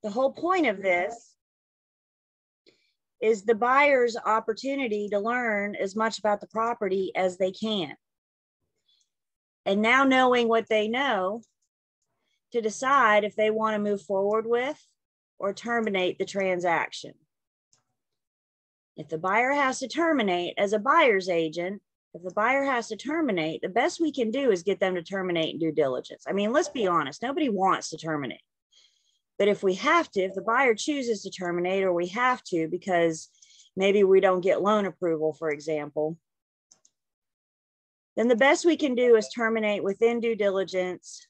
The whole point of this is the buyer's opportunity to learn as much about the property as they can. And now knowing what they know, to decide if they want to move forward with or terminate the transaction. If the buyer has to terminate, as a buyer's agent, if the buyer has to terminate, the best we can do is get them to terminate in due diligence. I mean, let's be honest, nobody wants to terminate. But if we have to, if the buyer chooses to terminate, or we have to because maybe we don't get loan approval, for example, then the best we can do is terminate within due diligence,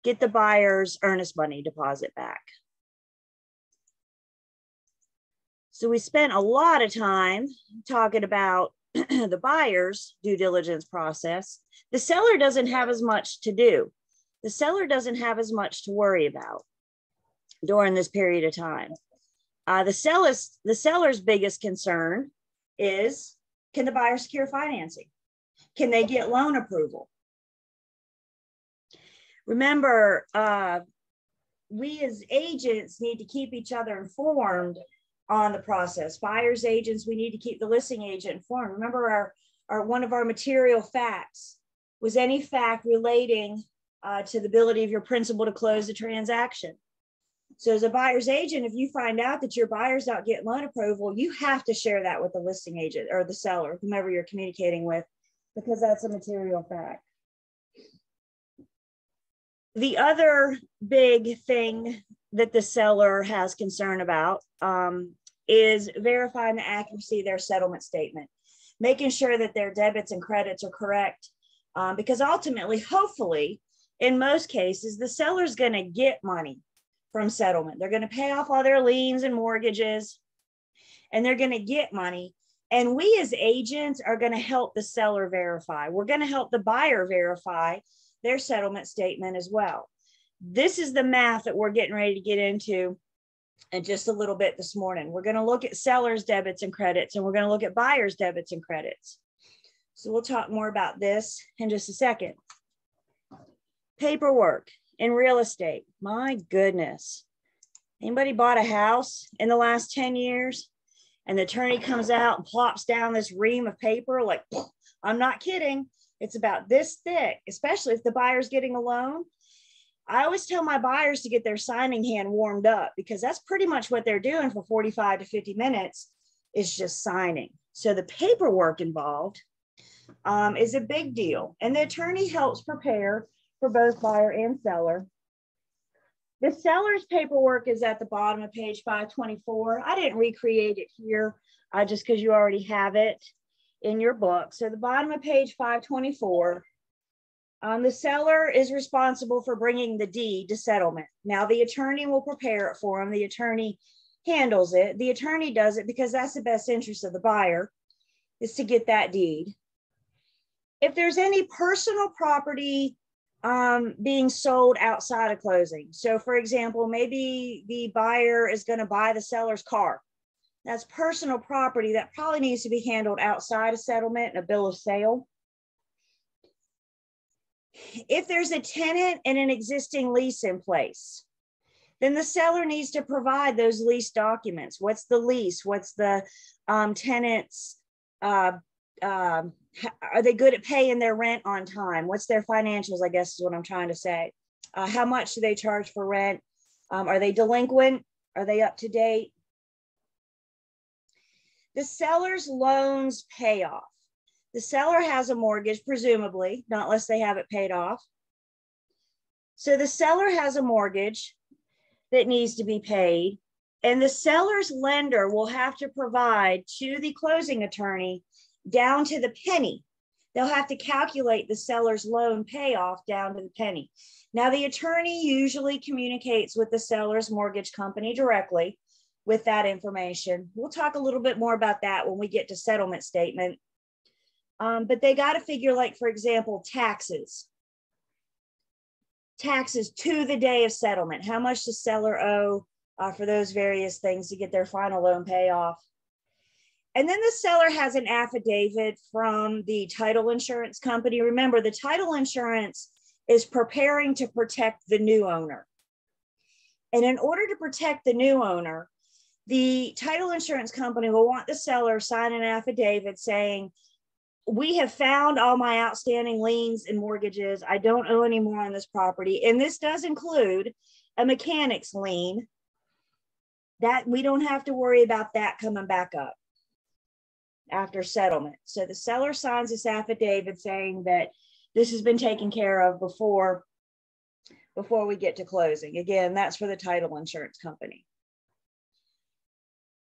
get the buyer's earnest money deposit back. So we spent a lot of time talking about the buyer's due diligence process. The seller doesn't have as much to do. The seller doesn't have as much to worry about during this period of time. The seller's biggest concern is, can the buyer secure financing? Can they get loan approval? Remember, we as agents need to keep each other informed on the process. Buyers agents, we need to keep the listing agent informed. Remember, our one of our material facts was any fact relating to the ability of your principal to close the transaction. So as a buyer's agent, if you find out that your buyer's not getting loan approval, you have to share that with the listing agent or the seller, whomever you're communicating with, because that's a material fact. The other big thing that the seller has concern about is verifying the accuracy of their settlement statement, making sure that their debits and credits are correct, because ultimately, hopefully, in most cases, the seller's going to get money from settlement. They're going to pay off all their liens and mortgages, and they're going to get money. And we as agents are going to help the seller verify. We're going to help the buyer verify their settlement statement as well. This is the math that we're getting ready to get into in just a little bit this morning. We're going to look at sellers' debits and credits, and we're going to look at buyers' debits and credits. So we'll talk more about this in just a second. Paperwork in real estate. My goodness. Anybody bought a house in the last 10 years? And the attorney comes out and plops down this ream of paper, like, I'm not kidding. It's about this thick, especially if the buyer's getting a loan. I always tell my buyers to get their signing hand warmed up, because that's pretty much what they're doing for 45 to 50 minutes is just signing. So the paperwork involved is a big deal. And the attorney helps prepare for both buyer and seller. The seller's paperwork is at the bottom of page 524. I didn't recreate it here just because you already have it in your book. So the bottom of page 524, the seller is responsible for bringing the deed to settlement. Now the attorney will prepare it for him. The attorney handles it. The attorney does it because that's the best interest of the buyer, is to get that deed. If there's any personal property being sold outside of closing. So for example, maybe the buyer is going to buy the seller's car. That's personal property that probably needs to be handled outside of settlement and a bill of sale. If there's a tenant and an existing lease in place, then the seller needs to provide those lease documents. What's the lease? What's the tenant's are they good at paying their rent on time? What's their financials, I guess is what I'm trying to say. How much do they charge for rent? Are they delinquent? Are they up to date? The seller's loans payoff. The seller has a mortgage, presumably, not unless they have it paid off. So the seller has a mortgage that needs to be paid, and the seller's lender will have to provide to the closing attorney down to the penny. They'll have to calculate the seller's loan payoff down to the penny. Now, the attorney usually communicates with the seller's mortgage company directly with that information. We'll talk a little bit more about that when we get to settlement statement. But they got to figure, like, for example, taxes. Taxes to the day of settlement. How much does seller owe for those various things to get their final loan payoff? And then the seller has an affidavit from the title insurance company. Remember, the title insurance is preparing to protect the new owner. And in order to protect the new owner, the title insurance company will want the seller sign an affidavit saying, we have found all my outstanding liens and mortgages. I don't owe any more on this property. And this does include a mechanic's lien. That we don't have to worry about that coming back up after settlement. So the seller signs this affidavit saying that this has been taken care of before we get to closing. Again, that's for the title insurance company.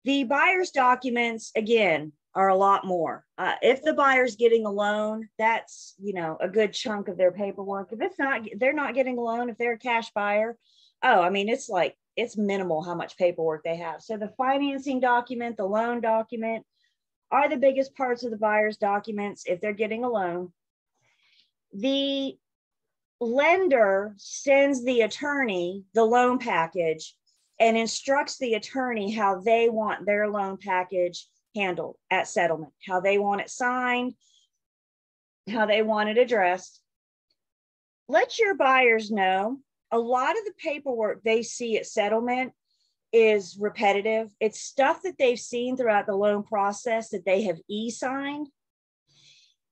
The buyer's documents, again, are a lot more. If the buyer's getting a loan, that's, you know, a good chunk of their paperwork. If it's not, they're not getting a loan, if they're a cash buyer, oh, I mean, it's minimal how much paperwork they have. So the financing document, the loan document are the biggest parts of the buyer's documents if they're getting a loan. The lender sends the attorney the loan package and instructs the attorney how they want their loan package handled at settlement, how they want it signed, how they want it addressed. Let your buyers know a lot of the paperwork they see at settlement is repetitive. It's stuff that they've seen throughout the loan process that they have e-signed.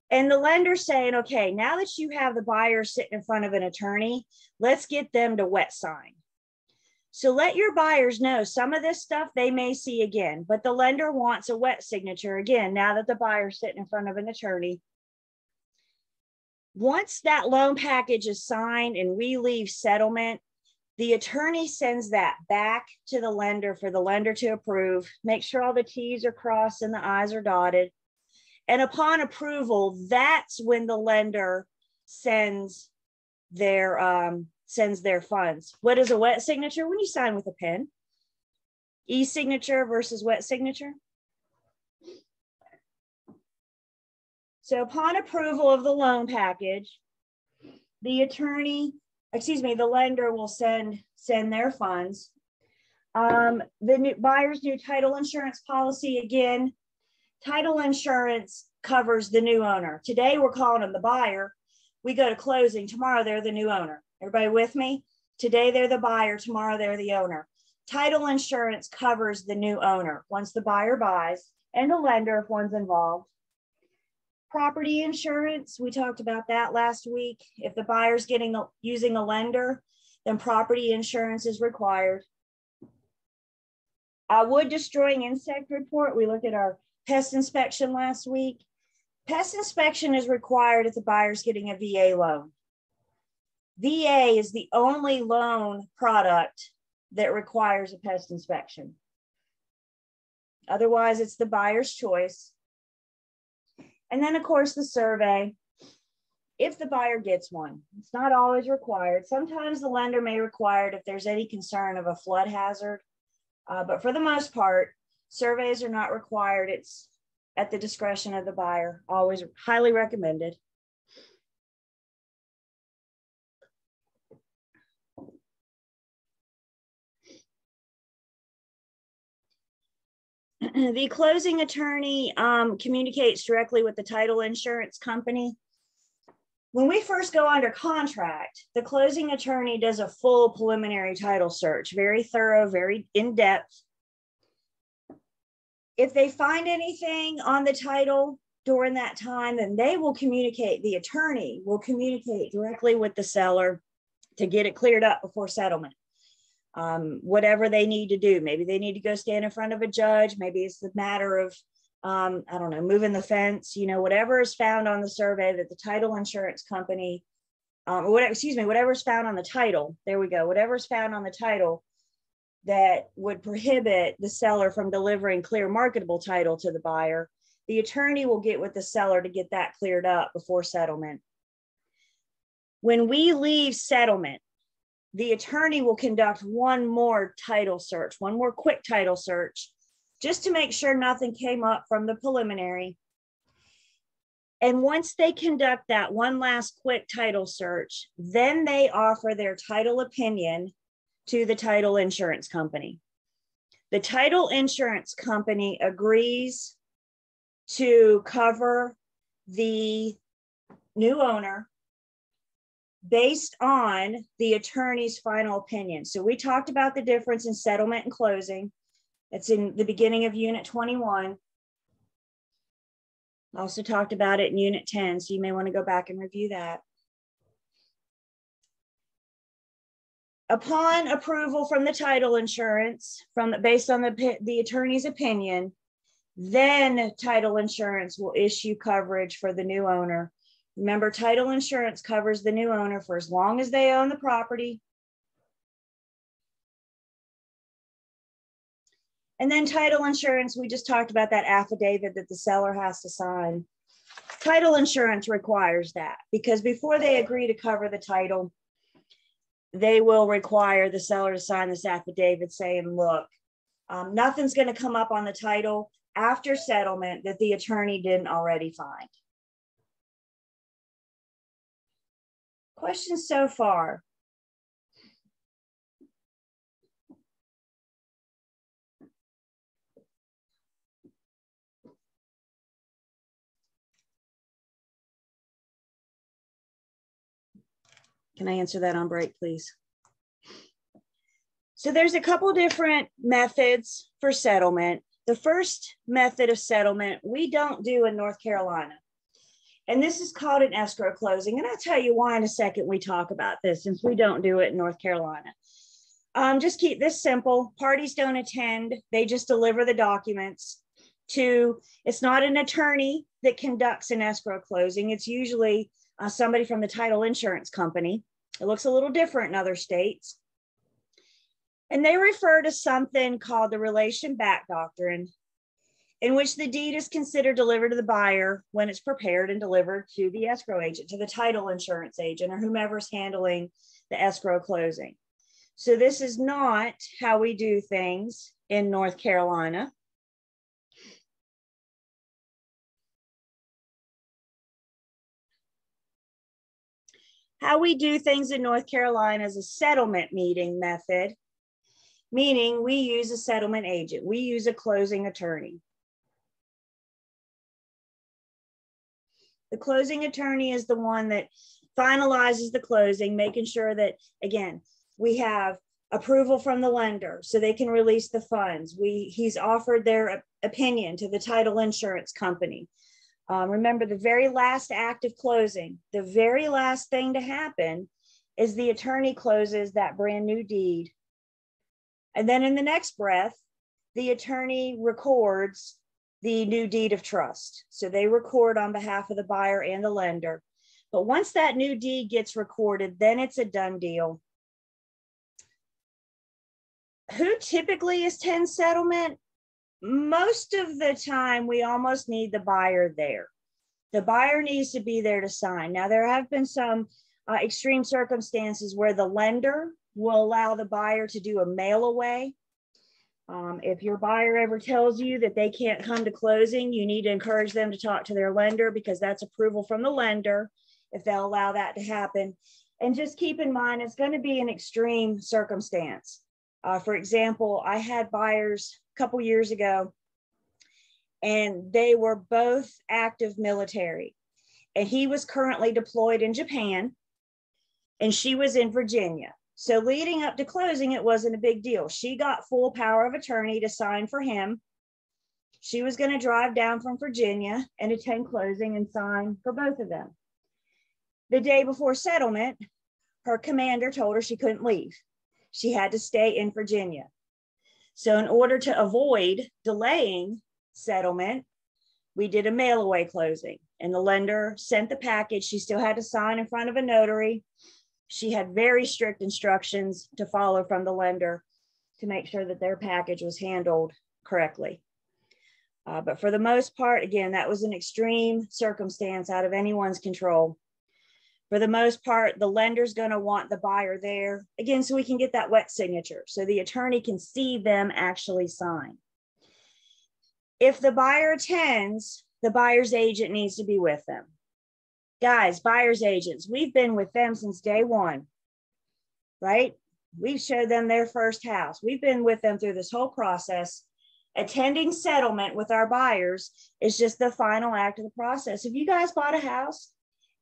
And the lender's saying, okay, now that you have the buyer sitting in front of an attorney, let's get them to wet sign. So let your buyers know some of this stuff they may see again, but the lender wants a wet signature again, now that the buyer's sitting in front of an attorney. Once that loan package is signed and we leave settlement, the attorney sends that back to the lender for the lender to approve, make sure all the T's are crossed and the I's are dotted. And upon approval, that's when the lender sends their funds. What is a wet signature? When you sign with a pen. E-signature versus wet signature. So upon approval of the loan package, the lender will send their funds. The buyer's new title insurance policy, again, title insurance covers the new owner. Today we're calling them the buyer. We go to closing. Tomorrow they're the new owner. Everybody with me? Today they're the buyer. Tomorrow they're the owner. Title insurance covers the new owner once the buyer buys, and the lender if one's involved. Property insurance, we talked about that last week. If the buyer's using a lender, then property insurance is required. Wood destroying insect report, we looked at our pest inspection last week. Pest inspection is required if the buyer's getting a VA loan. VA is the only loan product that requires a pest inspection. Otherwise, it's the buyer's choice. And then, of course, the survey, if the buyer gets one. It's not always required. Sometimes the lender may require it if there's any concern of a flood hazard. But for the most part, surveys are not required. It's at the discretion of the buyer. Always highly recommended. The closing attorney communicates directly with the title insurance company. When we first go under contract, the closing attorney does a full preliminary title search, very thorough, very in-depth. If they find anything on the title during that time, then they will communicate, the attorney will communicate directly with the seller to get it cleared up before settlement. Whatever they need to do. Maybe they need to go stand in front of a judge. Maybe it's the matter of, I don't know, moving the fence, you know, whatever is found on the survey that the title insurance company, whatever is found on the title, there we go, whatever is found on the title that would prohibit the seller from delivering clear marketable title to the buyer, the attorney will get with the seller to get that cleared up before settlement. When we leave settlement, the attorney will conduct one more title search, one more quick title search, just to make sure nothing came up from the preliminary. And once they conduct that one last quick title search, then they offer their title opinion to the title insurance company. The title insurance company agrees to cover the new owner based on the attorney's final opinion. So we talked about the difference in settlement and closing. It's in the beginning of Unit 21. Also talked about it in Unit 10, so you may want to go back and review that. Upon approval from the title insurance, based on the attorney's opinion, then title insurance will issue coverage for the new owner. Remember, title insurance covers the new owner for as long as they own the property. And then title insurance, we just talked about that affidavit that the seller has to sign. Title insurance requires that because before they agree to cover the title, they will require the seller to sign this affidavit saying, look, nothing's going to come up on the title after settlement that the attorney didn't already find. Questions so far? Can I answer that on break, please? So there's a couple different methods for settlement. The first method of settlement we don't do in North Carolina. And this is called an escrow closing. And I'll tell you why in a second we talk about this, since we don't do it in North Carolina. Just keep this simple. Parties don't attend. They just deliver the documents to, it's not an attorney that conducts an escrow closing. It's usually somebody from the title insurance company. It looks a little different in other states. And they refer to something called the relation back doctrine, in which the deed is considered delivered to the buyer when it's prepared and delivered to the escrow agent, to the title insurance agent, or whomever's handling the escrow closing. So this is not how we do things in North Carolina. How we do things in North Carolina is a settlement meeting method, meaning we use a settlement agent. We use a closing attorney. The closing attorney is the one that finalizes the closing, making sure that, again, we have approval from the lender so they can release the funds. He's offered their opinion to the title insurance company. Remember, the very last act of closing, the very last thing to happen is the attorney closes that brand new deed. And then in the next breath, the attorney records the new deed of trust. So they record on behalf of the buyer and the lender. But once that new deed gets recorded, then it's a done deal. Who typically attends settlement? Most of the time, we almost need the buyer there. The buyer needs to be there to sign. Now, there have been some extreme circumstances where the lender will allow the buyer to do a mail away. If your buyer ever tells you that they can't come to closing, you need to encourage them to talk to their lender, because that's approval from the lender if they'll allow that to happen. And just keep in mind, it's going to be an extreme circumstance. For example, I had buyers a couple years ago, and they were both active military. And he was currently deployed in Japan, and she was in Virginia. So leading up to closing, it wasn't a big deal. She got full power of attorney to sign for him. She was going to drive down from Virginia and attend closing and sign for both of them. The day before settlement, her commander told her she couldn't leave. She had to stay in Virginia. So in order to avoid delaying settlement, we did a mail away closing, and the lender sent the package. She still had to sign in front of a notary. She had very strict instructions to follow from the lender to make sure that their package was handled correctly. But for the most part, again, that was an extreme circumstance out of anyone's control. For the most part, the lender's going to want the buyer there, again, so we can get that wet signature, so the attorney can see them actually sign. If the buyer attends, the buyer's agent needs to be with them. Guys, buyer's agents, we've been with them since day one, right? We've showed them their first house. We've been with them through this whole process. Attending settlement with our buyers is just the final act of the process. If you guys bought a house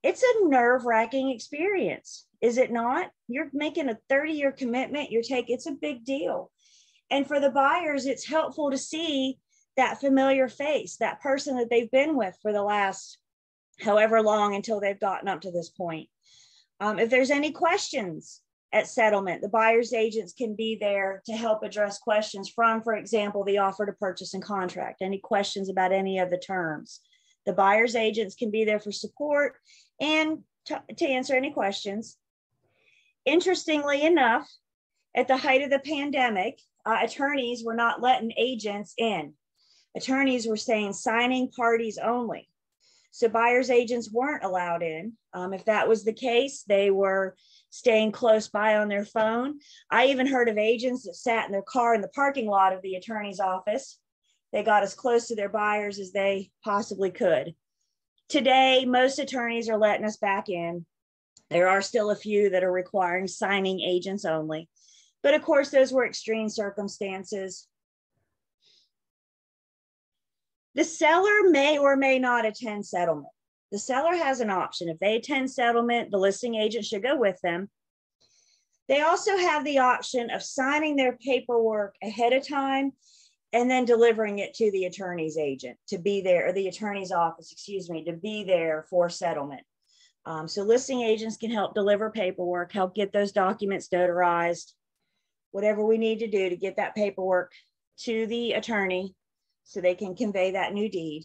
It's a nerve-wracking experience, is it not? You're making a 30-year commitment. It's a big deal. And for the buyers, it's helpful to see that familiar face, that person that they've been with for the last however long until they've gotten up to this point. If there's any questions at settlement, the buyer's agents can be there to help address questions from, for example, the offer to purchase and contract, any questions about any of the terms. The buyer's agents can be there for support and to answer any questions. Interestingly enough, at the height of the pandemic, attorneys were not letting agents in. Attorneys were saying signing parties only. So buyer's agents weren't allowed in. If that was the case, they were staying close by on their phone. I even heard of agents that sat in their car in the parking lot of the attorney's office. They got as close to their buyers as they possibly could. Today, most attorneys are letting us back in. There are still a few that are requiring signing agents only. But of course, those were extreme circumstances. The seller may or may not attend settlement. The seller has an option. If they attend settlement, the listing agent should go with them. They also have the option of signing their paperwork ahead of time and then delivering it to the attorney's agent to be there, or the attorney's office, excuse me, to be there for settlement. So listing agents can help deliver paperwork, help get those documents notarized, whatever we need to do to get that paperwork to the attorney so they can convey that new deed.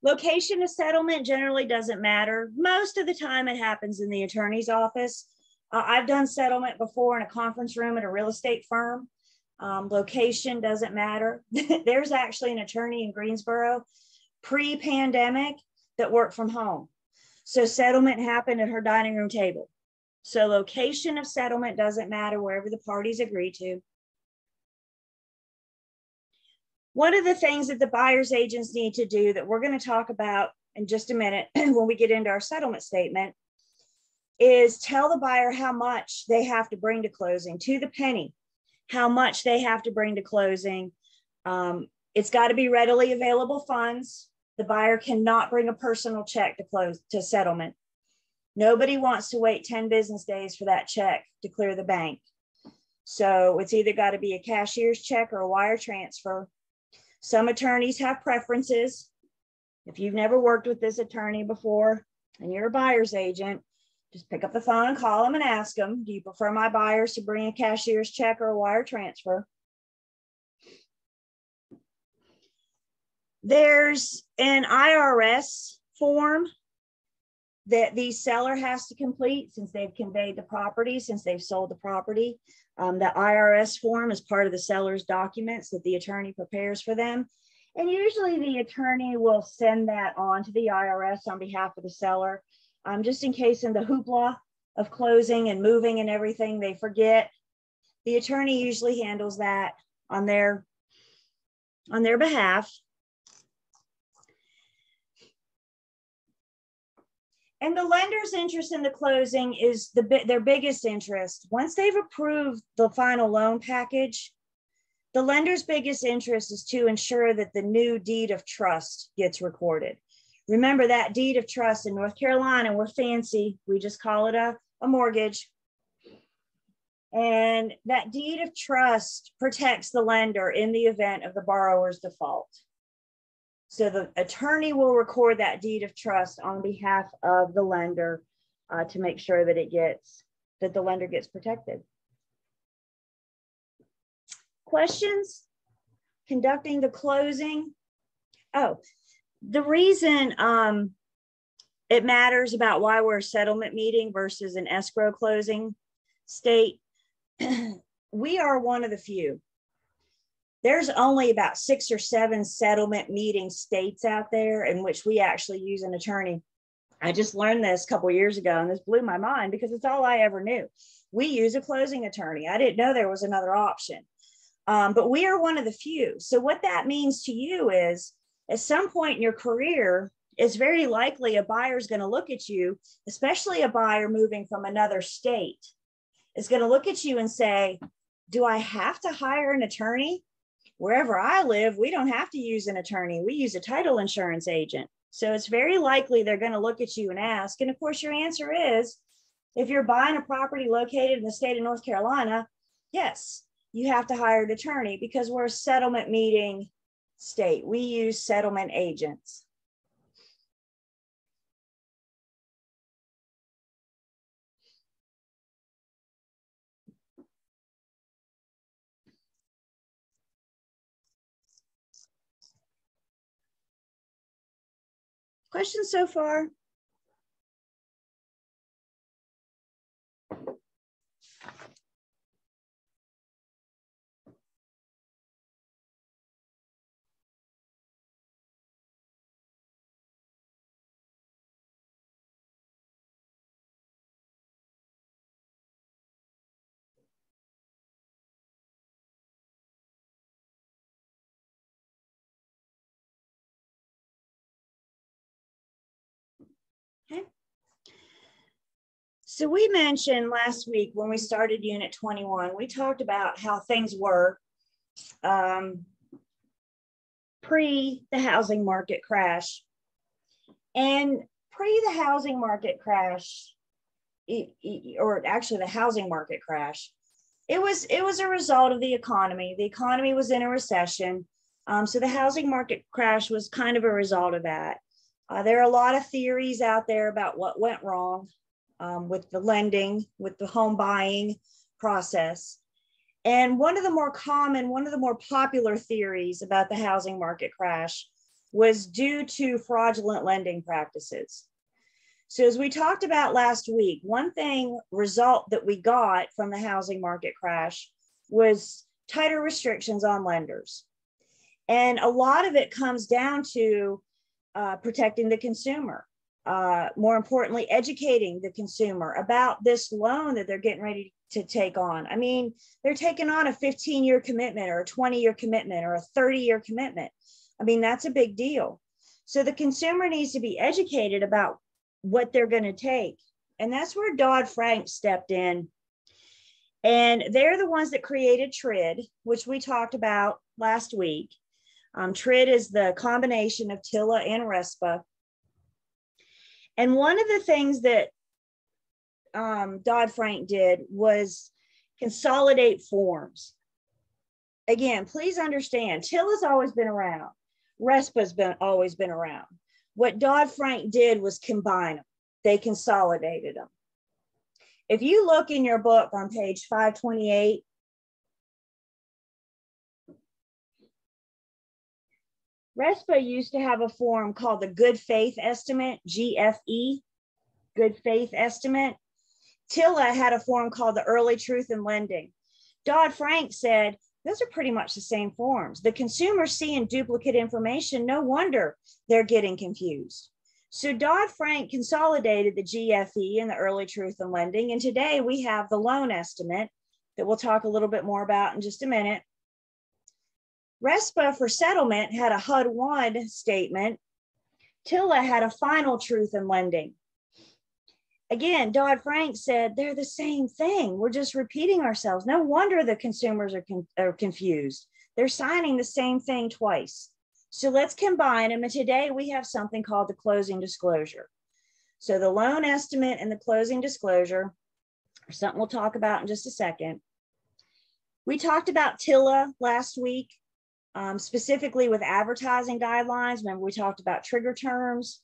Location of settlement generally doesn't matter. Most of the time it happens in the attorney's office. I've done settlement before in a conference room at a real estate firm. Location doesn't matter. There's actually an attorney in Greensboro pre-pandemic that worked from home. So settlement happened at her dining room table. So location of settlement doesn't matter, wherever the parties agree to. One of the things that the buyer's agents need to do that we're going to talk about in just a minute when we get into our settlement statement is tell the buyer how much they have to bring to closing, to the penny, how much they have to bring to closing. It's got to be readily available funds. The buyer cannot bring a personal check to settlement. Nobody wants to wait 10 business days for that check to clear the bank. So it's either got to be a cashier's check or a wire transfer. Some attorneys have preferences. If you've never worked with this attorney before and you're a buyer's agent, just pick up the phone and call them and ask them, do you prefer my buyers to bring a cashier's check or a wire transfer? There's an IRS form that the seller has to complete since they've conveyed the property, since they've sold the property. The IRS form is part of the seller's documents that the attorney prepares for them. And usually the attorney will send that on to the IRS on behalf of the seller, just in case in the hoopla of closing and moving and everything, they forget. The attorney usually handles that on their behalf. And the lender's interest in the closing is their biggest interest. Once they've approved the final loan package, the lender's biggest interest is to ensure that the new deed of trust gets recorded. Remember that deed of trust in North Carolina, we're fancy. We just call it a mortgage. And that deed of trust protects the lender in the event of the borrower's default. So the attorney will record that deed of trust on behalf of the lender to make sure that the lender gets protected. Questions? Conducting the closing. Oh, the reason it matters about why we're a settlement meeting versus an escrow closing state, we are one of the few. There's only about 6 or 7 settlement meeting states out there in which we actually use an attorney. I just learned this a couple of years ago, and this blew my mind because it's all I ever knew. We use a closing attorney. I didn't know there was another option, but we are one of the few. So what that means to you is at some point in your career, it's very likely a buyer is going to look at you, especially a buyer moving from another state, is going to look at you and say, do I have to hire an attorney? Wherever I live, we don't have to use an attorney. We use a title insurance agent. So it's very likely they're going to look at you and ask. And of course, your answer is, if you're buying a property located in the state of North Carolina, yes, you have to hire an attorney because we're a settlement meeting state. We use settlement agents. Questions so far? Okay. So we mentioned last week when we started Unit 21, we talked about how things were pre the housing market crash. And pre the housing market crash, or actually the housing market crash, it was a result of the economy. The economy was in a recession. So the housing market crash was kind of a result of that. There are a lot of theories out there about what went wrong with the lending, with the home buying process. And one of the more common, one of the more popular theories about the housing market crash was due to fraudulent lending practices. So as we talked about last week, one result that we got from the housing market crash was tighter restrictions on lenders. And a lot of it comes down to protecting the consumer. More importantly, educating the consumer about this loan that they're getting ready to take on. I mean, they're taking on a 15-year commitment or a 20-year commitment or a 30-year commitment. I mean, that's a big deal. So the consumer needs to be educated about what they're going to take. And that's where Dodd-Frank stepped in. And they're the ones that created TRID, which we talked about last week. TRID is the combination of TILA and RESPA. And one of the things that Dodd-Frank did was consolidate forms. Again, please understand, TILA's always been around. RESPA's always been around. What Dodd-Frank did was combine them. They consolidated them. If you look in your book on page 528, RESPA used to have a form called the Good Faith Estimate, GFE, Good Faith Estimate. TILA had a form called the Early Truth in Lending. Dodd-Frank said, those are pretty much the same forms. The consumer's seeing duplicate information. No wonder they're getting confused. So Dodd-Frank consolidated the GFE and the Early Truth in Lending. And today we have the loan estimate that we'll talk a little bit more about in just a minute. RESPA for settlement had a HUD-1 statement. TILA had a final truth in lending. Again, Dodd-Frank said they're the same thing. We're just repeating ourselves. No wonder the consumers are confused. They're signing the same thing twice. So let's combine them. And today we have something called the closing disclosure. So the loan estimate and the closing disclosure are something we'll talk about in just a second. We talked about TILA last week, specifically with advertising guidelines. Remember, we talked about trigger terms.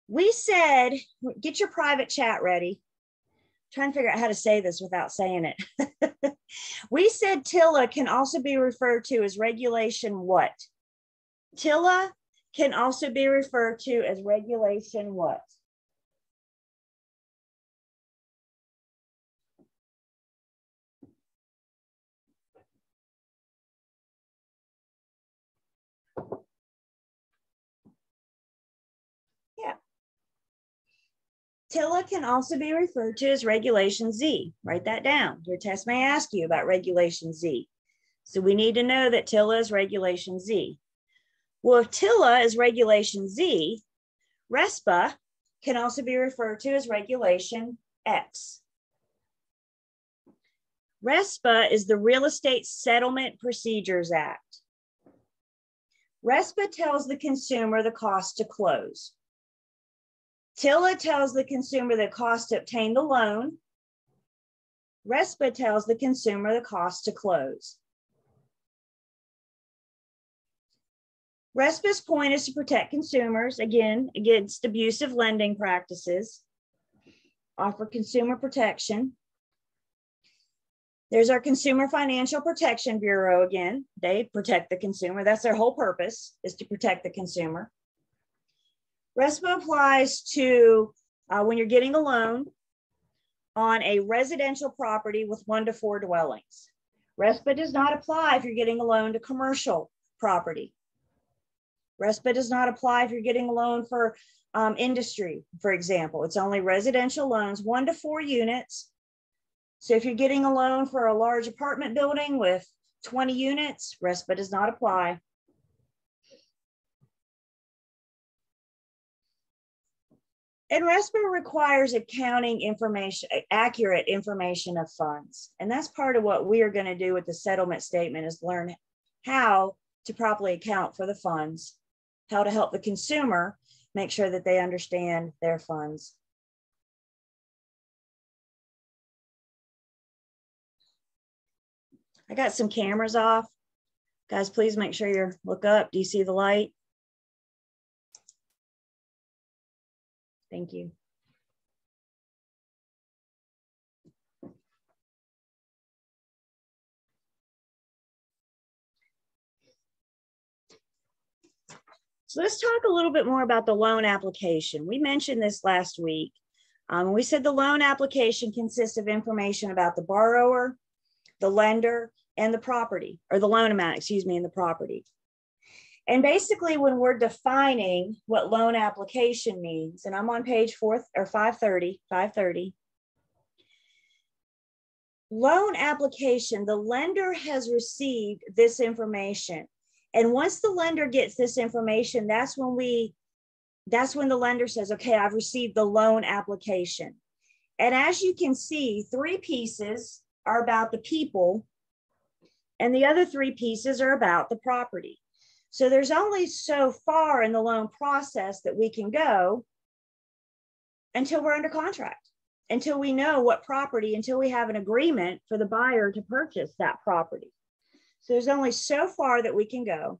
We said, get your private chat ready. I'm trying to figure out how to say this without saying it. We said TILA can also be referred to as regulation what? TILA can also be referred to as regulation what? Yeah. TILA can also be referred to as Regulation Z. Write that down. Your test may ask you about Regulation Z. So we need to know that TILA is Regulation Z. Well, if TILA is Regulation Z, RESPA can also be referred to as Regulation X. RESPA is the Real Estate Settlement Procedures Act. RESPA tells the consumer the cost to close. TILA tells the consumer the cost to obtain the loan. RESPA tells the consumer the cost to close. RESPA's point is to protect consumers, again, against abusive lending practices, offer consumer protection. There's our Consumer Financial Protection Bureau again. They protect the consumer. That's their whole purpose, is to protect the consumer. RESPA applies to when you're getting a loan on a residential property with 1 to 4 dwellings. RESPA does not apply if you're getting a loan to commercial property. RESPA does not apply if you're getting a loan for industry, for example. It's only residential loans, 1 to 4 units. So if you're getting a loan for a large apartment building with 20 units, RESPA does not apply. And RESPA requires accounting information, accurate information of funds. And that's part of what we are going to do with the settlement statement, is learn how to properly account for the funds, how to help the consumer make sure that they understand their funds. I got some cameras off. Guys, please make sure you look up. Do you see the light? Thank you. So let's talk a little bit more about the loan application. We mentioned this last week. We said the loan application consists of information about the borrower, the lender, and the property, or the loan amount, excuse me, and the property. And basically, when we're defining what loan application means, and I'm on page 530, loan application, the lender has received this information. And once the lender gets this information, that's when the lender says, okay, I've received the loan application. And as you can see, 3 pieces are about the people, and the other 3 pieces are about the property. So there's only so far in the loan process that we can go until we're under contract, until we know what property, until we have an agreement for the buyer to purchase that property. So there's only so far that we can go.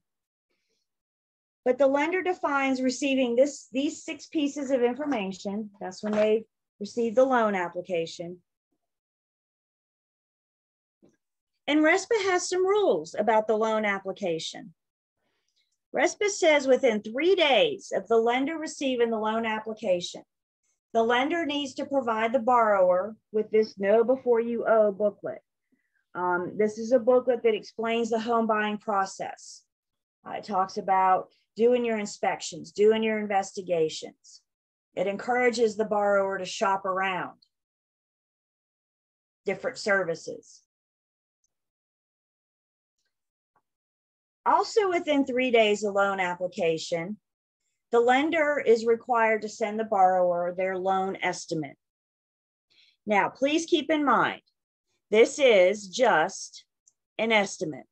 But the lender defines receiving these 6 pieces of information. That's when they receive the loan application. And RESPA has some rules about the loan application. RESPA says within 3 days of the lender receiving the loan application, the lender needs to provide the borrower with this Know Before You Owe booklet. This is a booklet that explains the home buying process. It talks about doing your inspections, doing your investigations. It encourages the borrower to shop around different services. Also, within 3 days of loan application, the lender is required to send the borrower their loan estimate. Now, please keep in mind, this is just an estimate.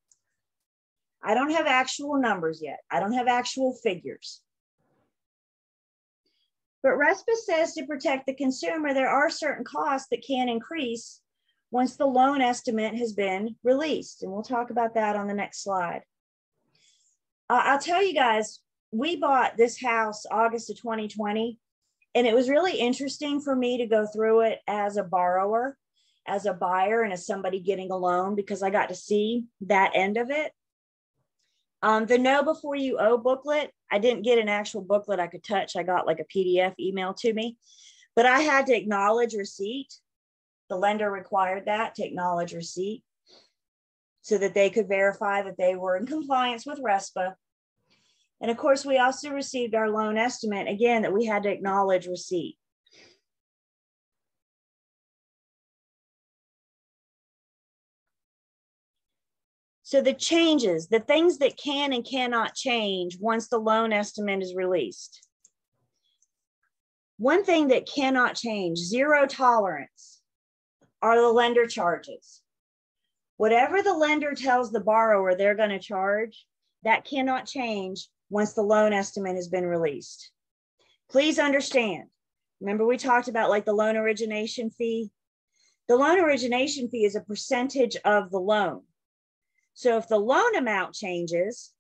I don't have actual numbers yet. I don't have actual figures. But RESPA says to protect the consumer, there are certain costs that can increase once the loan estimate has been released. And we'll talk about that on the next slide. I'll tell you guys, we bought this house August of 2020, and it was really interesting for me to go through it as a borrower, as a buyer, and as somebody getting a loan, because I got to see that end of it. The Know Before You Owe booklet, I didn't get an actual booklet I could touch. I got like a PDF emailed to me, but I had to acknowledge receipt. The lender required that, to acknowledge receipt, so that they could verify that they were in compliance with RESPA. And of course, we also received our loan estimate, again, that we had to acknowledge receipt. So the changes, the things that can and cannot change once the loan estimate is released. One thing that cannot change, 0 tolerance, are the lender charges. Whatever the lender tells the borrower they're going to charge, that cannot change once the loan estimate has been released. Please understand. Remember we talked about like the loan origination fee? The loan origination fee is a percentage of the loan. So if the loan amount changes,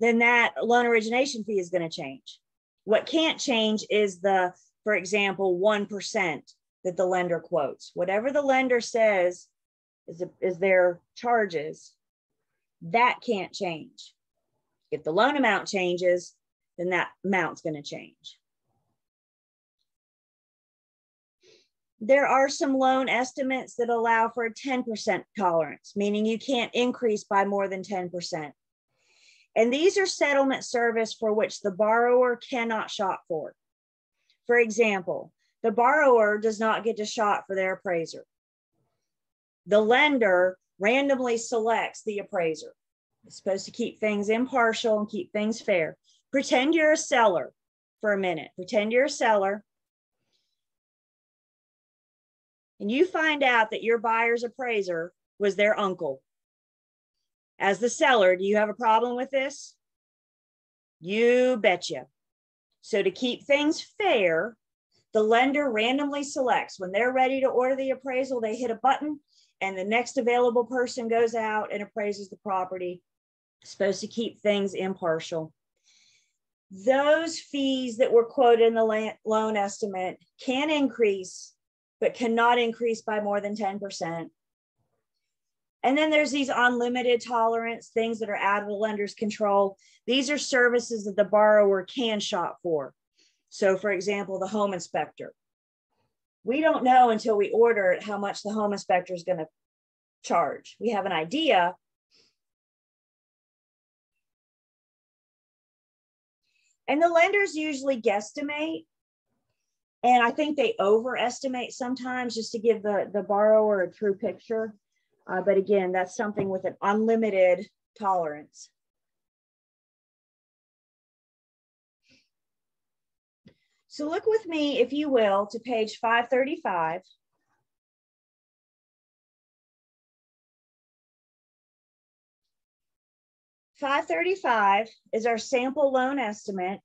then that loan origination fee is going to change. What can't change is the, for example, 1% that the lender quotes. Whatever the lender says is their charges, that can't change. If the loan amount changes, then that amount's going to change. There are some loan estimates that allow for a 10% tolerance, meaning you can't increase by more than 10%. And these are settlement service for which the borrower cannot shop for. For example, the borrower does not get to shop for their appraiser. The lender randomly selects the appraiser. It's supposed to keep things impartial and keep things fair. Pretend you're a seller for a minute. Pretend you're a seller. And you find out that your buyer's appraiser was their uncle. As the seller, do you have a problem with this? You betcha. So to keep things fair, the lender randomly selects. When they're ready to order the appraisal, they hit a button and the next available person goes out and appraises the property. It's supposed to keep things impartial. Those fees that were quoted in the loan estimate can increase, but cannot increase by more than 10%. And then there's these unlimited tolerance, things that are out of the lender's control. These are services that the borrower can shop for. So for example, the home inspector. We don't know until we order it how much the home inspector is going to charge. We have an idea. And the lenders usually guesstimate. And I think they overestimate sometimes just to give the borrower a true picture. But again, that's something with an unlimited tolerance. So look with me, if you will, to page 535. $535 is our sample loan estimate.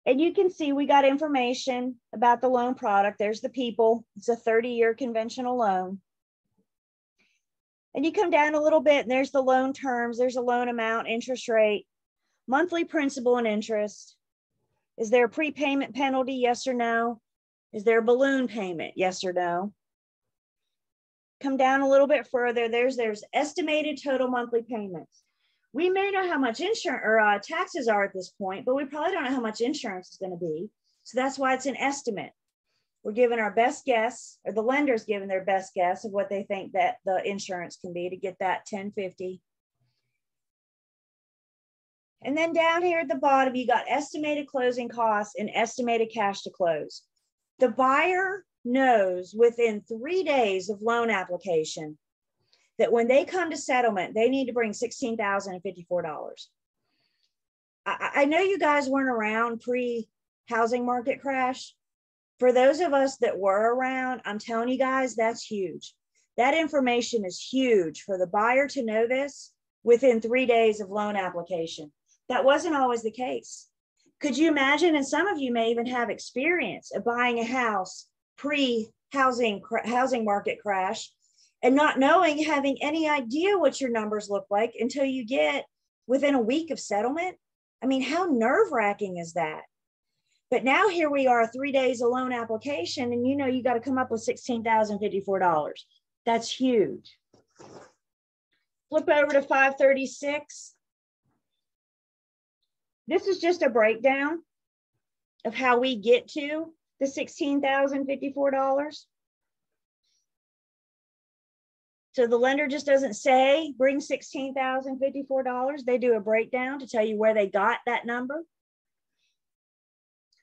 And you can see we got information about the loan product. There's the people. It's a 30-year conventional loan. And you come down a little bit and there's the loan terms. There's a loan amount, interest rate, monthly principal and interest. Is there a prepayment penalty? Yes or no? Is there a balloon payment? Yes or no? Come down a little bit further. There's estimated total monthly payments. We may know how much insurance or taxes are at this point, but we probably don't know how much insurance is going to be. So that's why it's an estimate. We're giving our best guess, or the lender's giving their best guess of what they think that the insurance can be to get that $1,050. And then down here at the bottom, you got estimated closing costs and estimated cash to close. The buyer knows within 3 days of loan application that when they come to settlement, they need to bring $16,054. I know you guys weren't around pre-housing market crash. For those of us that were around, I'm telling you guys, that's huge. That information is huge for the buyer to know this within 3 days of loan application. That wasn't always the case. Could you imagine, and some of you may even have experience of buying a house pre-housing market crash and not knowing, having any idea what your numbers look like until you get within a week of settlement? I mean, how nerve-wracking is that? But now here we are, 3 days of loan application, and you know you got to come up with $16,054. That's huge. Flip over to 536. This is just a breakdown of how we get to the $16,054. So the lender just doesn't say, bring $16,054. They do a breakdown to tell you where they got that number.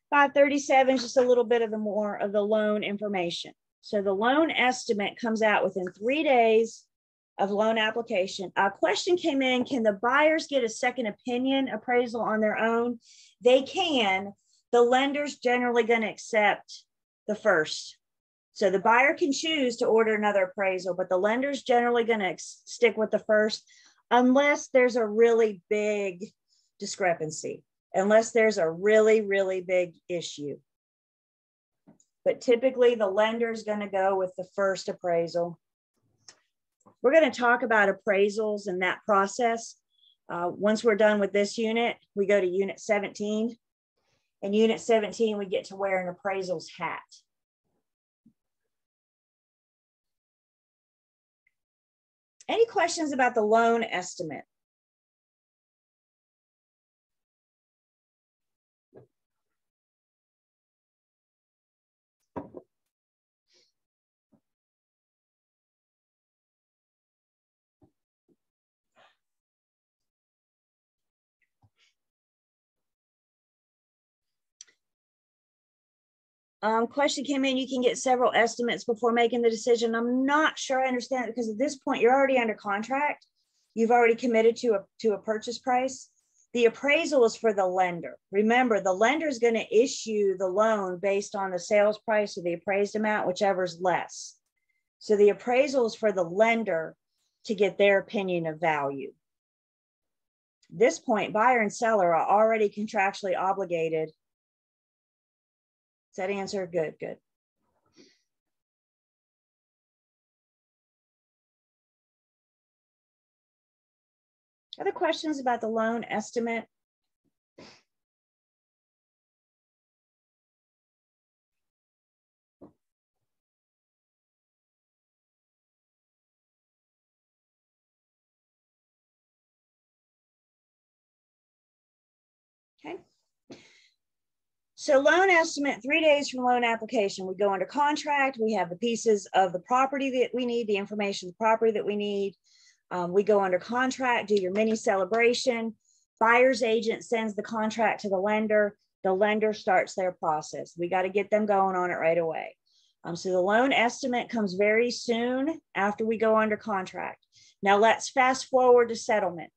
537 is just a little bit of the more of the loan information. So the loan estimate comes out within 3 days of loan application. A question came in, can the buyers get a second opinion appraisal on their own? They can. The lender's generally going to accept the first. So the buyer can choose to order another appraisal, but the lender's generally going to stick with the first unless there's a really big discrepancy, unless there's a really, really big issue. But typically the lender is going to go with the first appraisal. We're going to talk about appraisals and that process. Once we're done with this unit, we go to unit 17. In unit 17, we get to wear an appraisal's hat. Any questions about the loan estimate? Question came in, you can get several estimates before making the decision. I'm not sure I understand it because at this point you're already under contract. You've already committed to a purchase price. The appraisal is for the lender. Remember, the lender is going to issue the loan based on the sales price or the appraised amount, whichever's less. So the appraisal is for the lender to get their opinion of value. At this point, buyer and seller are already contractually obligated. Does that answer? Good, good. Other questions about the loan estimate? Okay. So loan estimate, 3 days from loan application, we go under contract. We have the pieces of the property that we need, the information of the property that we need. We go under contract, do your mini celebration. Buyer's agent sends the contract to the lender. The lender starts their process. We got to get them going on it right away. So the loan estimate comes very soon after we go under contract. Now let's fast forward to settlement.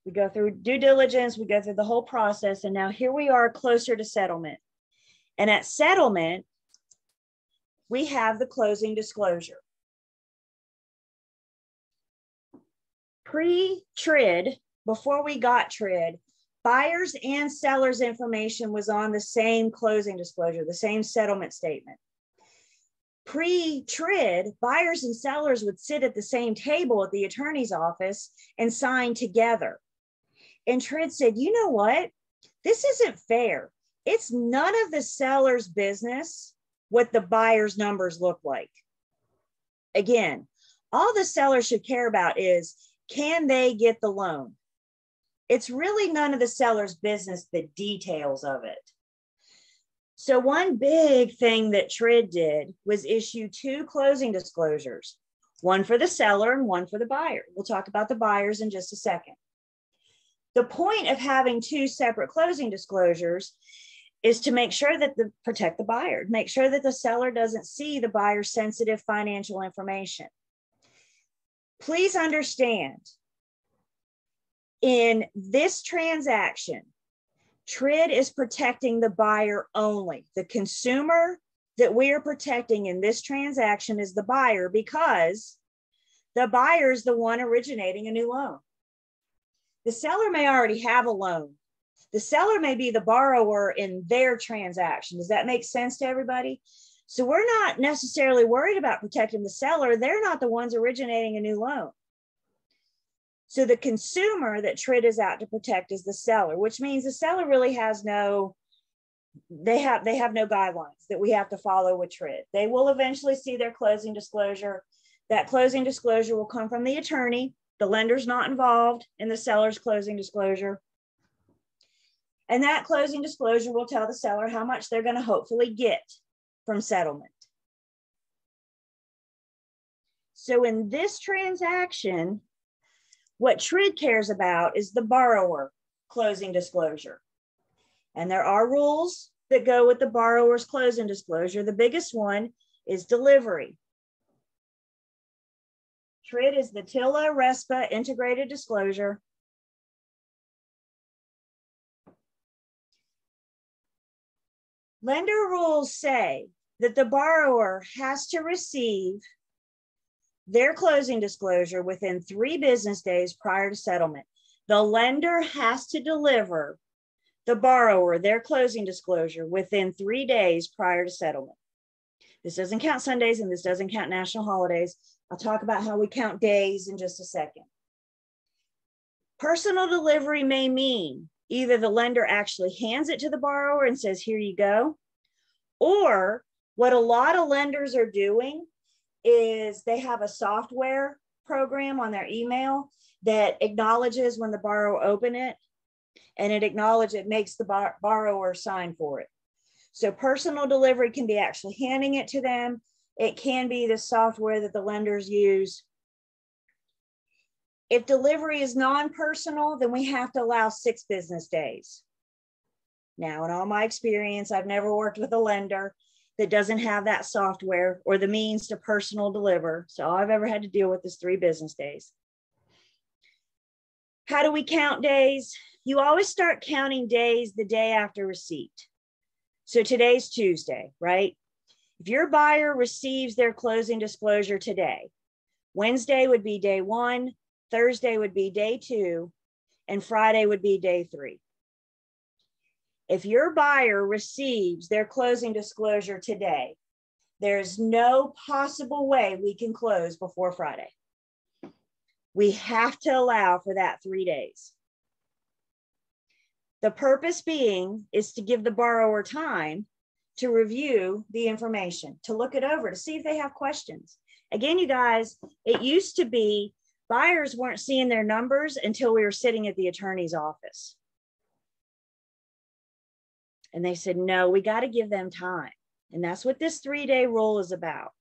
We go through due diligence, we go through the whole process, and now here we are closer to settlement. And at settlement, we have the closing disclosure. Pre-TRID, before we got TRID, buyers and sellers' information was on the same closing disclosure, the same settlement statement. Pre-TRID, buyers and sellers would sit at the same table at the attorney's office and sign together. And TRID said, you know what? This isn't fair. It's none of the seller's business what the buyer's numbers look like. Again, all the seller should care about is, can they get the loan? It's really none of the seller's business, the details of it. So one big thing that TRID did was issue 2 closing disclosures, one for the seller and one for the buyer. We'll talk about the buyers in just a second. The point of having 2 separate closing disclosures is to make sure that protect the buyer, make sure that the seller doesn't see the buyer's sensitive financial information. Please understand, in this transaction, TRID is protecting the buyer only. The consumer that we are protecting in this transaction is the buyer because the buyer is the one originating a new loan. The seller may already have a loan. The seller may be the borrower in their transaction. Does that make sense to everybody? So we're not necessarily worried about protecting the seller. They're not the ones originating a new loan. So the consumer that TRID is out to protect is the seller, which means the seller really has no, they have no guidelines that we have to follow with TRID. They will eventually see their closing disclosure. That closing disclosure will come from the attorney. The lender's not involved in the seller's closing disclosure. And that closing disclosure will tell the seller how much they're going to hopefully get from settlement. So in this transaction, what TRID cares about is the borrower closing disclosure. And there are rules that go with the borrower's closing disclosure. The biggest one is delivery. TRID is the TILA-RESPA integrated disclosure. Lender rules say that the borrower has to receive their closing disclosure within 3 business days prior to settlement. The lender has to deliver the borrower their closing disclosure within 3 days prior to settlement. This doesn't count Sundays and this doesn't count national holidays. I'll talk about how we count days in just a second. Personal delivery may mean either the lender actually hands it to the borrower and says, here you go, or what a lot of lenders are doing is they have a software program on their email that acknowledges when the borrower open it, and it makes the borrower sign for it. So personal delivery can be actually handing it to them. It can be the software that the lenders use. If delivery is non-personal, then we have to allow 6 business days. Now, in all my experience, I've never worked with a lender that doesn't have that software or the means to personal deliver. So all I've ever had to deal with is 3 business days. How do we count days? You always start counting days the day after receipt. So today's Tuesday, right? If your buyer receives their closing disclosure today, Wednesday would be day 1, Thursday would be day 2, and Friday would be day 3. If your buyer receives their closing disclosure today, there's no possible way we can close before Friday. We have to allow for that 3 days. The purpose being is to give the borrower time to review the information, to look it over, to see if they have questions. Again, you guys, it used to be buyers weren't seeing their numbers until we were sitting at the attorney's office. And they said, no, we got to give them time. And that's what this 3-day rule is about.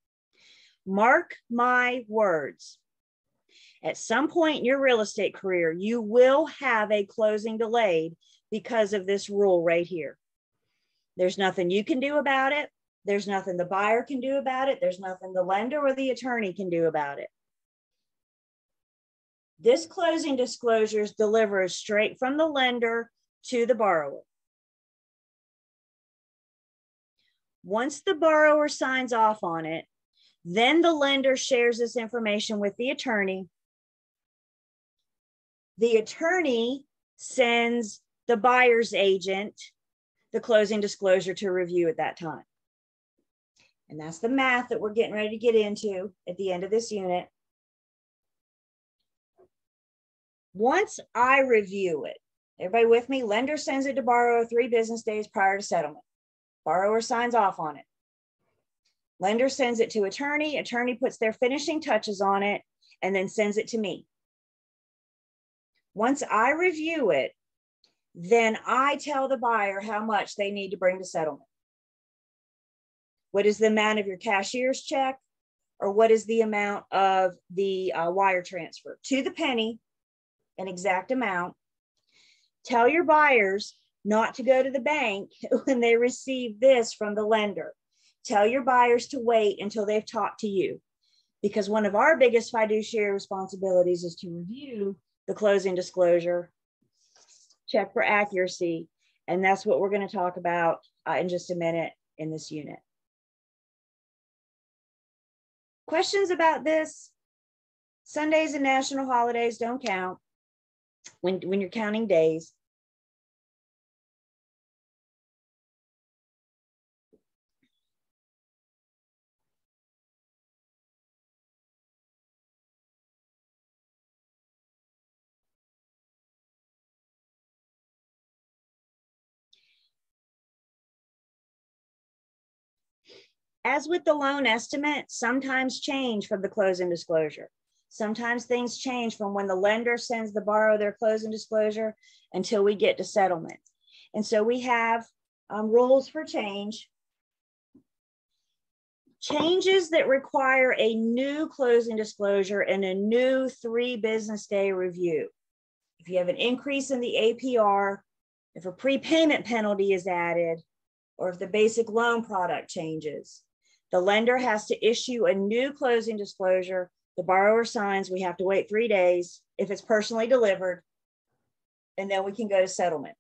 Mark my words. At some point in your real estate career, you will have a closing delayed because of this rule right here. There's nothing you can do about it. There's nothing the buyer can do about it. There's nothing the lender or the attorney can do about it. This closing disclosure delivers straight from the lender to the borrower. Once the borrower signs off on it, then the lender shares this information with the attorney. The attorney sends the buyer's agent the closing disclosure to review at that time. And that's the math that we're getting ready to get into at the end of this unit. Once I review it, everybody with me? Lender sends it to borrower 3 business days prior to settlement. Borrower signs off on it. Lender sends it to attorney. Attorney puts their finishing touches on it and then sends it to me. Once I review it, then I tell the buyer how much they need to bring to settlement. What is the amount of your cashier's check, or what is the amount of the wire transfer? To the penny, an exact amount. Tell your buyers not to go to the bank when they receive this from the lender. Tell your buyers to wait until they've talked to you, because one of our biggest fiduciary responsibilities is to review the closing disclosure, check for accuracy, and that's what we're going to talk about in just a minute in this unit. Questions about this? Sundays and national holidays don't count when you're counting days. As with the loan estimate, sometimes change from the closing disclosure. Sometimes things change from when the lender sends the borrower their closing disclosure until we get to settlement. And so we have rules for change. Changes that require a new closing disclosure and a new 3 business day review. If you have an increase in the APR, if a prepayment penalty is added, or if the basic loan product changes, the lender has to issue a new closing disclosure. The borrower signs. We have to wait 3 days if it's personally delivered, and then we can go to settlement.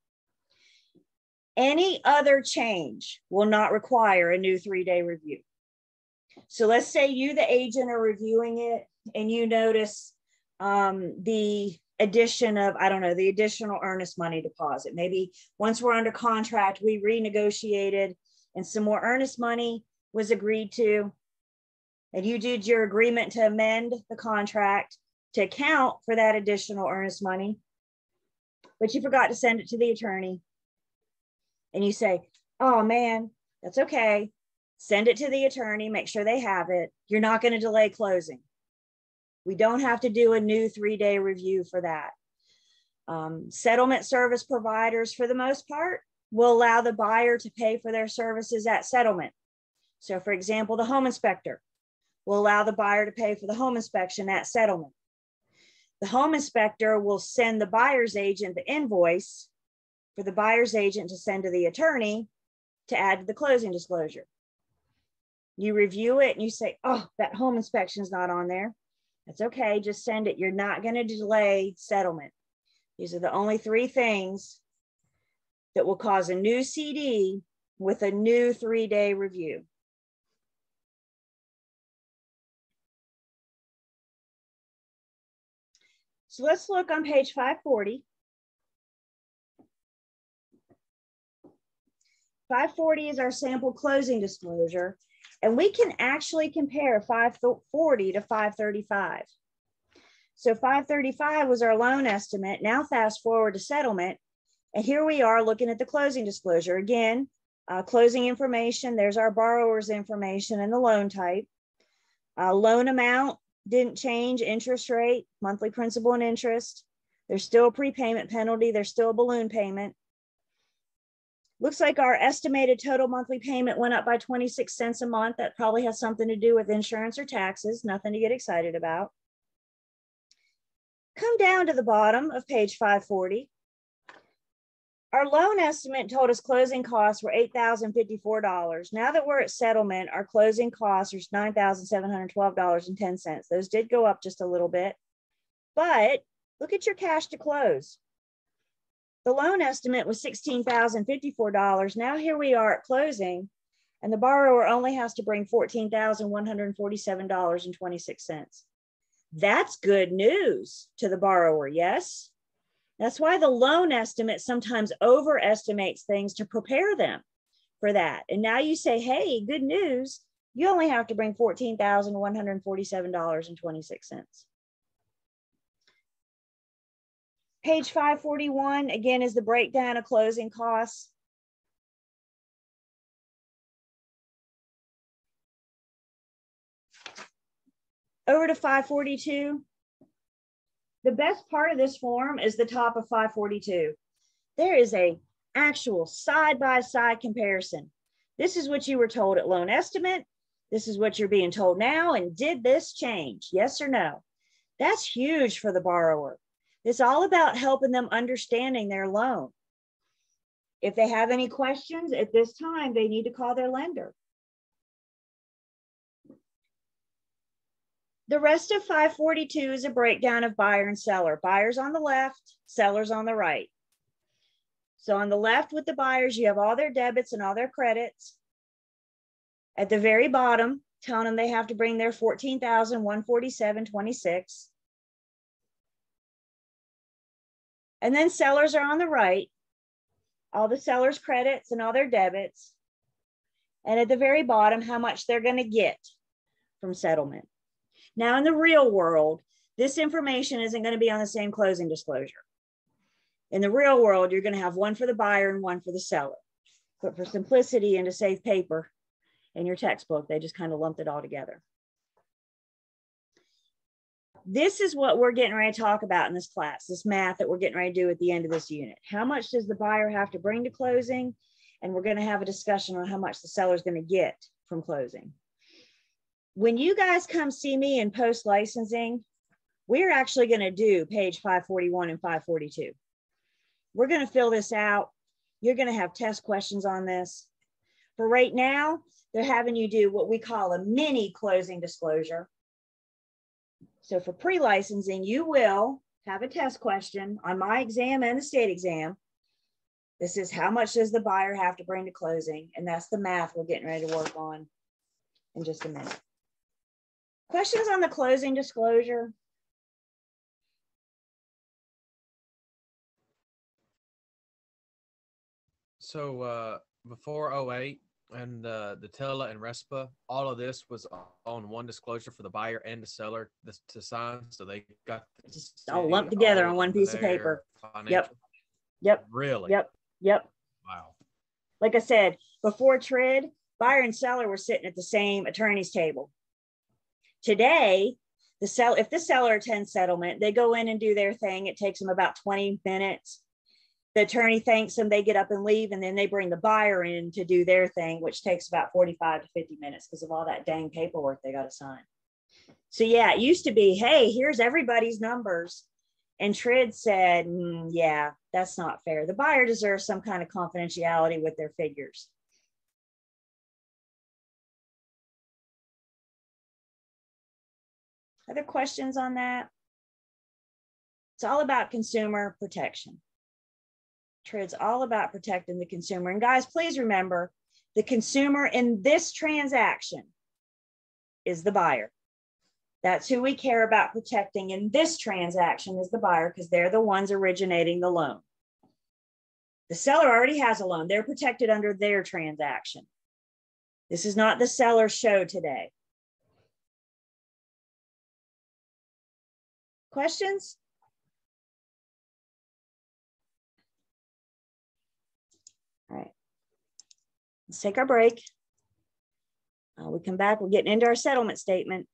Any other change will not require a new 3-day review. So let's say you, the agent, are reviewing it and you notice the addition of, I don't know, the additional earnest money deposit. Maybe once we're under contract, we renegotiated and some more earnest money was agreed to. And you did your agreement to amend the contract to account for that additional earnest money, but you forgot to send it to the attorney. And you say, oh man, that's okay. Send it to the attorney, make sure they have it. You're not going to delay closing. We don't have to do a new 3-day review for that. Settlement service providers, for the most part, will allow the buyer to pay for their services at settlement. So for example, the home inspector will allow the buyer to pay for the home inspection at settlement. The home inspector will send the buyer's agent the invoice for the buyer's agent to send to the attorney to add to the closing disclosure. You review it and you say, oh, that home inspection is not on there. That's okay, just send it. You're not going to delay settlement. These are the only 3 things that will cause a new CD with a new 3-day review. So let's look on page 540. 540 is our sample closing disclosure, and we can actually compare 540 to 535. So 535 was our loan estimate. Now fast forward to settlement, and here we are looking at the closing disclosure. Again, closing information, there's our borrower's information and the loan type. Loan amount didn't change, interest rate, monthly principal and interest. There's still a prepayment penalty. There's still a balloon payment. Looks like our estimated total monthly payment went up by 26 cents a month. That probably has something to do with insurance or taxes, nothing to get excited about. Come down to the bottom of page 540. Our loan estimate told us closing costs were $8,054. Now that we're at settlement, our closing costs are $9,712.10. Those did go up just a little bit, but look at your cash to close. The loan estimate was $16,054. Now here we are at closing, and the borrower only has to bring $14,147.26. That's good news to the borrower, yes? That's why the loan estimate sometimes overestimates things to prepare them for that. And now you say, hey, good news, you only have to bring $14,147.26. Page 541, again, is the breakdown of closing costs. Over to 542. The best part of this form is the top of 542. There is an actual side-by-side comparison. This is what you were told at loan estimate. This is what you're being told now. And did this change? Yes or no? That's huge for the borrower. It's all about helping them understanding their loan. If they have any questions at this time, they need to call their lender. The rest of 542 is a breakdown of buyer and seller. Buyers on the left, sellers on the right. So on the left with the buyers, you have all their debits and all their credits. At the very bottom, telling them they have to bring their $14,147.26. And then sellers are on the right, all the sellers' credits and all their debits. And at the very bottom, how much they're going to get from settlement. Now, in the real world, this information isn't going to be on the same closing disclosure. In the real world, you're going to have one for the buyer and one for the seller. But for simplicity and to save paper in your textbook, they just kind of lumped it all together. This is what we're getting ready to talk about in this class, this math that we're getting ready to do at the end of this unit. How much does the buyer have to bring to closing? And we're going to have a discussion on how much the seller is going to get from closing. When you guys come see me in post-licensing, we're actually going to do page 541 and 542. We're going to fill this out. You're going to have test questions on this. For right now, they're having you do what we call a mini closing disclosure. So for pre-licensing, you will have a test question on my exam and the state exam. This is how much does the buyer have to bring to closing? And that's the math we're getting ready to work on in just a minute. Questions on the closing disclosure? So before '08 and the TILA and RESPA, all of this was on one disclosure for the buyer and the seller to sign. So they got to Just all see lumped together on all one of piece of their paper. financial. Yep. Really? Yep. Wow. Like I said, before TRID, buyer and seller were sitting at the same attorney's table. Today, if the seller attends settlement, they go in and do their thing. It takes them about 20 minutes. The attorney thanks them, they get up and leave, and then they bring the buyer in to do their thing, which takes about 45 to 50 minutes because of all that dang paperwork they got to sign. So yeah, it used to be, hey, here's everybody's numbers. And TRID said, yeah, that's not fair. The buyer deserves some kind of confidentiality with their figures. Other questions on that? It's all about consumer protection. TRID's all about protecting the consumer. And guys, please remember, the consumer in this transaction is the buyer. That's who we care about protecting in this transaction is the buyer because they're the ones originating the loan. The seller already has a loan. They're protected under their transaction. This is not the seller's show today. Questions? All right. Let's take our break. We come back, we're getting into our settlement statement.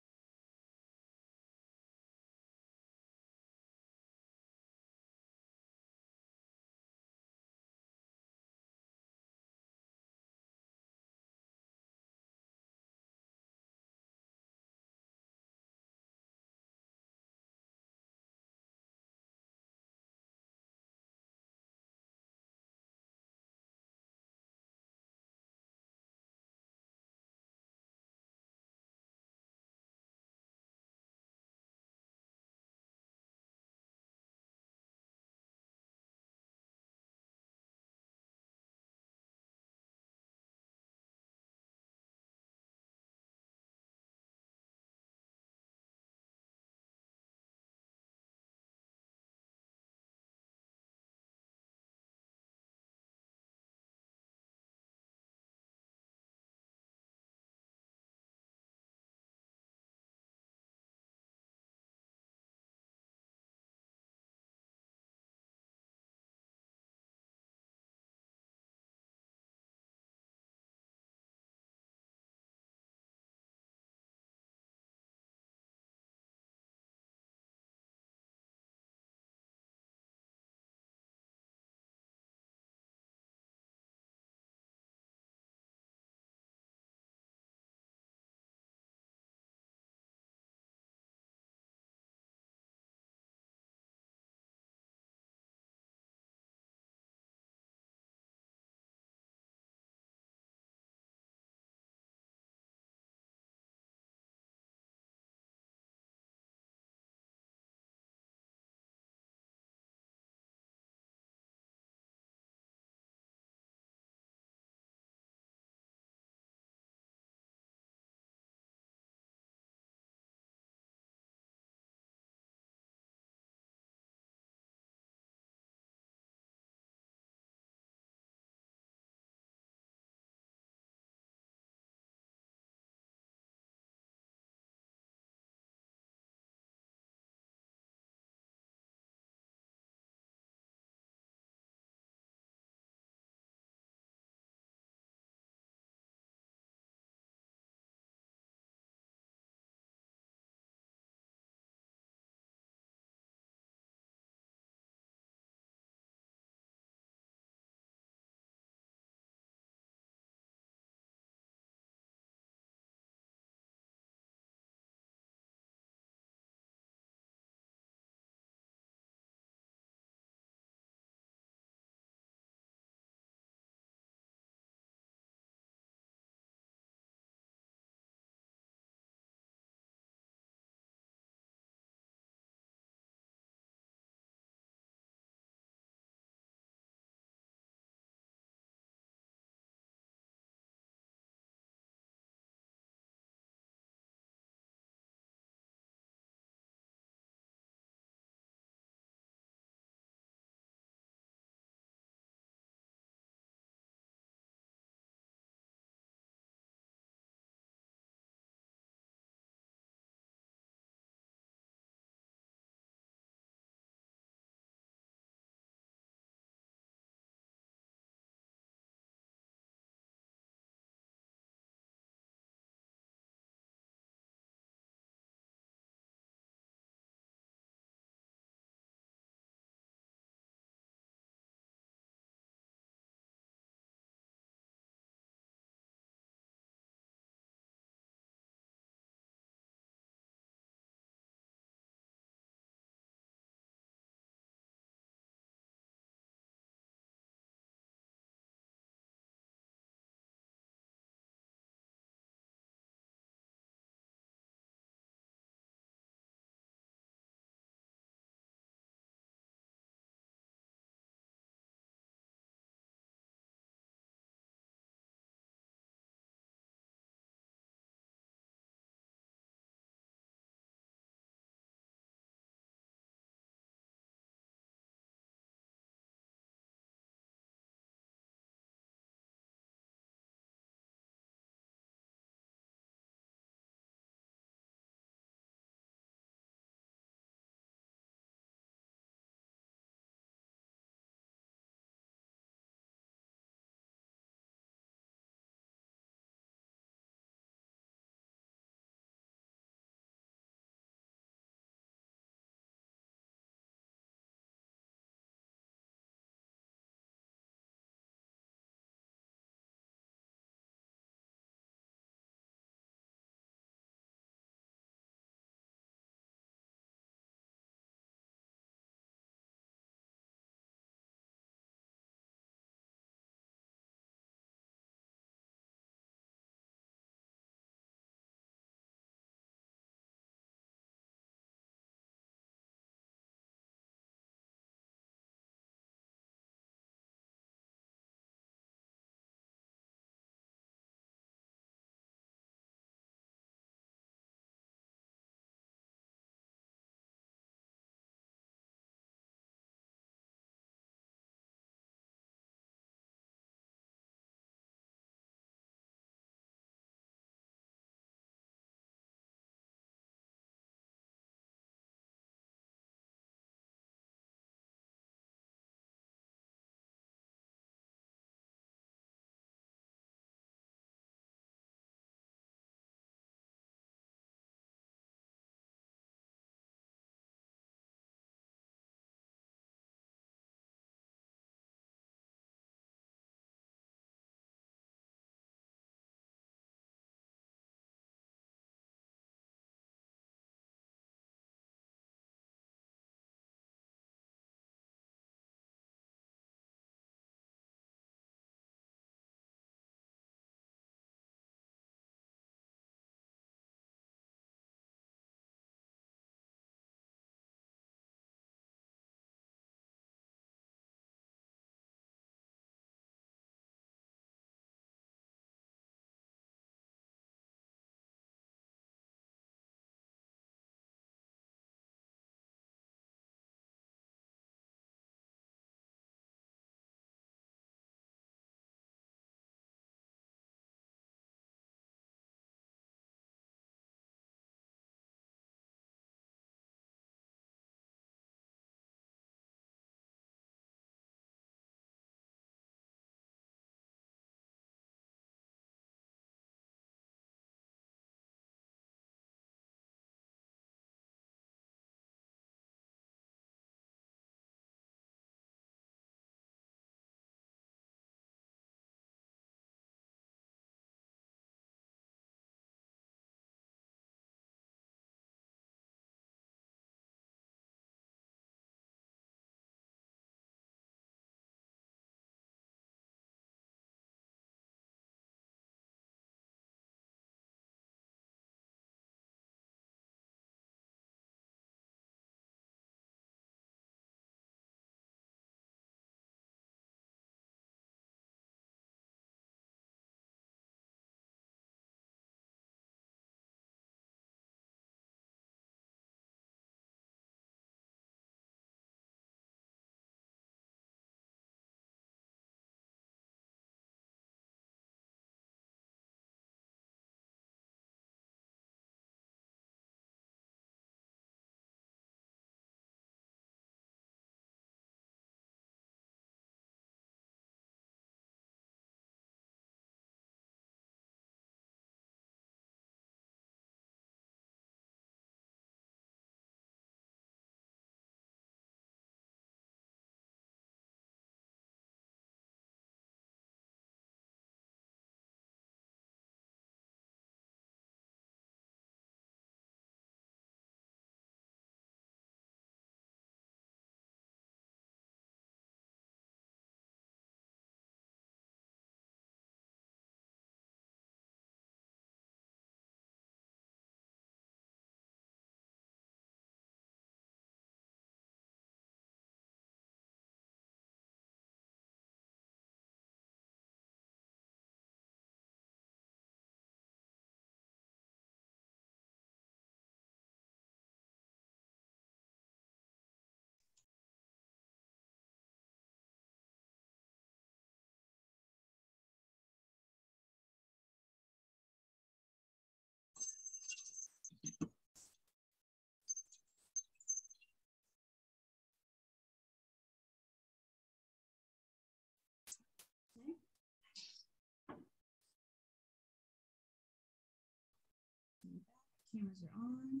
Cameras are on.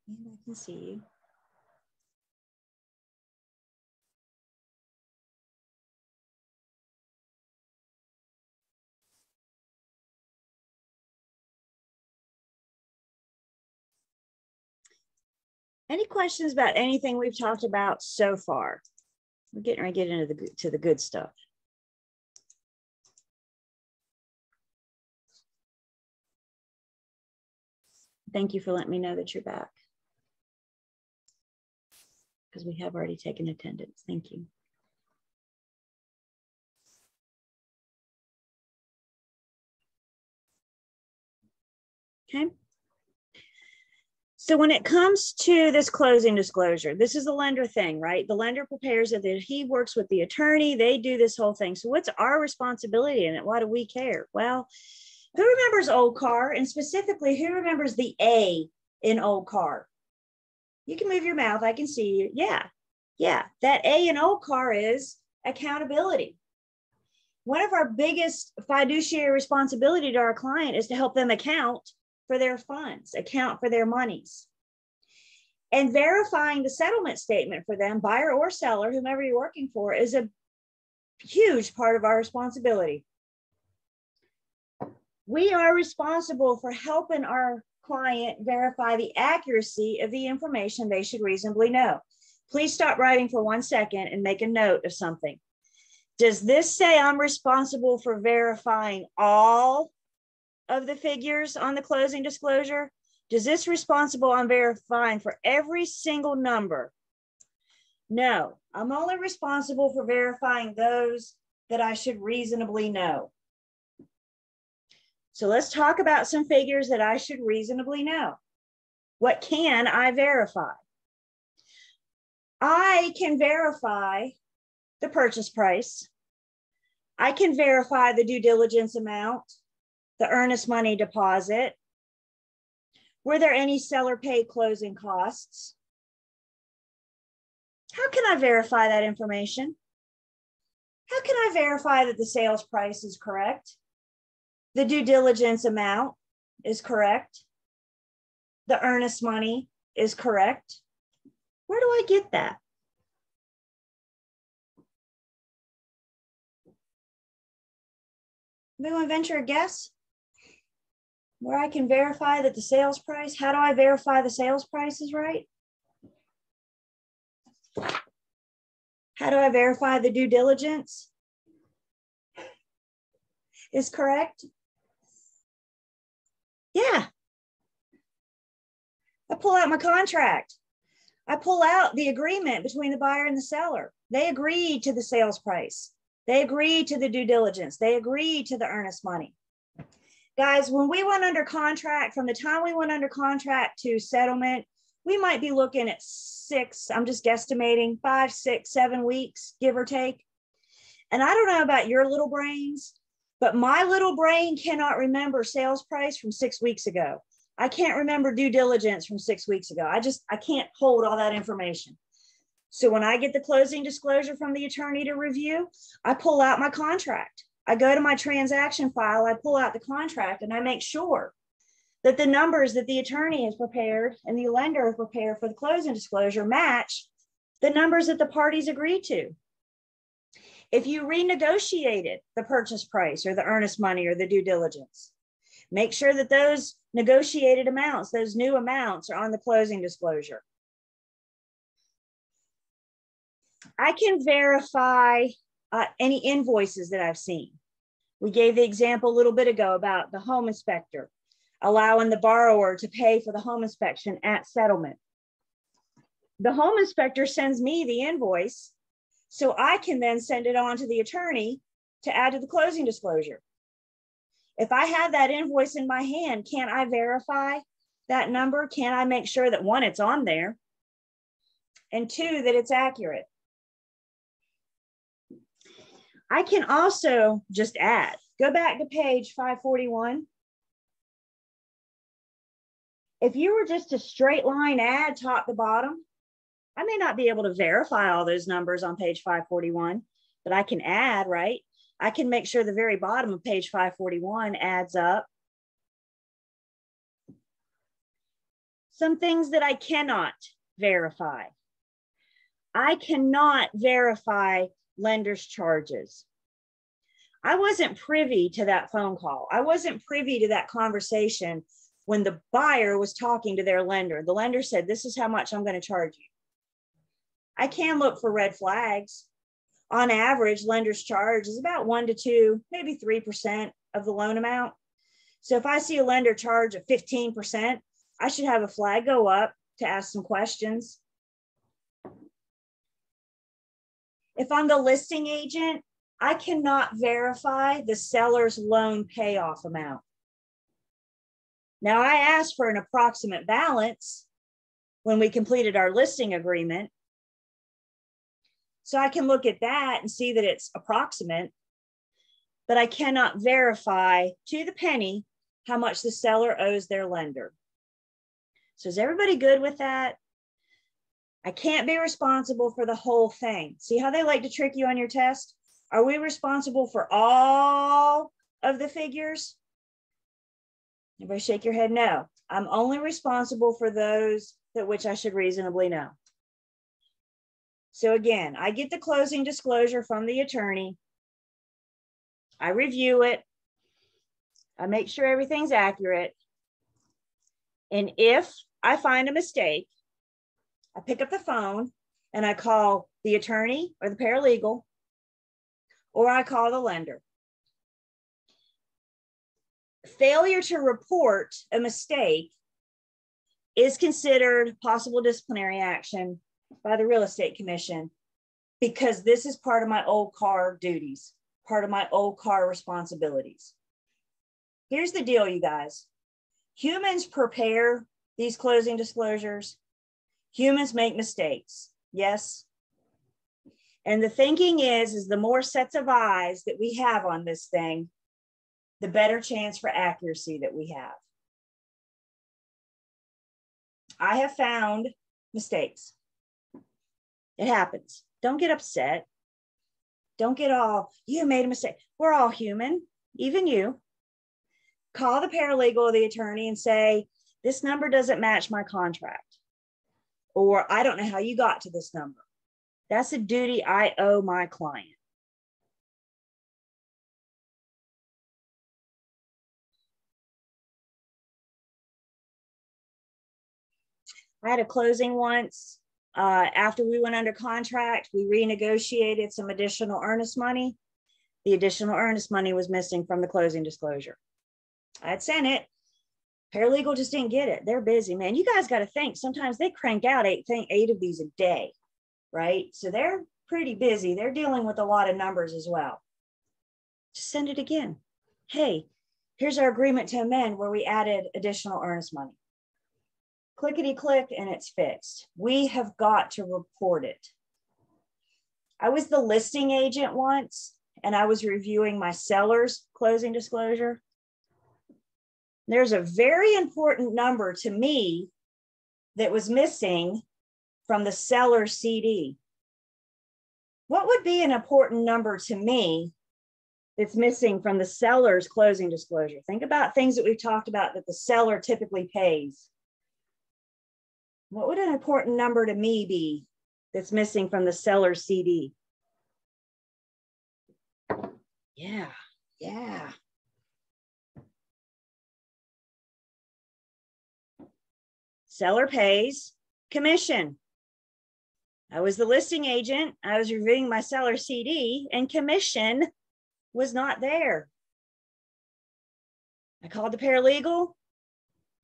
And I can see you. Any questions about anything we've talked about so far? We're getting ready to get into the good stuff. Thank you for letting me know that you're back, because we have already taken attendance. Thank you. Okay. So when it comes to this closing disclosure, this is the lender thing, right? The lender prepares it, that he works with the attorney, they do this whole thing. So what's our responsibility in it? Why do we care? Well, who remembers old car? And specifically, who remembers the A in old car? You can move your mouth, I can see you. Yeah, that A in old car is accountability. One of our biggest fiduciary responsibility to our client is to help them account for their funds, account for their monies. And verifying the settlement statement for them, buyer or seller, whomever you're working for, is a huge part of our responsibility. We are responsible for helping our client verify the accuracy of the information they should reasonably know. Please stop writing for 1 second and make a note of something. Does this say I'm responsible for verifying all of the figures on the closing disclosure? Does this responsible on verifying for every single number? No, I'm only responsible for verifying those that I should reasonably know. So let's talk about some figures that I should reasonably know. What can I verify? I can verify the purchase price. I can verify the due diligence amount, the earnest money deposit. Were there any seller paid closing costs? How can I verify that information? How can I verify that the sales price is correct? The due diligence amount is correct. The earnest money is correct. Where do I get that? Anyone venture a guess? Where I can verify that the sales price, how do I verify the sales price is right? How do I verify the due diligence is correct? Yeah. I pull out my contract. I pull out the agreement between the buyer and the seller. They agreed to the sales price. They agreed to the due diligence. They agreed to the earnest money. Guys, when we went under contract, from the time we went under contract to settlement, we might be looking at 6, I'm just guesstimating, 5, 6, 7 weeks, give or take. And I don't know about your little brains, but my little brain cannot remember sales price from 6 weeks ago. I can't remember due diligence from 6 weeks ago. I can't hold all that information. So when I get the closing disclosure from the attorney to review, I pull out my contract. I go to my transaction file, I pull out the contract, and I make sure that the numbers that the attorney has prepared and the lender has prepared for the closing disclosure match the numbers that the parties agreed to. If you renegotiated the purchase price or the earnest money or the due diligence, make sure that those negotiated amounts, those new amounts, are on the closing disclosure. I can verify any invoices that I've seen. We gave the example a little bit ago about the home inspector allowing the borrower to pay for the home inspection at settlement. The home inspector sends me the invoice, so I can then send it on to the attorney to add to the closing disclosure. If I have that invoice in my hand, can I verify that number? Can I make sure that, 1, it's on there, and 2, that it's accurate? I can also just add, go back to page 541. If you were just to straight line add top to bottom, I may not be able to verify all those numbers on page 541, but I can add, right? I can make sure the very bottom of page 541 adds up. Some things that I cannot verify. I cannot verify lender's charges. I wasn't privy to that phone call. I wasn't privy to that conversation when the buyer was talking to their lender. The lender said, this is how much I'm going to charge you. I can look for red flags. On average, lender's charge is about 1 to 2, maybe 3% of the loan amount. So if I see a lender charge of 15%, I should have a flag go up to ask some questions. If I'm the listing agent, I cannot verify the seller's loan payoff amount. Now, I asked for an approximate balance when we completed our listing agreement. So I can look at that and see that it's approximate, but I cannot verify to the penny how much the seller owes their lender. So is everybody good with that? I can't be responsible for the whole thing. See how they like to trick you on your test? Are we responsible for all of the figures? Everybody shake your head no. I'm only responsible for those that which I should reasonably know. So again, I get the closing disclosure from the attorney. I review it. I make sure everything's accurate. And if I find a mistake, I pick up the phone and I call the attorney or the paralegal, or I call the lender. Failure to report a mistake is considered possible disciplinary action by the real estate commission, because this is part of my old car duties, part of my old car responsibilities. Here's the deal, you guys. Humans prepare these closing disclosures. Humans make mistakes. Yes. And the thinking is the more sets of eyes that we have on this thing, the better chance for accuracy that we have. I have found mistakes. It happens. Don't get upset. Don't get all, you made a mistake. We're all human, even you. Call the paralegal or the attorney and say, this number doesn't match my contract. Or I don't know how you got to this number. That's a duty I owe my client. I had a closing once. After we went under contract, we renegotiated some additional earnest money. The additional earnest money was missing from the closing disclosure. I had sent it. Paralegal just didn't get it. They're busy, man. You guys got to think. Sometimes they crank out eight of these a day, right? So they're pretty busy. They're dealing with a lot of numbers as well. Just send it again. Hey, here's our agreement to amend where we added additional earnest money. Clickety click and it's fixed. We have got to report it. I was the listing agent once and I was reviewing my seller's closing disclosure. There's a very important number to me that was missing from the seller's CD. What would be an important number to me that's missing from the seller's closing disclosure? Think about things that we've talked about that the seller typically pays. What would an important number to me be that's missing from the seller's CD? Yeah. Seller pays commission. I was the listing agent. I was reviewing my seller's CD and commission was not there. I called the paralegal.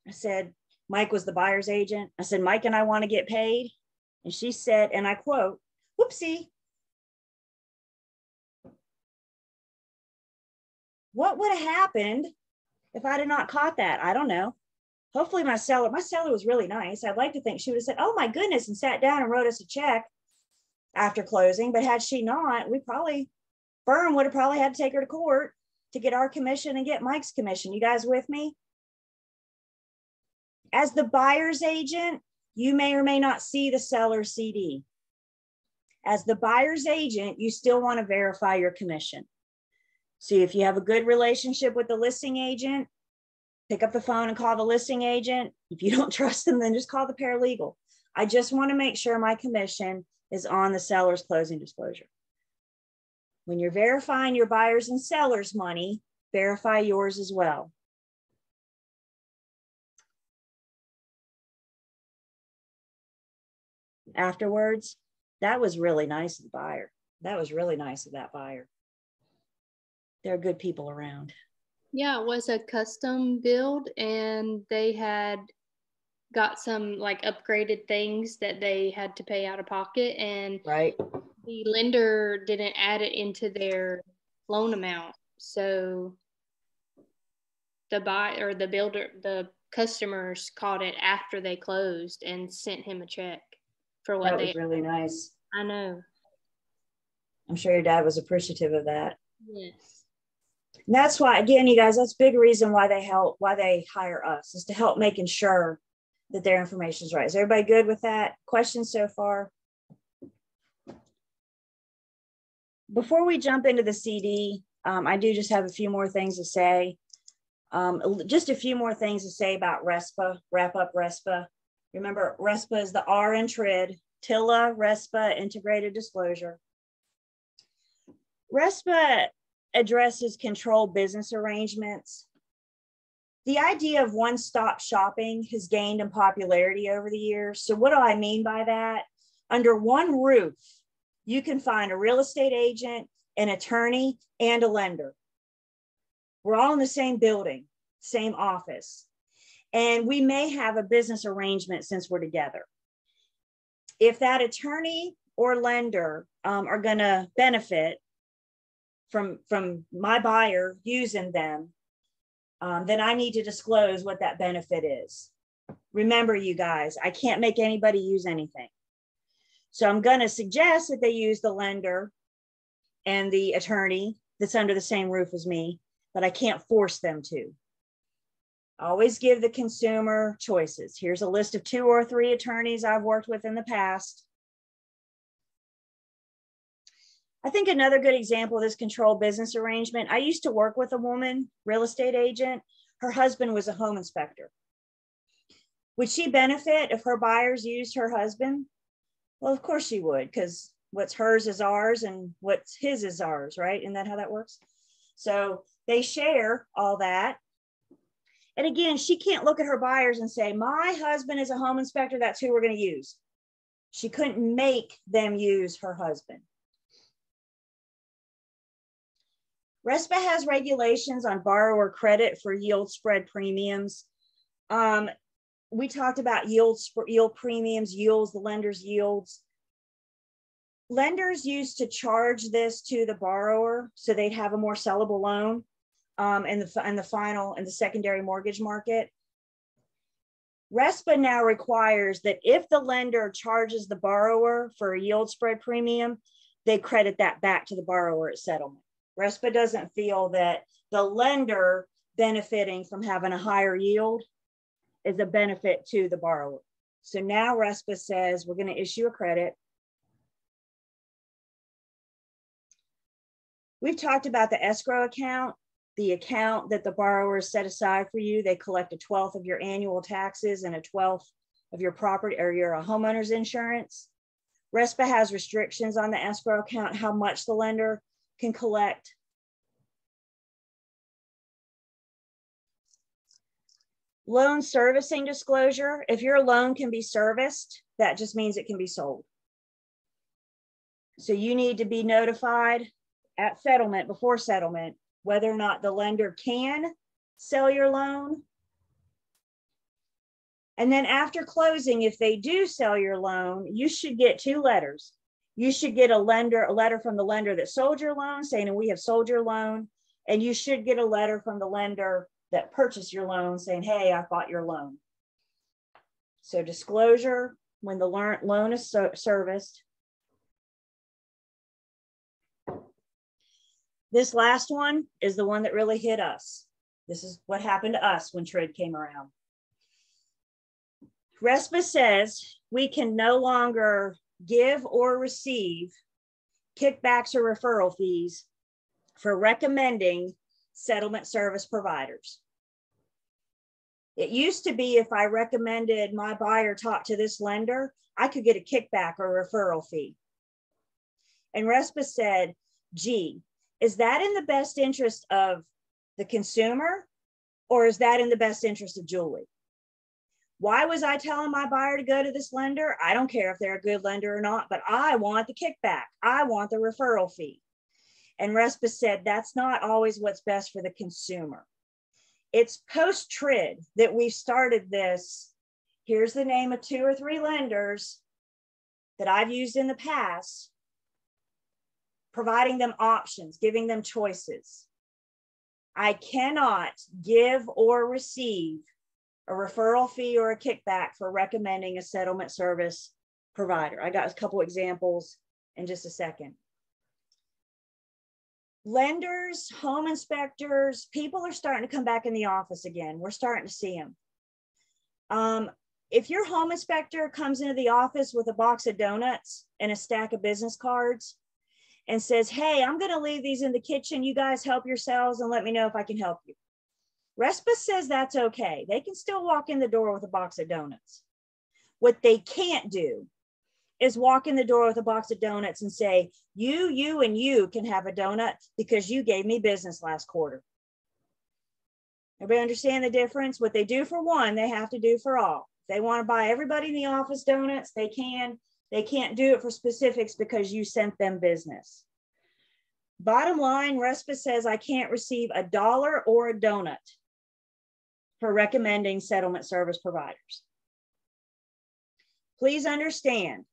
I said, Mike was the buyer's agent. I said, Mike and I want to get paid. And she said, and I quote, whoopsie. What would have happened if I had not caught that? I don't know. Hopefully my seller was really nice. I'd like to think she would have said, oh my goodness, and sat down and wrote us a check after closing. But had she not, firm would have probably had to take her to court to get our commission and get Mike's commission. You guys with me? As the buyer's agent, you may or may not see the seller's CD. As the buyer's agent, you still want to verify your commission. See, if you have a good relationship with the listing agent, Pick up the phone and call the listing agent. If you don't trust them, then just call the paralegal. I just want to make sure my commission is on the seller's closing disclosure. When you're verifying your buyers and sellers' money, verify yours as well. Afterwards, that was really nice of the buyer. That was really nice of that buyer. There are good people around. Yeah, it was a custom build, and they had got some like upgraded things that they had to pay out of pocket, and right, the lender didn't add it into their loan amount. So the the customers caught it after they closed and sent him a check for what that they was really nice. I know. I'm sure your dad was appreciative of that. Yes. And that's why, again, you guys, that's a big reason why they hire us, is to help making sure that their information is right. Is everybody good with that? Questions so far? Before we jump into the CD, I do just have a few more things to say. Just a few more things to say about RESPA, wrap up RESPA. Remember, RESPA is the R in TRID, TILA, RESPA, Integrated Disclosure. RESPA addresses controlled business arrangements. The idea of one-stop shopping has gained in popularity over the years. So what do I mean by that? Under one roof, you can find a real estate agent, an attorney, and a lender. We're all in the same building, same office, and we may have a business arrangement since we're together. If that attorney or lender are going to benefit from my buyer using them, then I need to disclose what that benefit is. Remember, you guys, I can't make anybody use anything. So I'm going to suggest that they use the lender and the attorney that's under the same roof as me, but I can't force them to. Always give the consumer choices. Here's a list of 2 or 3 attorneys I've worked with in the past. I think another good example of this controlled business arrangement, I used to work with a woman, real estate agent. Her husband was a home inspector. Would she benefit if her buyers used her husband? Well, of course she would, because what's hers is ours and what's his is ours, right? Isn't that how that works? So they share all that. And again, she can't look at her buyers and say, my husband is a home inspector, that's who we're going to use. She couldn't make them use her husband. RESPA has regulations on borrower credit for yield spread premiums. We talked about yield premiums, yields, the lender's yields. Lenders used to charge this to the borrower so they'd have a more sellable loan in the secondary mortgage market. RESPA now requires that if the lender charges the borrower for a yield spread premium, they credit that back to the borrower at settlement. RESPA doesn't feel that the lender benefiting from having a higher yield is a benefit to the borrower. So now RESPA says we're going to issue a credit. We've talked about the escrow account, the account that the borrower set aside for you. They collect 1/12 of your annual taxes and 1/12 of your property or your homeowner's insurance. RESPA has restrictions on the escrow account, how much the lender can collect. Loan servicing disclosure. If your loan can be serviced, that just means it can be sold. So you need to be notified at settlement, before settlement, whether or not the lender can sell your loan. And then after closing, if they do sell your loan, you should get 2 letters. You should get a letter from the lender that sold your loan saying, we have sold your loan. And you should get a letter from the lender that purchased your loan saying, hey, I bought your loan. So disclosure when the loan is serviced. This last one is the one that really hit us. This is what happened to us when TRID came around. RESPA says we can no longer give or receive kickbacks or referral fees for recommending settlement service providers. It used to be if I recommended my buyer talk to this lender, I could get a kickback or a referral fee. And RESPA said, gee, is that in the best interest of the consumer, or is that in the best interest of Julie? Why was I telling my buyer to go to this lender? I don't care if they're a good lender or not, but I want the kickback. I want the referral fee. And RESPA said, that's not always what's best for the consumer. It's post-TRID that we've started this. Here's the name of 2 or 3 lenders that I've used in the past, providing them options, giving them choices. I cannot give or receive a referral fee or a kickback for recommending a settlement service provider. I got a couple examples in just a second. Lenders, home inspectors, people are starting to come back in the office again. We're starting to see them. If your home inspector comes into the office with a box of donuts and a stack of business cards and says, hey, I'm going to leave these in the kitchen. You guys help yourselves and let me know if I can help you. RESPA says that's okay. They can still walk in the door with a box of donuts. What they can't do is walk in the door with a box of donuts and say, you, and you can have a donut because you gave me business last quarter. Everybody understand the difference? What they do for one, they have to do for all. If they want to buy everybody in the office donuts, they can. They can't do it for specifics because you sent them business. Bottom line, RESPA says I can't receive $1 or a donut for recommending settlement service providers. Please understand,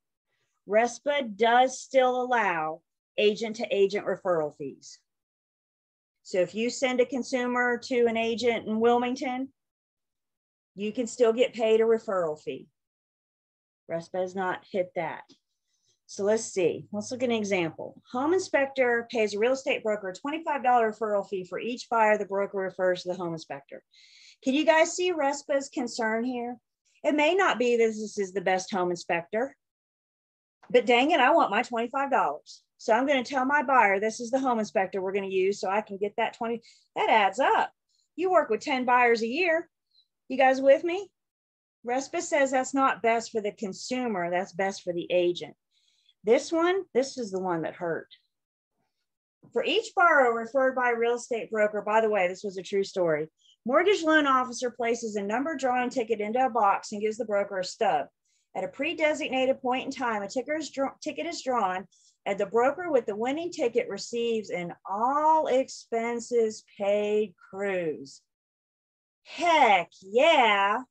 RESPA does still allow agent-to-agent referral fees. So if you send a consumer to an agent in Wilmington, you can still get paid a referral fee. RESPA has not hit that. So let's see. Let's look at an example. Home inspector pays a real estate broker a $25 referral fee for each buyer the broker refers to the home inspector. Can you guys see RESPA's concern here? It may not be that this is the best home inspector, but dang it, I want my $25. So I'm going to tell my buyer, this is the home inspector we're going to use so I can get that 20. That adds up. You work with 10 buyers a year. You guys with me? RESPA says that's not best for the consumer. That's best for the agent. This is the one that hurt. For each borrower referred by a real estate broker, by the way, this was a true story. Mortgage loan officer places a number drawing ticket into a box and gives the broker a stub. At a pre-designated point in time, a ticket is drawn, and the broker with the winning ticket receives an all expenses paid cruise. Heck yeah.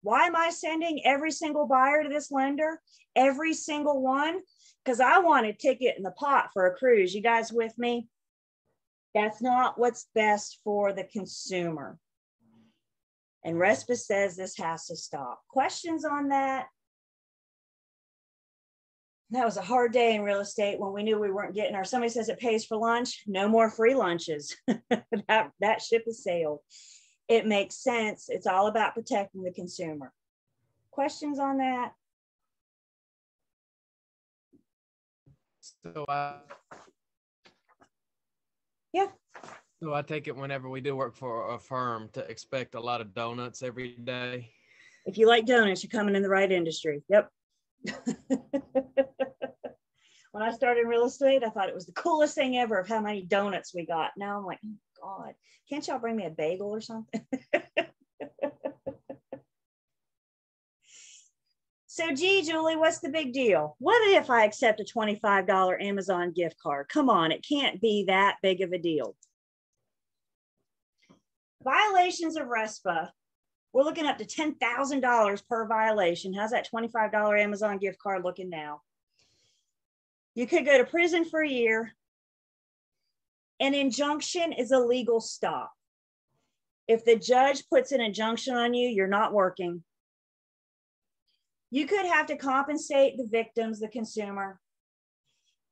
Why am I sending every single buyer to this lender? Every single one? Because I want a ticket in the pot for a cruise. You guys with me? That's not what's best for the consumer. And RESPA says this has to stop. Questions on that? That was a hard day in real estate when we knew we weren't getting our, somebody says it pays for lunch. No more free lunches. that ship has sailed. It makes sense. It's all about protecting the consumer. Questions on that? So Yeah. So I take it whenever we do work for a firm to expect a lot of donuts every day. If you like donuts, you're coming in the right industry. Yep. When I started in real estate, I thought it was the coolest thing ever of how many donuts we got. Now I'm like, oh God, can't y'all bring me a bagel or something? So, gee, Julie, what's the big deal? What if I accept a $25 Amazon gift card? Come on, it can't be that big of a deal. Violations of RESPA, we're looking up to $10,000 per violation. How's that $25 Amazon gift card looking now? You could go to prison for a year. An injunction is a legal stop. If the judge puts an injunction on you, you're not working. You could have to compensate the victims, the consumer.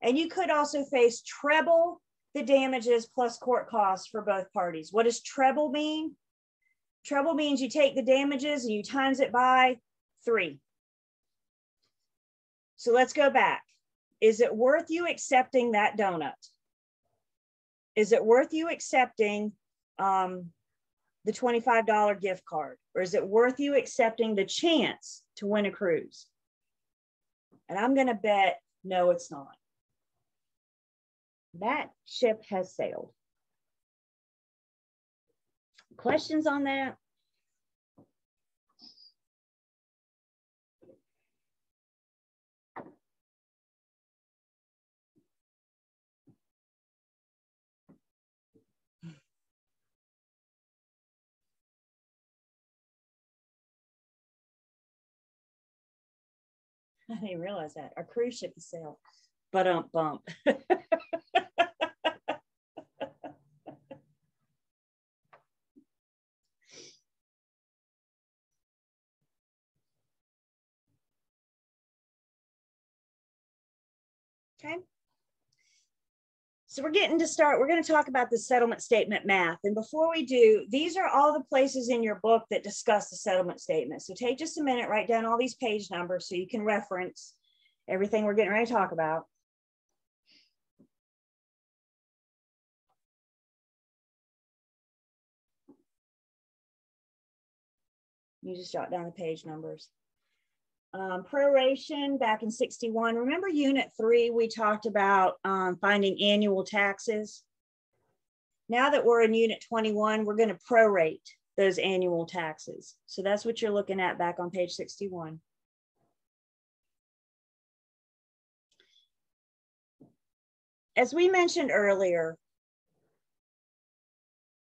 And you could also face treble the damages plus court costs for both parties. What does treble mean? Treble means you take the damages and you times it by 3. So let's go back. Is it worth you accepting that donut? Is it worth you accepting the $25 gift card? Or is it worth you accepting the chance to win a cruise? And I'm going to bet, no, it's not. That ship has sailed. Questions on that? I didn't realize that. Our cruise ship has sailed. But bump. Okay. So we're going to talk about the settlement statement math. And before we do, these are all the places in your book that discuss the settlement statement. So take just a minute, write down all these page numbers so you can reference everything we're getting ready to talk about. You just jot down the page numbers. Proration back in 61. Remember unit 3, we talked about finding annual taxes. Now that we're in unit 21, we're going to prorate those annual taxes. So that's what you're looking at back on page 61. As we mentioned earlier,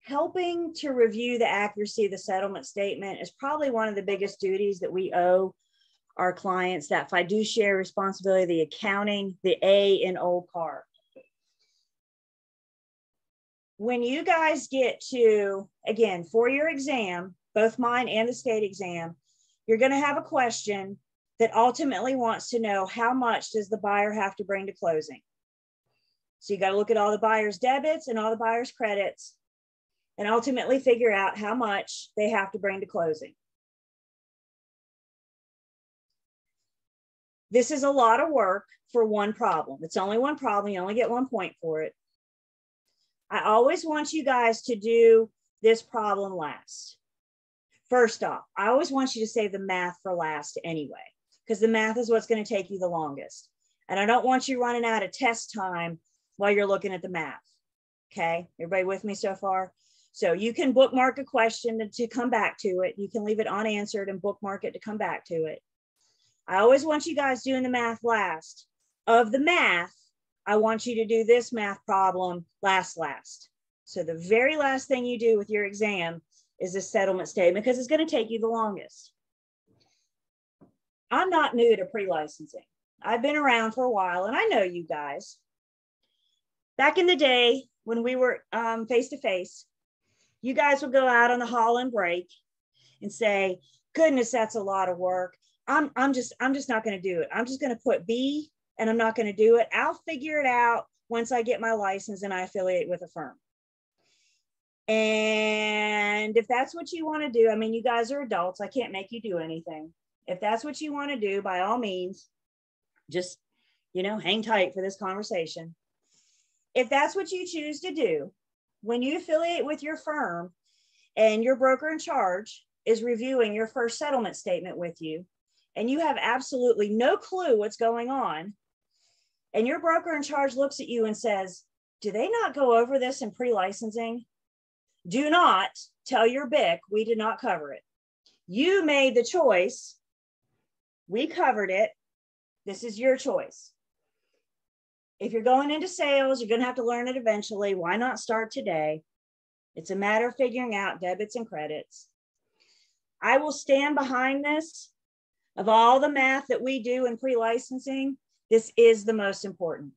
helping to review the accuracy of the settlement statement is probably one of the biggest duties that we owe our clients, that fiduciary responsibility, the accounting, the A in old car. When you guys get to, again, for your exam, both mine and the state exam, you're going to have a question that ultimately wants to know how much does the buyer have to bring to closing. So you got to look at all the buyer's debits and all the buyer's credits and ultimately figure out how much they have to bring to closing. This is a lot of work for one problem. It's only one problem. You only get 1 point for it. I always want you guys to do this problem last. First off, I always want you to save the math for last anyway, because the math is what's going to take you the longest. And I don't want you running out of test time while you're looking at the math. Okay, everybody with me so far? So you can bookmark a question to come back to it. You can leave it unanswered and bookmark it to come back to it. I always want you guys doing the math last. Of the math, I want you to do this math problem last. So the very last thing you do with your exam is a settlement statement, because it's going to take you the longest. I'm not new to pre-licensing. I've been around for a while, and I know you guys. Back in the day when we were face-to-face, you guys would go out on the hall and break and say, goodness, that's a lot of work. I'm just not going to do it. I'm just going to put B and I'm not going to do it. I'll figure it out once I get my license and I affiliate with a firm. And if that's what you want to do, I mean, you guys are adults. I can't make you do anything. If that's what you want to do, by all means, just, hang tight for this conversation. If that's what you choose to do, when you affiliate with your firm and your broker in charge is reviewing your first settlement statement with you, and you have absolutely no clue what's going on, and your broker in charge looks at you and says, do they not go over this in pre-licensing? Do not tell your BIC we did not cover it. You made the choice. We covered it. This is your choice. If you're going into sales, you're going to have to learn it eventually. Why not start today? It's a matter of figuring out debits and credits. I will stand behind this. Of all the math that we do in pre-licensing, this is the most important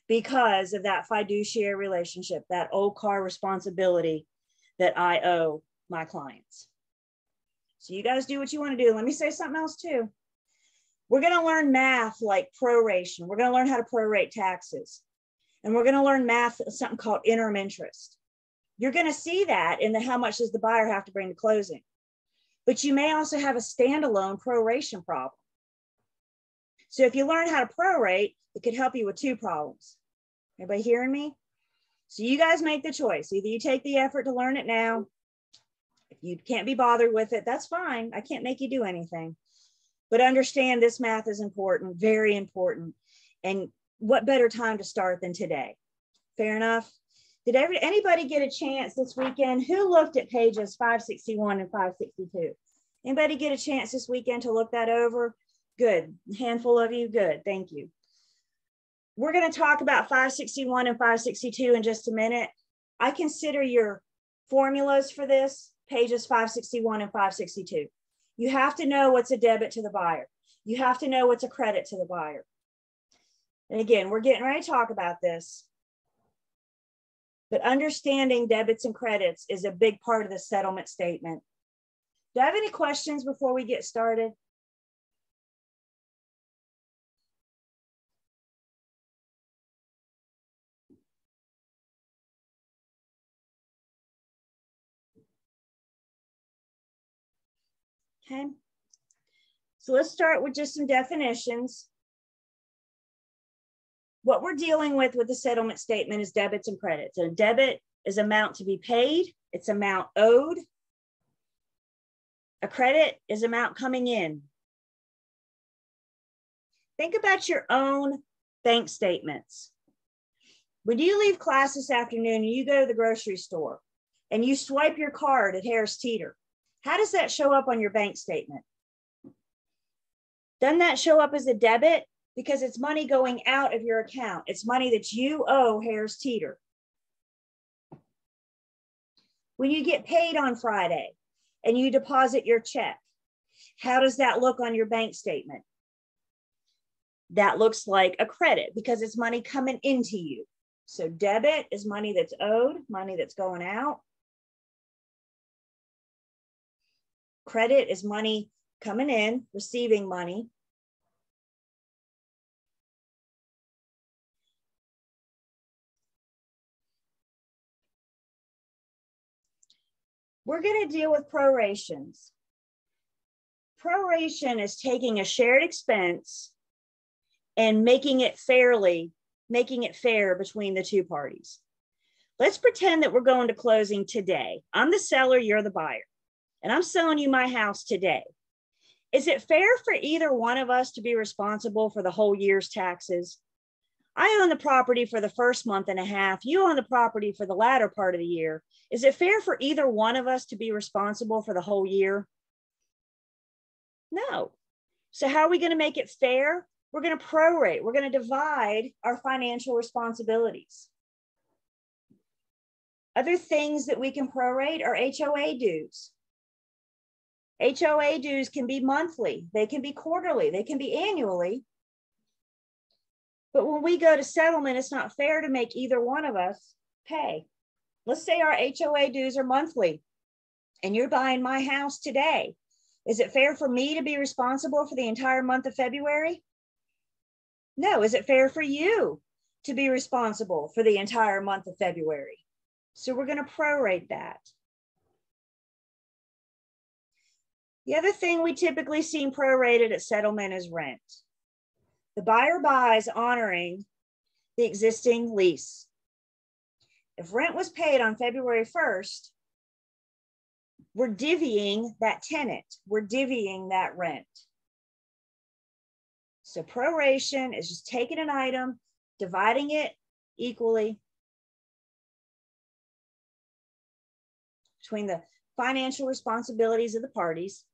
because of that fiduciary relationship, that old car responsibility that I owe my clients. So you guys do what you want to do. Let me say something else too. We're going to learn math like proration. We're going to learn how to prorate taxes. And we're going to learn math, something called interim interest. You're going to see that in the how much does the buyer have to bring to closing. But you may also have a standalone proration problem. So if you learn how to prorate, it could help you with 2 problems. Everybody hearing me? So you guys make the choice. Either you take the effort to learn it now, If you can't be bothered with it, that's fine. I can't make you do anything. But understand this math is important, very important. And what better time to start than today? Fair enough? Did anybody get a chance this weekend? Who looked at pages 561 and 562? Anybody get a chance this weekend to look that over? Good. A handful of you? Good. Thank you. We're going to talk about 561 and 562 in just a minute. I consider your formulas for this pages 561 and 562. You have to know what's a debit to the buyer. You have to know what's a credit to the buyer. And again, we're getting ready to talk about this. But understanding debits and credits is a big part of the settlement statement. Do I have any questions before we get started? Okay. So let's start with just some definitions. What we're dealing with the settlement statement is debits and credits. A debit is amount to be paid. It's amount owed. A credit is amount coming in. Think about your own bank statements. When you leave class this afternoon and you go to the grocery store and you swipe your card at Harris Teeter, how does that show up on your bank statement? Doesn't that show up as a debit? Because it's money going out of your account. It's money that you owe Harris Teeter. When you get paid on Friday and you deposit your check, how does that look on your bank statement? That looks like a credit because it's money coming into you. So debit is money that's owed, money that's going out. Credit is money coming in, receiving money. We're going to deal with prorations. Proration is taking a shared expense and making it fair between the two parties. Let's pretend that we're going to closing today. I'm the seller, you're the buyer, and I'm selling you my house today. Is it fair for either one of us to be responsible for the whole year's taxes? I own the property for the first month and a half. You own the property for the latter part of the year. Is it fair for either one of us to be responsible for the whole year? No. So how are we going to make it fair? We're going to prorate. We're going to divide our financial responsibilities. Other things that we can prorate are HOA dues. HOA dues can be monthly. They can be quarterly. They can be annually. But when we go to settlement, it's not fair to make either one of us pay. Let's say our HOA dues are monthly and you're buying my house today. Is it fair for me to be responsible for the entire month of February? No. Is it fair for you to be responsible for the entire month of February? So we're going to prorate that. The other thing we typically see prorated at settlement is rent. The buyer buys honoring the existing lease. If rent was paid on February 1st, we're divvying that tenant. We're divvying that rent. So proration is just taking an item, dividing it equally between the financial responsibilities of the parties.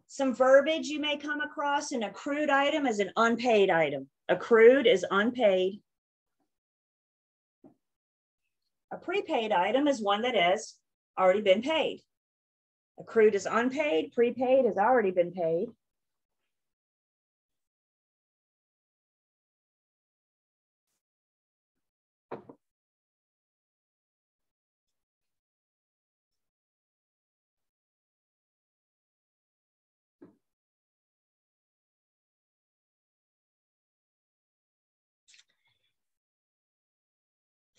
Some verbiage you may come across: an accrued item is an unpaid item. Accrued is unpaid. A prepaid item is one that has already been paid. Accrued is unpaid, prepaid has already been paid.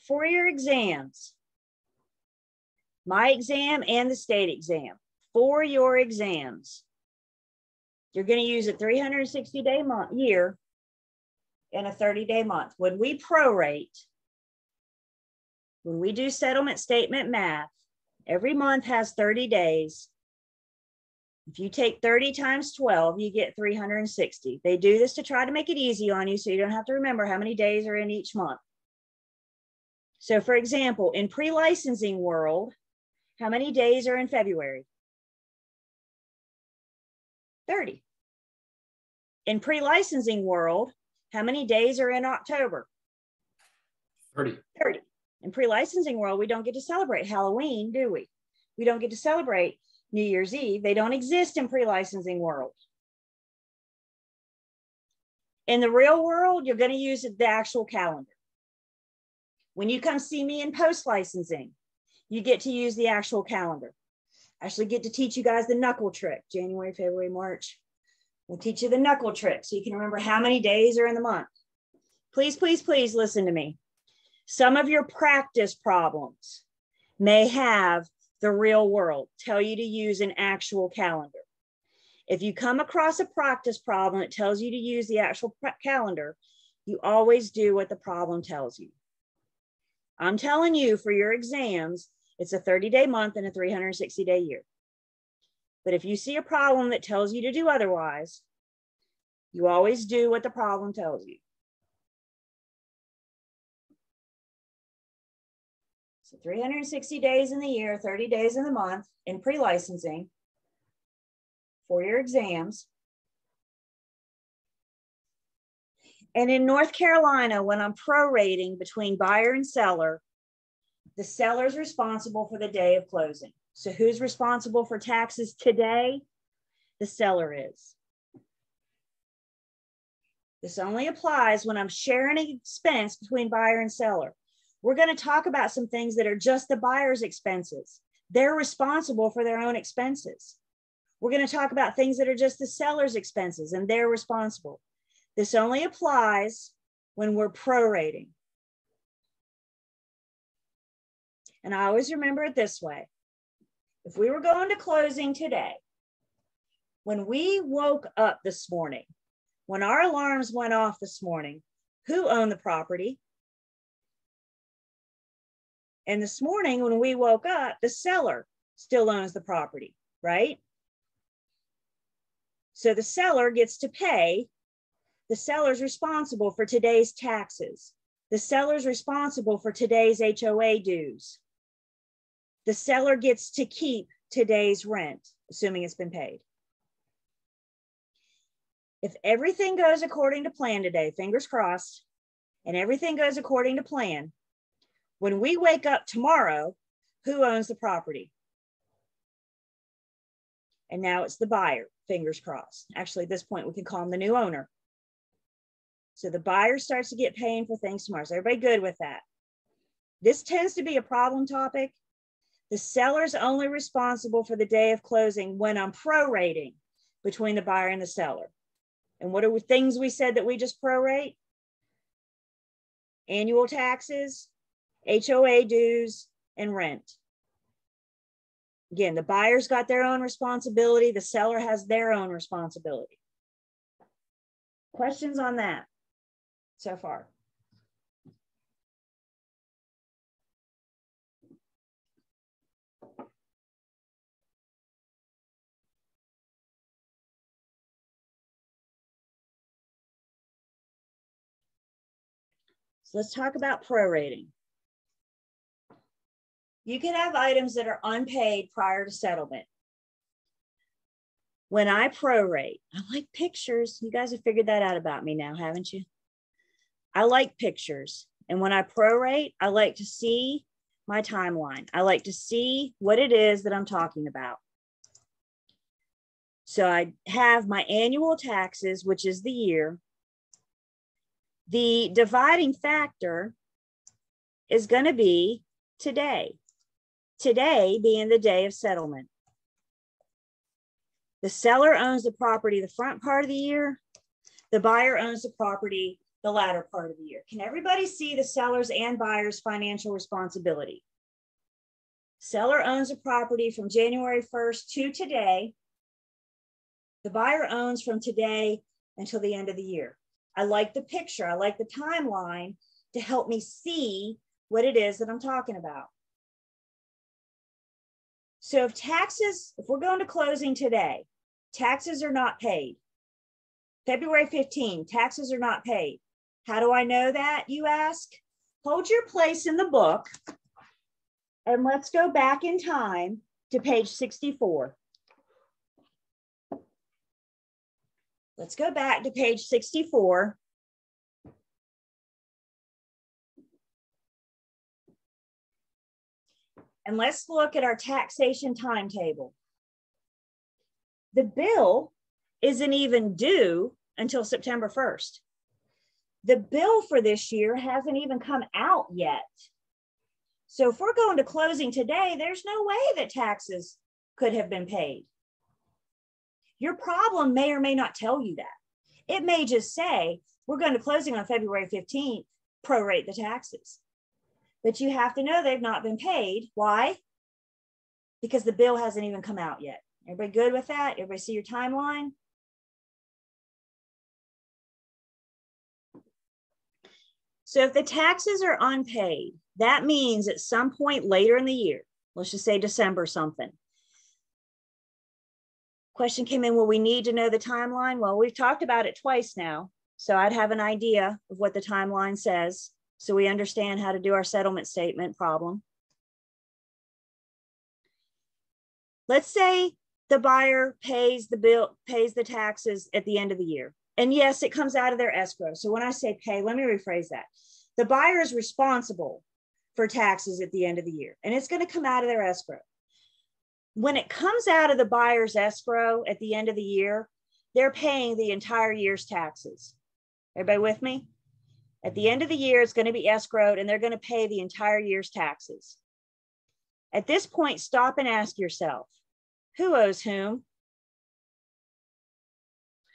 For your exams, my exam and the state exam, for your exams, you're going to use a 360-day year and a 30-day month. When we prorate, When we do settlement statement math, every month has 30 days. If you take 30 times 12, you get 360. They do this to try to make it easy on you so you don't have to remember how many days are in each month. So for example, in pre-licensing world, how many days are in February? 30. In pre-licensing world, how many days are in October? 30. 30. In pre-licensing world, we don't get to celebrate Halloween, do we? We don't get to celebrate New Year's Eve. They don't exist in pre-licensing world. In the real world, you're going to use the actual calendar. When you come see me in post-licensing, you get to use the actual calendar. I actually get to teach you guys the knuckle trick, January, February, March. We'll teach you the knuckle trick so you can remember how many days are in the month. Please, please, please listen to me. Some of your practice problems may have the real world tell you to use an actual calendar. If you come across a practice problem that tells you to use the actual calendar, you always do what the problem tells you. I'm telling you for your exams, it's a 30-day month and a 360-day year. But if you see a problem that tells you to do otherwise, you always do what the problem tells you. So 360 days in the year, 30 days in the month in pre-licensing for your exams. And in North Carolina, when I'm prorating between buyer and seller, the seller is responsible for the day of closing. So who's responsible for taxes today? The seller is. This only applies when I'm sharing an expense between buyer and seller. We're going to talk about some things that are just the buyer's expenses. They're responsible for their own expenses. We're going to talk about things that are just the seller's expenses and they're responsible. This only applies when we're prorating. And I always remember it this way. If we were going to closing today, when we woke up this morning, when our alarms went off this morning, who owned the property? And this morning, when we woke up, the seller still owns the property, right? So the seller gets to pay. The seller's responsible for today's taxes. The seller's responsible for today's HOA dues. The seller gets to keep today's rent, assuming it's been paid. If everything goes according to plan today, fingers crossed, and everything goes according to plan, when we wake up tomorrow, who owns the property? And now it's the buyer, fingers crossed. Actually, at this point, we can call him the new owner. So the buyer starts to get paying for things tomorrow. Is everybody good with that? This tends to be a problem topic. The seller's only responsible for the day of closing when I'm prorating between the buyer and the seller. And what are things we said that we just prorate? Annual taxes, HOA dues, and rent. Again, the buyer's got their own responsibility. The seller has their own responsibility. Questions on that so far? So let's talk about prorating. You can have items that are unpaid prior to settlement. When I prorate, I like pictures. You guys have figured that out about me now, haven't you? I like pictures. And when I prorate, I like to see my timeline. I like to see what it is that I'm talking about. So I have my annual taxes, which is the year. The dividing factor is going to be today. Today being the day of settlement. The seller owns the property the front part of the year. The buyer owns the property the latter part of the year. Can everybody see the seller's and buyer's financial responsibility? Seller owns the property from January 1st to today. The buyer owns from today until the end of the year. I like the picture. I like the timeline to help me see what it is that I'm talking about. So if we're going to closing today, taxes are not paid. February 15, taxes are not paid. How do I know that, you ask? Hold your place in the book and let's go back in time to page 64. Let's go back to page 64. And let's look at our taxation timetable. The bill isn't even due until September 1st. The bill for this year hasn't even come out yet. So if we're going to closing today, there's no way that taxes could have been paid. Your problem may or may not tell you that. It may just say, we're going to closing on February 15th, prorate the taxes. But you have to know they've not been paid. Why? Because the bill hasn't even come out yet. Everybody good with that? Everybody see your timeline? So if the taxes are unpaid, that means at some point later in the year, let's just say December something. Question came in, well, we need to know the timeline. Well, we've talked about it twice now. So I'd have an idea of what the timeline says so we understand how to do our settlement statement problem. Let's say the buyer pays the bill, pays the taxes at the end of the year. And yes, it comes out of their escrow. So when I say pay, let me rephrase that. The buyer is responsible for taxes at the end of the year, and it's going to come out of their escrow. When it comes out of the buyer's escrow at the end of the year, they're paying the entire year's taxes. Everybody with me? At the end of the year, it's going to be escrowed, and they're going to pay the entire year's taxes. At this point, stop and ask yourself, who owes whom?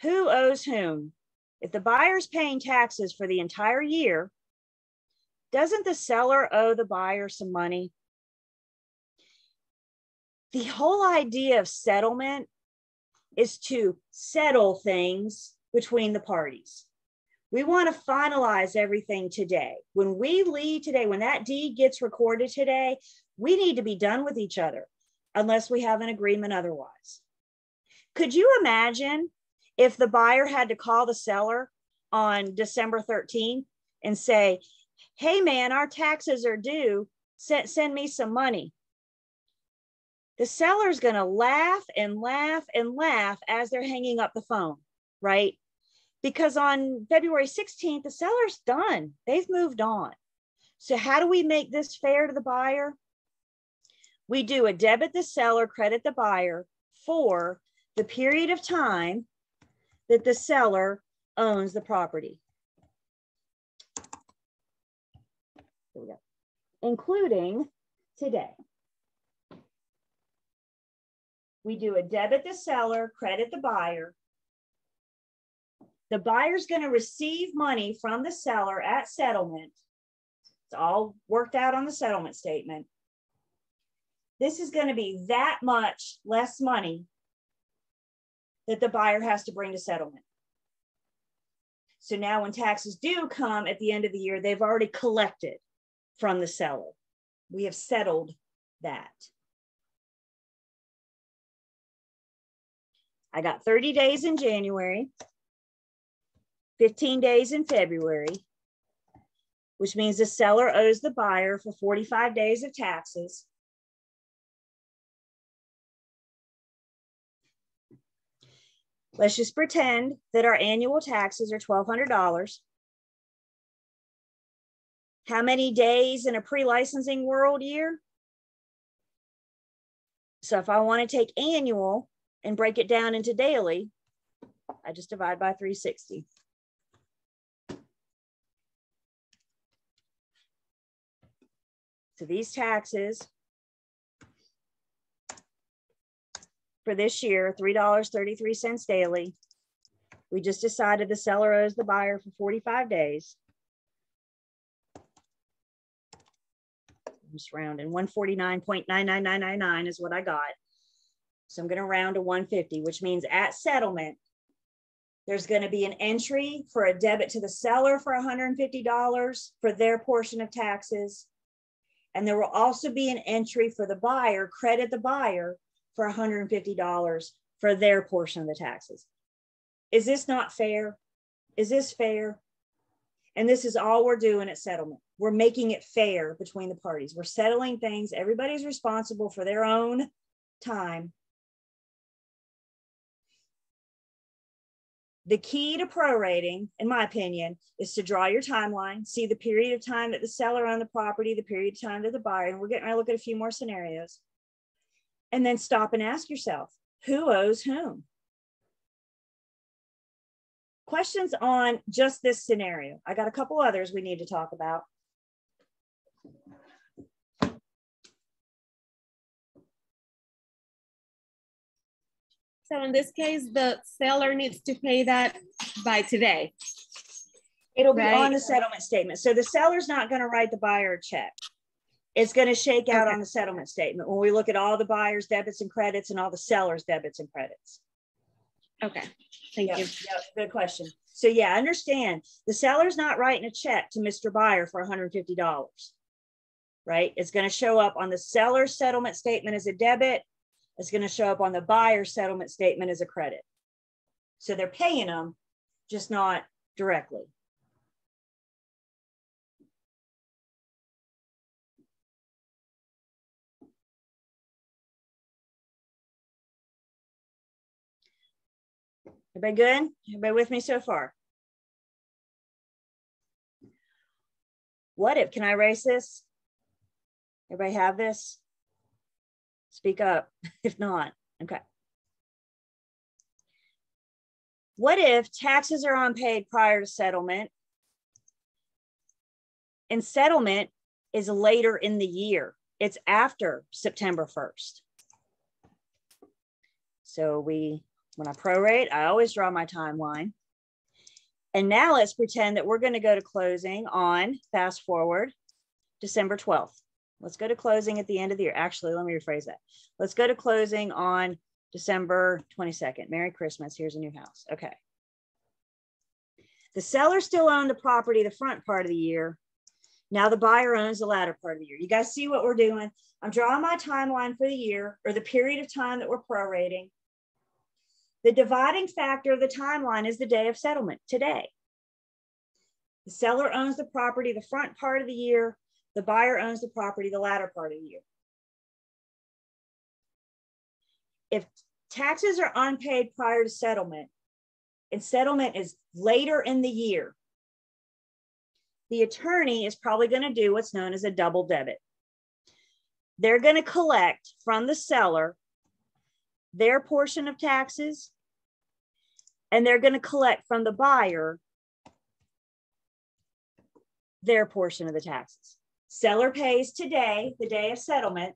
Who owes whom? If the buyer's paying taxes for the entire year, doesn't the seller owe the buyer some money? The whole idea of settlement is to settle things between the parties. We want to finalize everything today. When we leave today, when that deed gets recorded today, we need to be done with each other unless we have an agreement otherwise. Could you imagine if the buyer had to call the seller on December 13th and say, hey man, our taxes are due, send me some money? The seller's going to laugh and laugh and laugh as they're hanging up the phone, right? Because on February 16th, the seller's done. They've moved on. So how do we make this fair to the buyer? We do a debit the seller, credit the buyer for the period of time that the seller owns the property. Here we go. Including today. We do a debit the seller, credit the buyer. The buyer's going to receive money from the seller at settlement. It's all worked out on the settlement statement. This is going to be that much less money that the buyer has to bring to settlement. So now when taxes do come at the end of the year, they've already collected from the seller. We have settled that. I got 30 days in January, 15 days in February, which means the seller owes the buyer for 45 days of taxes. Let's just pretend that our annual taxes are $1,200. How many days in a pre-licensing world year? So if I want to take annual and break it down into daily, I just divide by 360. So these taxes for this year, $3.33 daily. We just decided the seller owes the buyer for 45 days. I'm just rounding, 149.99999 is what I got. So I'm going to round to 150, which means at settlement, there's going to be an entry for a debit to the seller for $150 for their portion of taxes And there will also be an entry for the buyer, credit the buyer for $150 for their portion of the taxes. Is this not fair? Is this fair? And this is all we're doing at settlement. We're making it fair between the parties. We're settling things. Everybody's responsible for their own time. The key to prorating, in my opinion, is to draw your timeline, see the period of time that the seller owned the property, the period of time that the buyer, and we're getting ready to look at a few more scenarios. And then stop and ask yourself, who owes whom? Questions on just this scenario. I got a couple others we need to talk about. So in this case, the seller needs to pay that by today. It'll be on the settlement statement. So the seller's not going to write the buyer a check. It's going to shake out on the settlement statement when we look at all the buyer's debits and credits and all the seller's debits and credits. Okay, thank you. Yeah, good question. So yeah, understand the seller's not writing a check to Mr. Buyer for $150, right? It's going to show up on the seller's settlement statement as a debit. It's going to show up on the buyer's settlement statement as a credit. So they're paying them, just not directly. Everybody good? Everybody with me so far? What if, can I erase this? Everybody have this? Speak up. If not, okay. What if taxes are unpaid prior to settlement and settlement is later in the year? It's after September 1st. So when I prorate, I always draw my timeline. And now let's pretend that we're going to go to closing on, fast forward, December 12th. Let's go to closing at the end of the year. Actually, let me rephrase that. Let's go to closing on December 22nd. Merry Christmas. Here's a new house. Okay. The seller still owned the property the front part of the year. Now the buyer owns the latter part of the year. You guys see what we're doing? I'm drawing my timeline for the year or the period of time that we're prorating. The dividing factor of the timeline is the day of settlement, today. The seller owns the property the front part of the year. The buyer owns the property the latter part of the year. If taxes are unpaid prior to settlement and settlement is later in the year, the attorney is probably going to do what's known as a double debit. They're going to collect from the seller their portion of taxes, and they're going to collect from the buyer their portion of the taxes. Seller pays today, the day of settlement.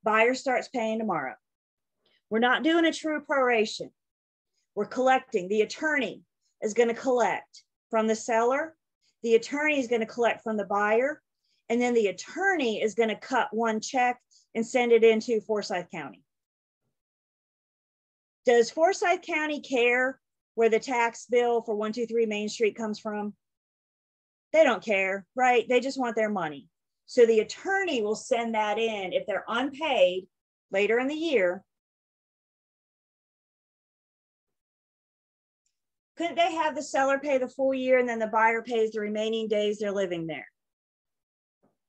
Buyer starts paying tomorrow. We're not doing a true proration. We're collecting. The attorney is going to collect from the seller. The attorney is going to collect from the buyer. And then the attorney is going to cut one check and send it into Forsyth County. Does Forsyth County care where the tax bill for 123 Main Street comes from? They don't care, right? They just want their money. So the attorney will send that in if they're unpaid later in the year. Couldn't they have the seller pay the full year and then the buyer pays the remaining days they're living there?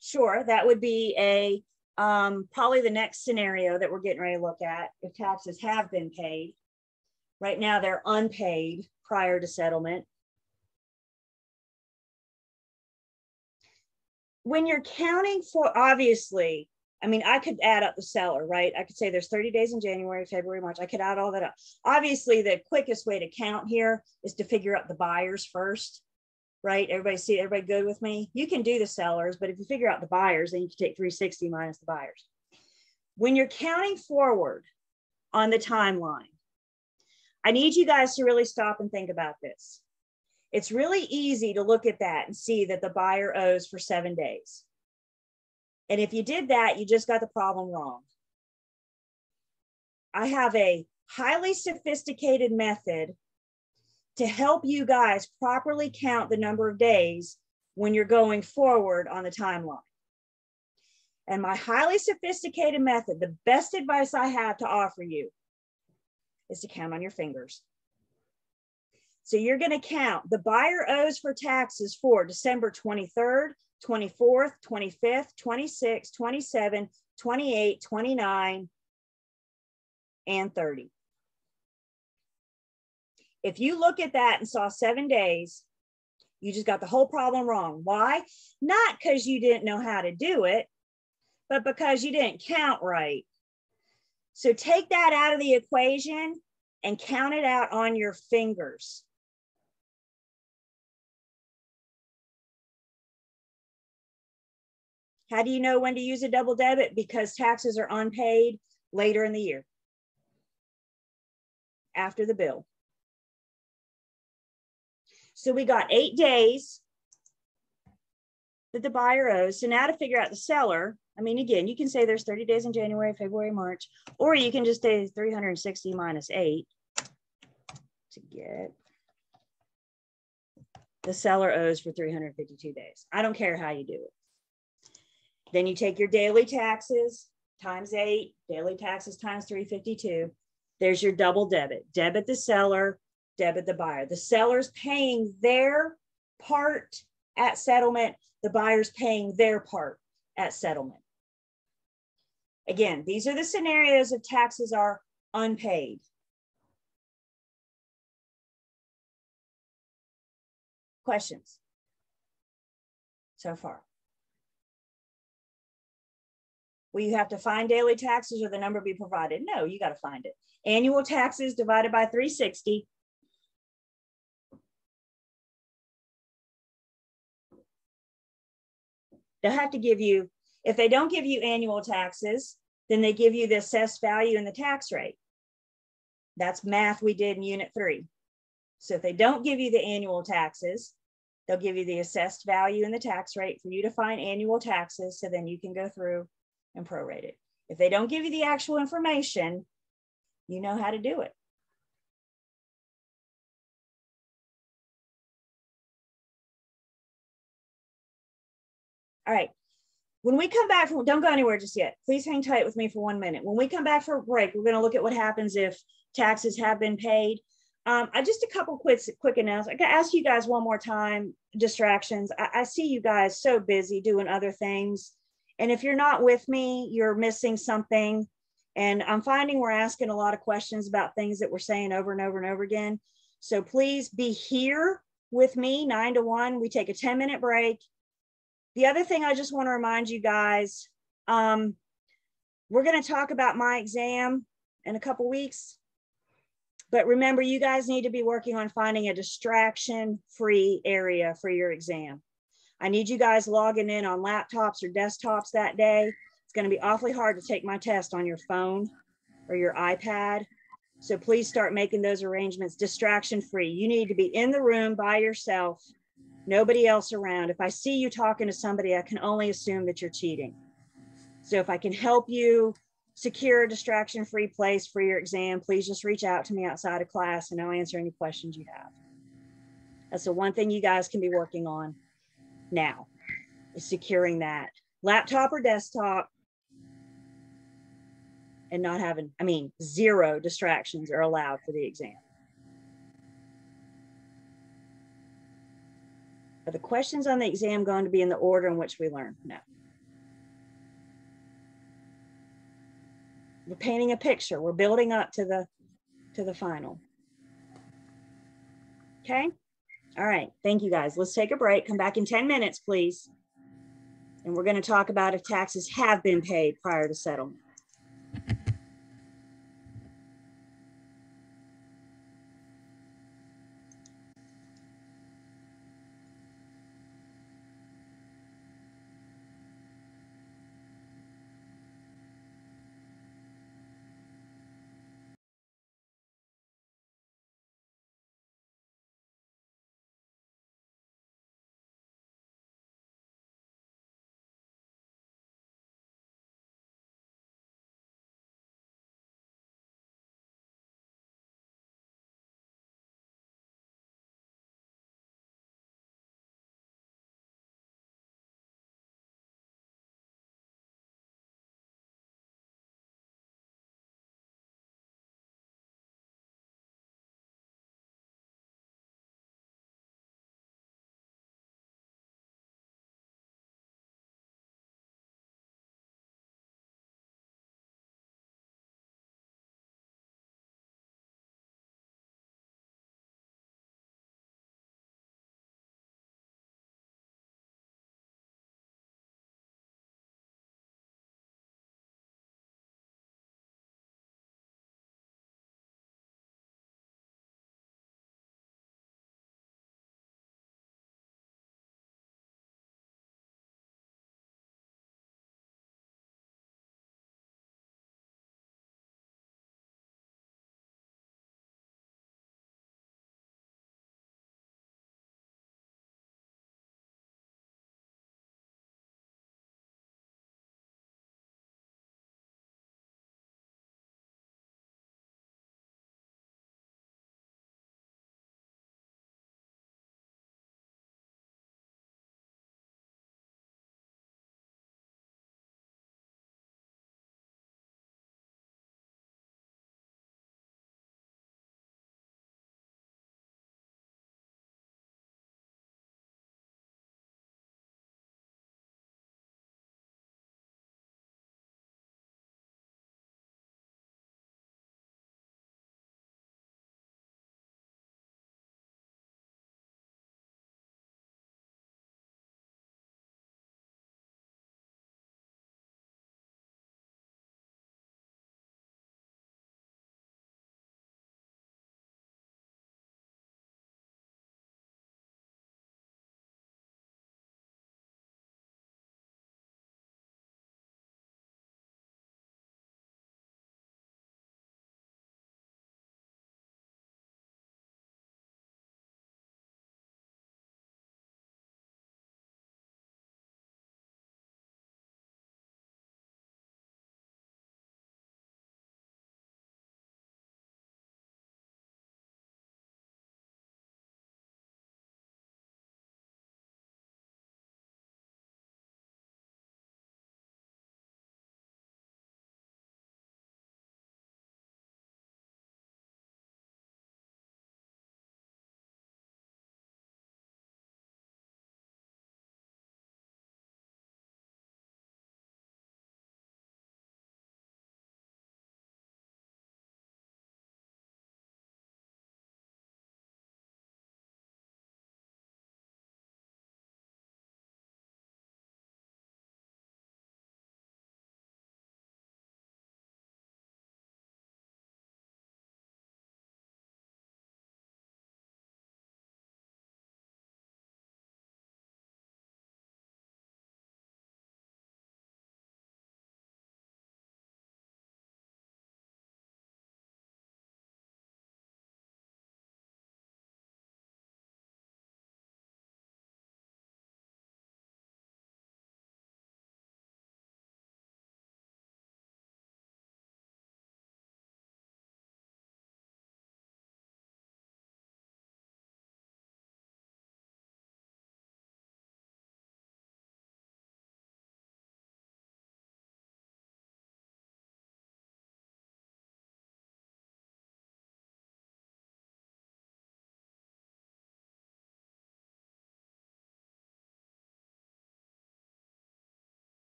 Sure, that would be a probably the next scenario that we're getting ready to look at if taxes have been paid. Right now they're unpaid prior to settlement. When you're counting for, obviously, I mean, I could add up the seller, right? I could say there's 30 days in January, February, March. I could add all that up. Obviously, the quickest way to count here is to figure out the buyers first, right? Everybody good with me? You can do the sellers, but if you figure out the buyers, then you can take 360 minus the buyers. When you're counting forward on the timeline, I need you guys to really stop and think about this. It's really easy to look at that and see that the buyer owes for 7 days. And if you did that, you just got the problem wrong. I have a highly sophisticated method to help you guys properly count the number of days when you're going forward on the timeline. And my highly sophisticated method, the best advice I have to offer you, is to count on your fingers. So you're going to count the buyer owes for taxes for December 23rd, 24th, 25th, 26th, 27th, 28th, 29th, and 30. If you look at that and saw 7 days, you just got the whole problem wrong. Why? Not because you didn't know how to do it, but because you didn't count right. So take that out of the equation and count it out on your fingers. How do you know when to use a double debit? Because taxes are unpaid later in the year, after the bill. So we got 8 days that the buyer owes. So now to figure out the seller, I mean, again, you can say there's 30 days in January, February, March, or you can just say 360 minus 8 to get the seller owes for 352 days. I don't care how you do it. Then you take your daily taxes times 8, daily taxes times 352. There's your double debit. Debit the seller, debit the buyer. The seller's paying their part at settlement. The buyer's paying their part at settlement. Again, these are the scenarios if taxes are unpaid. Questions so far? Will you have to find daily taxes or the number be provided? No, you got to find it. Annual taxes divided by 360. They'll have to give you, if they don't give you annual taxes, then they give you the assessed value and the tax rate. That's math we did in Unit 3. So if they don't give you the annual taxes, they'll give you the assessed value and the tax rate for you to find annual taxes, so then you can go through and prorate it. If they don't give you the actual information, you know how to do it. All right. When we come back from, don't go anywhere just yet. Please hang tight with me for 1 minute. When we come back for a break, we're going to look at what happens if taxes have been paid. Just a couple quick announcements. I got to ask you guys one more time, distractions. I see you guys so busy doing other things. And if you're not with me, you're missing something. And I'm finding we're asking a lot of questions about things that we're saying over and over and over again. So please be here with me 9 to 1. We take a 10-minute break. The other thing I just want to remind you guys, we're going to talk about my exam in a couple weeks. But remember, you guys need to be working on finding a distraction-free area for your exam. I need you guys logging in on laptops or desktops that day. It's going to be awfully hard to take my test on your phone or your iPad. So please start making those arrangements distraction-free. You need to be in the room by yourself, nobody else around. If I see you talking to somebody, I can only assume that you're cheating. So if I can help you secure a distraction-free place for your exam, please just reach out to me outside of class and I'll answer any questions you have. That's the one thing you guys can be working on now, is securing that laptop or desktop and not having, 0 distractions are allowed for the exam. Are the questions on the exam going to be in the order in which we learn? No. We're painting a picture. We're building up to the final. Okay. All right. Thank you guys. Let's take a break. Come back in 10 minutes, please. And we're going to talk about if taxes have been paid prior to settlement.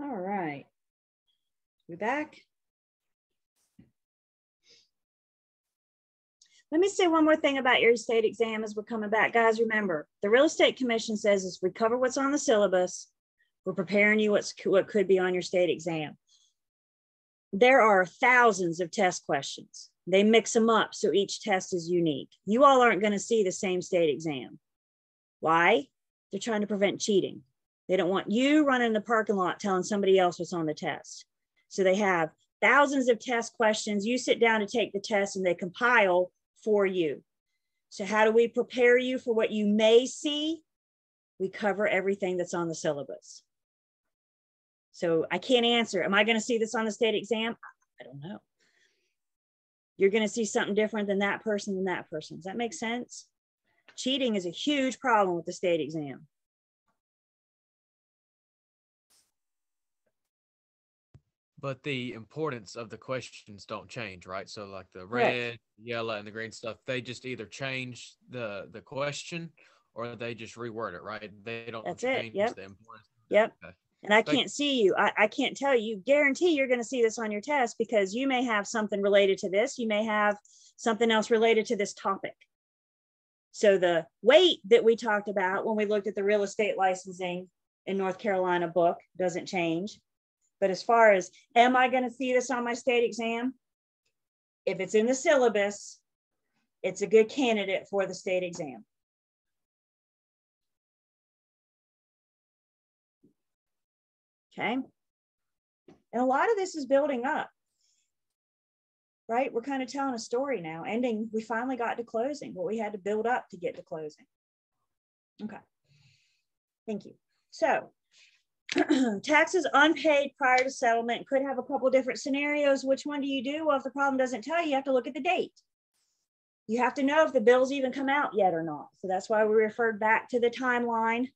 All right. We back? Let me say one more thing about your state exam as we're coming back. Guys, remember, the Real Estate Commission says is we cover what's on the syllabus. We're preparing you what could be on your state exam. There are thousands of test questions. They mix them up so each test is unique. You all aren't going to see the same state exam. Why? They're trying to prevent cheating. They don't want you running in the parking lot telling somebody else what's on the test. So they have thousands of test questions. You sit down to take the test and they compile for you. So how do we prepare you for what you may see? We cover everything that's on the syllabus. So I can't answer, am I going to see this on the state exam? I don't know. You're going to see something different than that person and that person. Does that make sense? Cheating is a huge problem with the state exam. But the importance of the questions don't change, right? So like the red, yellow, and the green stuff, they just either change the question or they just reword it, right? They don't change the importance. Yep. Okay. And I can't see you. I can't tell you, guarantee you're going to see this on your test because you may have something related to this. You may have something else related to this topic. So the weight that we talked about when we looked at the real estate licensing in North Carolina book doesn't change. But as far as, am I going to see this on my state exam? If it's in the syllabus, it's a good candidate for the state exam. Okay. And a lot of this is building up, right? We're kind of telling a story now. Ending, we finally got to closing, but we had to build up to get to closing. Okay. Thank you. So taxes unpaid prior to settlement could have a couple different scenarios. Which one do you do? Well, if the problem doesn't tell you, you have to look at the date. You have to know if the bills even come out yet or not. So that's why we referred back to the timeline.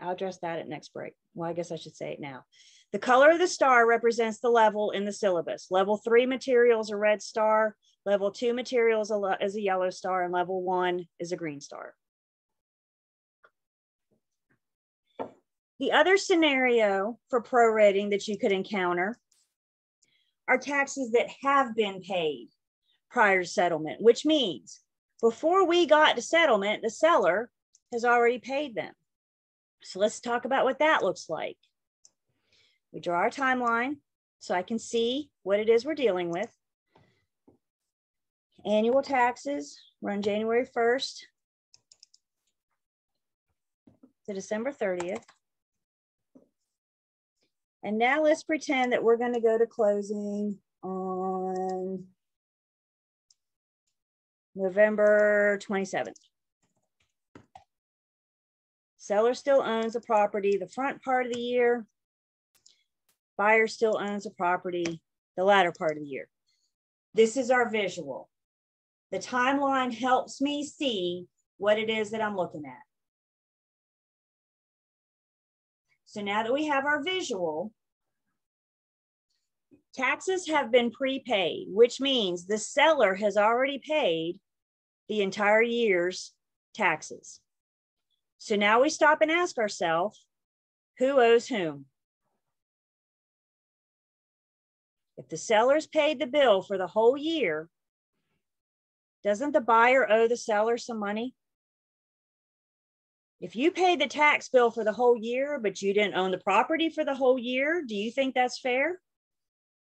I'll address that at next break. Well, I guess I should say it now. The color of the star represents the level in the syllabus. Level 3 material is a red star. Level 2 material is a yellow star, and level 1 is a green star. The other scenario for prorating that you could encounter are taxes that have been paid prior to settlement, which means before we got to settlement, the seller has already paid them. So let's talk about what that looks like. We draw our timeline so I can see what it is we're dealing with. Annual taxes run January 1st to December 30th. And now let's pretend that we're going to go to closing on November 27th. Seller still owns the property the front part of the year. Buyer still owns the property the latter part of the year. This is our visual. The timeline helps me see what it is that I'm looking at. So now that we have our visual, taxes have been prepaid, which means the seller has already paid the entire year's taxes. So now we stop and ask ourselves, who owes whom? If the seller's paid the bill for the whole year, doesn't the buyer owe the seller some money? If you paid the tax bill for the whole year, but you didn't own the property for the whole year, do you think that's fair?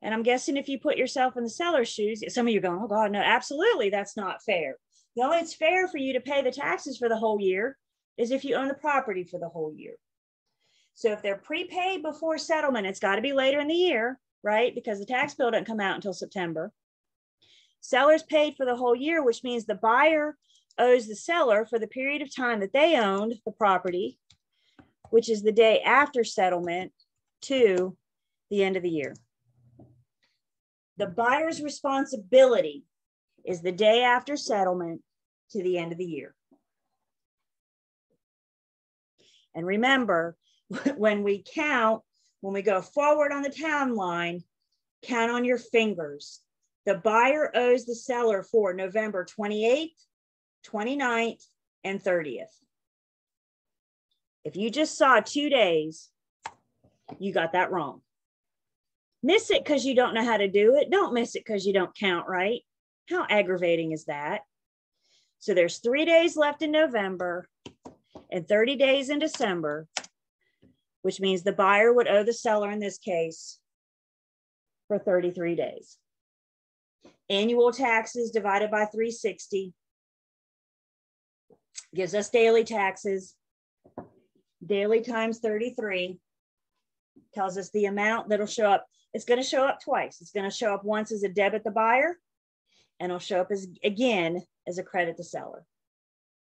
And I'm guessing if you put yourself in the seller's shoes, some of you are going, oh God, no, absolutely, that's not fair. The only it's fair for you to pay the taxes for the whole year is if you own the property for the whole year. So if they're prepaid before settlement, it's got to be later in the year, right? Because the tax bill doesn't come out until September. Sellers paid for the whole year, which means the buyer owes the seller for the period of time that they owned the property, which is the day after settlement to the end of the year. The buyer's responsibility is the day after settlement to the end of the year. And remember, when we count, when we go forward on the timeline, count on your fingers. The buyer owes the seller for November 28th, 29th, and 30th. If you just saw 2 days, you got that wrong. Miss it because you don't know how to do it. Don't miss it because you don't count right. How aggravating is that? So there's 3 days left in November and 30 days in December, which means the buyer would owe the seller in this case for 33 days. Annual taxes divided by 360 gives us daily taxes. Daily times 33 tells us the amount that'll show up. It's going to show up twice. It's going to show up once as a debit the buyer, and it'll show up as again as a credit the seller.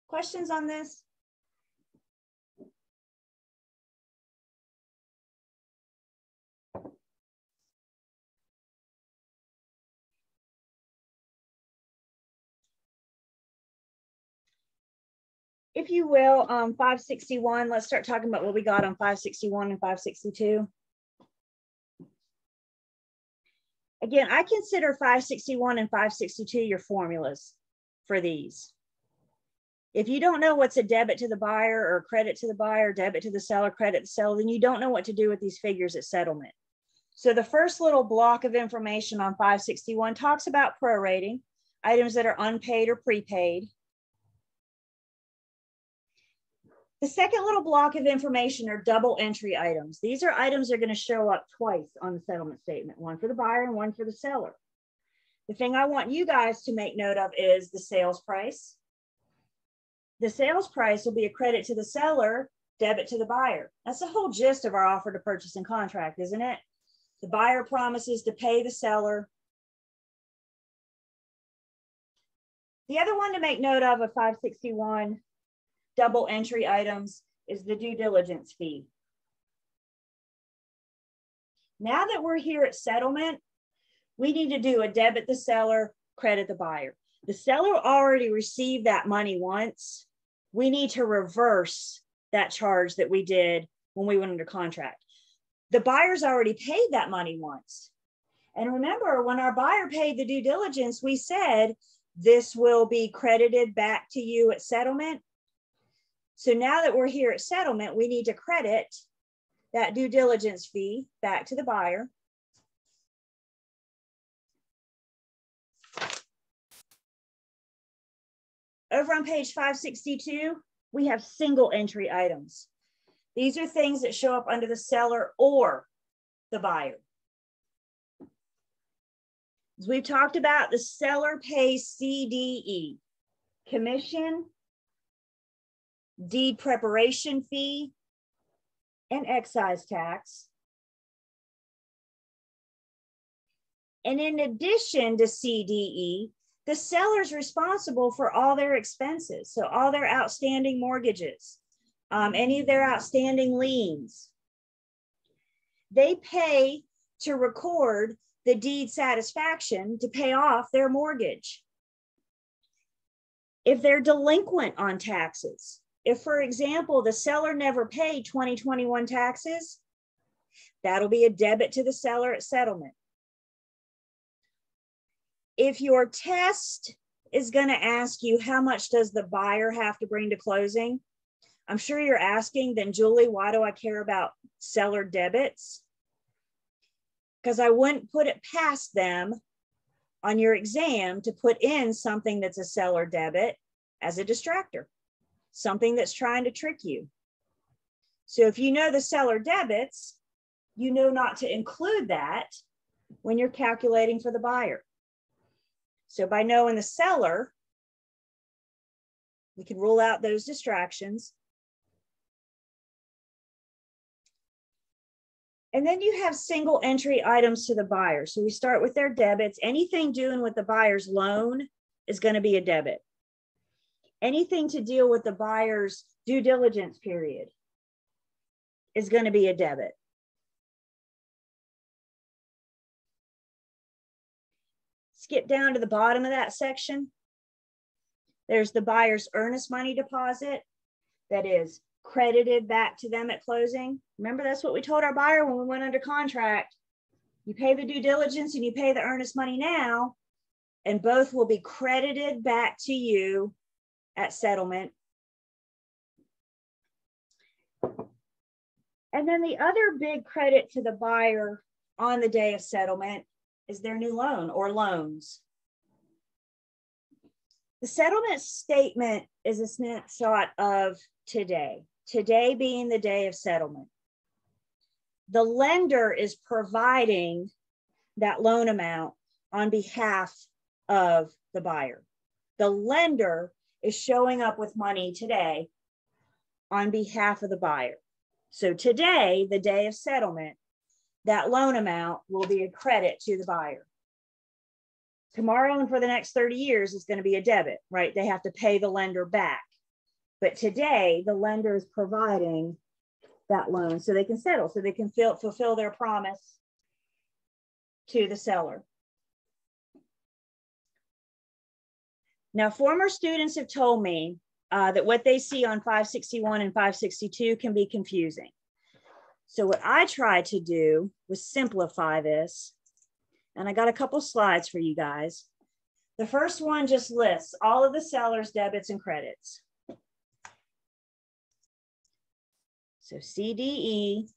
Questions on this? If you will, 561, let's start talking about what we got on 561 and 562. Again, I consider 561 and 562 your formulas for these. If you don't know what's a debit to the buyer or credit to the buyer, debit to the seller, credit to the seller, then you don't know what to do with these figures at settlement. So the first little block of information on 561 talks about prorating, items that are unpaid or prepaid. The second little block of information are double entry items. These are items that are going to show up twice on the settlement statement, one for the buyer and one for the seller. The thing I want you guys to make note of is the sales price. The sales price will be a credit to the seller, debit to the buyer. That's the whole gist of our offer to purchase and contract, isn't it? The buyer promises to pay the seller. The other one to make note of 561, double entry items, is the due diligence fee. Now that we're here at settlement, we need to do a debit the seller, credit the buyer. The seller already received that money once. We need to reverse that charge that we did when we went under contract. The buyer's already paid that money once. And remember, when our buyer paid the due diligence, we said this will be credited back to you at settlement. So now that we're here at settlement, we need to credit that due diligence fee back to the buyer. Over on page 562, we have single entry items. These are things that show up under the seller or the buyer. As we've talked about, the seller pays CDE, commission, deed preparation fee, and excise tax. And in addition to CDE, the seller's responsible for all their expenses. So all their outstanding mortgages, any of their outstanding liens. They pay to record the deed satisfaction to pay off their mortgage. If they're delinquent on taxes, if, for example, the seller never paid 2021 taxes, that'll be a debit to the seller at settlement. If your test is going to ask you how much does the buyer have to bring to closing, I'm sure you're asking, then Julie, why do I care about seller debits? Because I wouldn't put it past them on your exam to put in something that's a seller debit as a distractor, something that's trying to trick you. So if you know the seller debits, you know not to include that when you're calculating for the buyer. So by knowing the seller, we can rule out those distractions. And then you have single entry items to the buyer. So we start with their debits. Anything doing with the buyer's loan is going to be a debit. Anything to deal with the buyer's due diligence period is going to be a debit. Skip down to the bottom of that section. There's the buyer's earnest money deposit that is credited back to them at closing. Remember, that's what we told our buyer when we went under contract. You pay the due diligence and you pay the earnest money now, and both will be credited back to you at settlement. And then the other big credit to the buyer on the day of settlement is their new loan or loans. The settlement statement is a snapshot of today being the day of settlement. The lender is providing that loan amount on behalf of the buyer. The lender is showing up with money today on behalf of the buyer. So today, the day of settlement, that loan amount will be a credit to the buyer. Tomorrow and for the next 30 years, it's going to be a debit, right? They have to pay the lender back. But today, the lender is providing that loan so they can settle, so they can fulfill their promise to the seller. Now, former students have told me that what they see on 561 and 562 can be confusing. So what I tried to do was simplify this. And I got a couple slides for you guys. The first one just lists all of the seller's debits and credits. So CDE,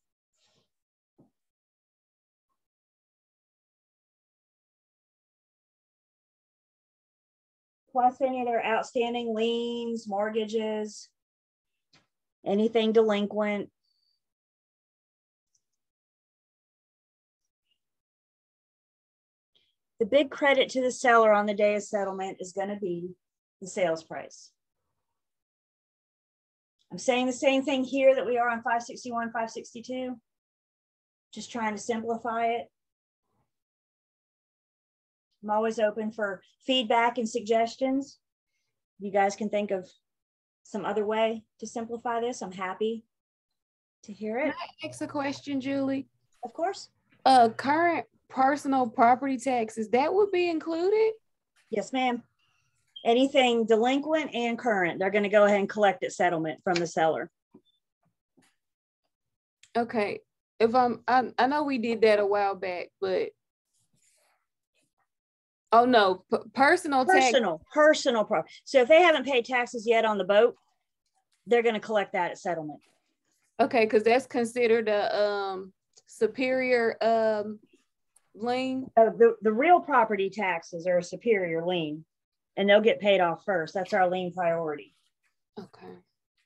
plus any of their outstanding liens, mortgages, anything delinquent. The big credit to the seller on the day of settlement is going to be the sales price. I'm saying the same thing here that we are on 561, 562, just trying to simplify it. I'm always open for feedback and suggestions. You guys can think of some other way to simplify this. I'm happy to hear it. Can I ask a question, Julie? Of course. Current personal property taxes, that would be included? Yes, ma'am. Anything delinquent and current, they're going to go ahead and collect at settlement from the seller. Okay. If I know we did that a while back, but oh no, personal property. So if they haven't paid taxes yet on the boat, they're going to collect that at settlement. Okay, because that's considered a superior lien. The real property taxes are a superior lien, and they'll get paid off first. That's our lien priority. Okay.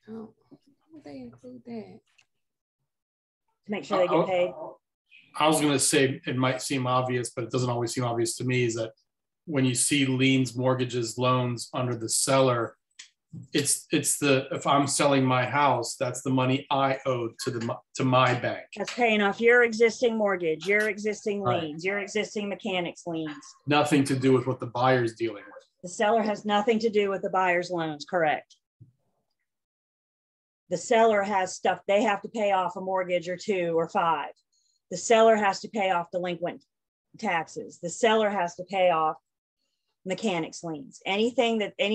Oh, how would they include that? To make sure they get paid. I was going to say, it might seem obvious, but it doesn't always seem obvious to me, is that when you see liens, mortgages, loans under the seller, if I'm selling my house, that's the money I owe to my bank. That's paying off your existing mortgage, your existing liens, your existing mechanics liens. Nothing to do with what the buyer's dealing with. The seller has nothing to do with the buyer's loans, correct? The seller has stuff they have to pay off, a mortgage or 2 or 5. The seller has to pay off delinquent taxes. The seller has to pay off mechanics liens. Any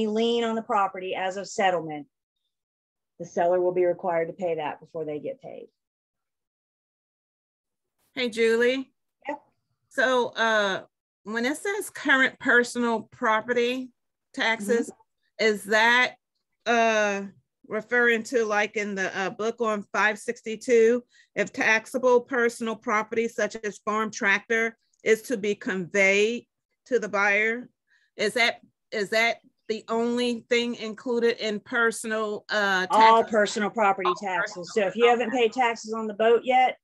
lien on the property as of settlement, the seller will be required to pay that before they get paid. Hey, Julie. Yeah. So when it says current personal property taxes, is that referring to, like in the book on 562, if taxable personal property such as farm tractor is to be conveyed to the buyer? Is that the only thing included in personal taxes? All personal property taxes. So if you haven't paid taxes on the boat yet,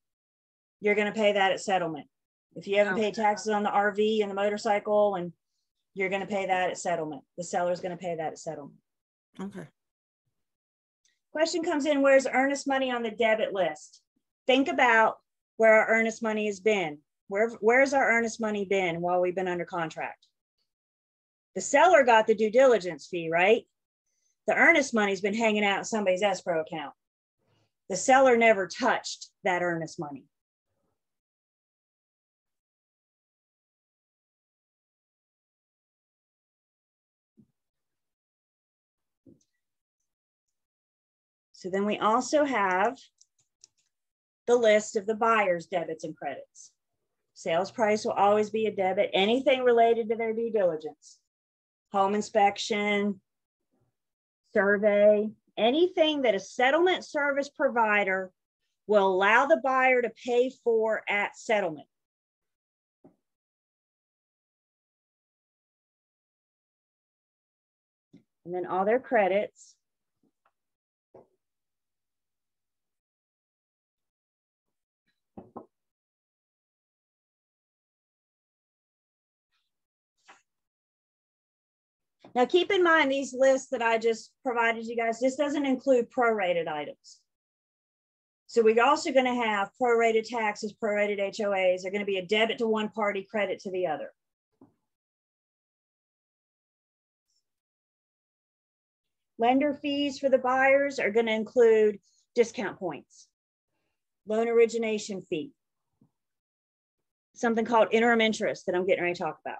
you're going to pay that at settlement. If you haven't paid taxes on the RV and the motorcycle, and you're going to pay that at settlement. The seller's going to pay that at settlement. Okay. Question comes in, where's earnest money on the debit list? Think about where our earnest money has been. Where's our earnest money been while we've been under contract? The seller got the due diligence fee, right? The earnest money's been hanging out in somebody's escrow account. The seller never touched that earnest money. So then we also have the list of the buyer's debits and credits. Sales price will always be a debit. Anything related to their due diligence, home inspection, survey, anything that a settlement service provider will allow the buyer to pay for at settlement. And then all their credits. Now, keep in mind, these lists that I just provided you guys, this doesn't include prorated items. So we're also going to have prorated taxes, prorated HOAs. They're going to be a debit to one party, credit to the other. Lender fees for the buyers are going to include discount points, loan origination fee, something called interim interest that I'm getting ready to talk about.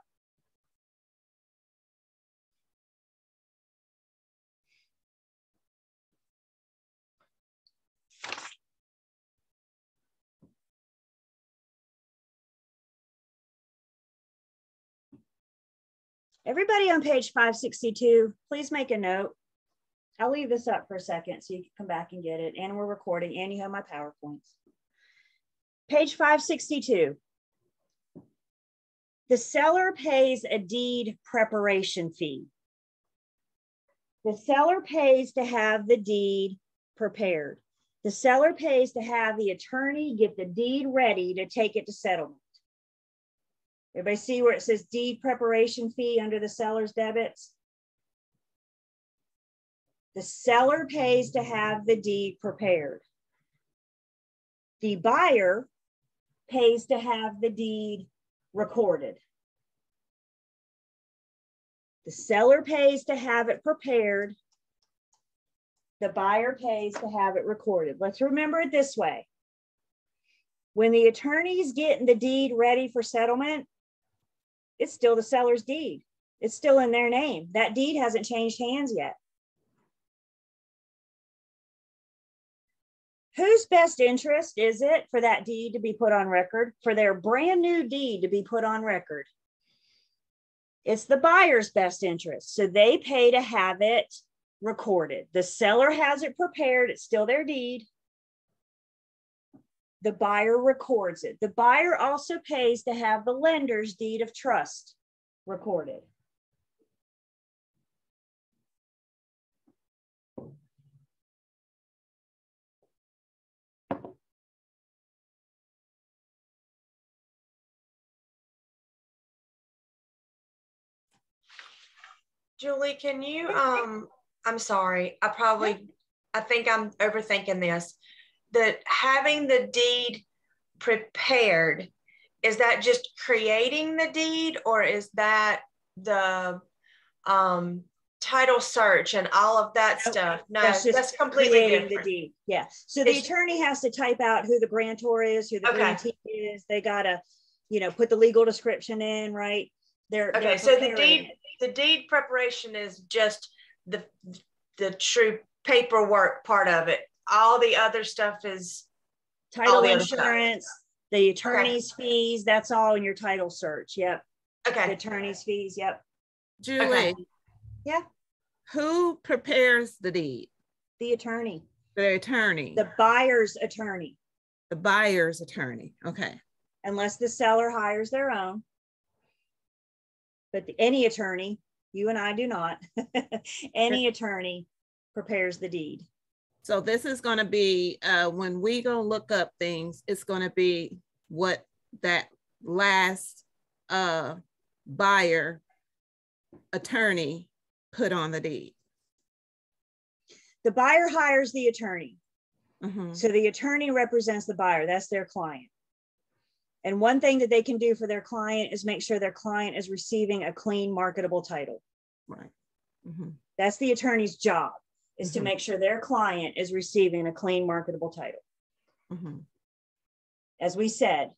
Everybody on page 562, please make a note. I'll leave this up for a second so you can come back and get it. And we're recording, and you have my PowerPoints. Page 562. The seller pays a deed preparation fee. The seller pays to have the deed prepared. The seller pays to have the attorney get the deed ready to take it to settlement. Everybody see where it says deed preparation fee under the seller's debits? The seller pays to have the deed prepared. The buyer pays to have the deed recorded. The seller pays to have it prepared. The buyer pays to have it recorded. Let's remember it this way. When the attorney's getting the deed ready for settlement, it's still the seller's deed. It's still in their name. That deed hasn't changed hands yet. Whose best interest is it for that deed to be put on record, for their brand new deed to be put on record? It's the buyer's best interest. So they pay to have it recorded. The seller has it prepared. It's still their deed. The buyer records it. The buyer also pays to have the lender's deed of trust recorded. Julie, can you, I'm sorry, I think I'm overthinking this. That having the deed prepared, is that just creating the deed, or is that the title search and all of that stuff? No, that's completely different. The deed. Yeah. So the attorney has to type out who the grantor is, who the grantee is. They gotta, put the legal description in, right? They're so the deed preparation is just the true paperwork part of it. All the other stuff is title insurance, the attorney's fees. That's all in your title search. Yep. Okay. The attorney's fees. Yep. Julie. Okay. Yeah. Who prepares the deed? The attorney. The attorney. The buyer's attorney. The buyer's attorney. Okay. Unless the seller hires their own. But any attorney, you and I do not, any attorney prepares the deed. So this is going to be, when we go look up things, it's going to be what that last buyer attorney put on the deed. The buyer hires the attorney. Mm-hmm. So the attorney represents the buyer. That's their client. And one thing that they can do for their client is make sure their client is receiving a clean, marketable title. Right. Mm-hmm. That's the attorney's job, is mm-hmm. to make sure their client is receiving a clean, marketable title. Mm-hmm. As we said,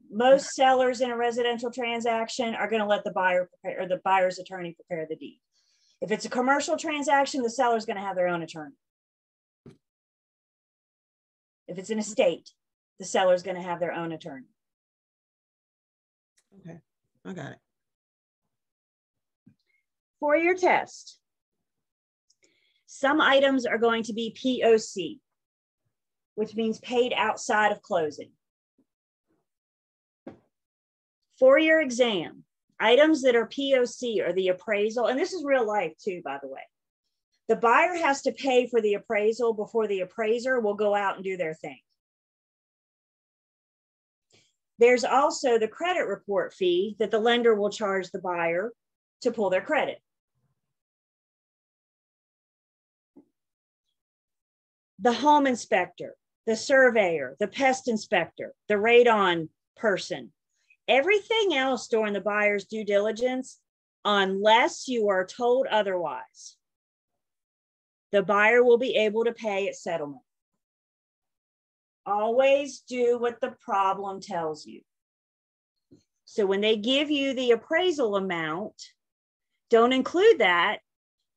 most sellers in a residential transaction are going to let the buyer prepare, or the buyer's attorney prepare the deed. If it's a commercial transaction, the seller's going to have their own attorney. If it's an estate, the seller's going to have their own attorney. Okay, I got it. For your test, some items are going to be POC. which means paid outside of closing. For your exam, items that are POC are the appraisal, and this is real life too, by the way. The buyer has to pay for the appraisal before the appraiser will go out and do their thing. There's also the credit report fee that the lender will charge the buyer to pull their credit. The home inspector, the surveyor, the pest inspector, the radon person, everything else during the buyer's due diligence, unless you are told otherwise, the buyer will be able to pay at settlement. Always do what the problem tells you. So when they give you the appraisal amount, don't include that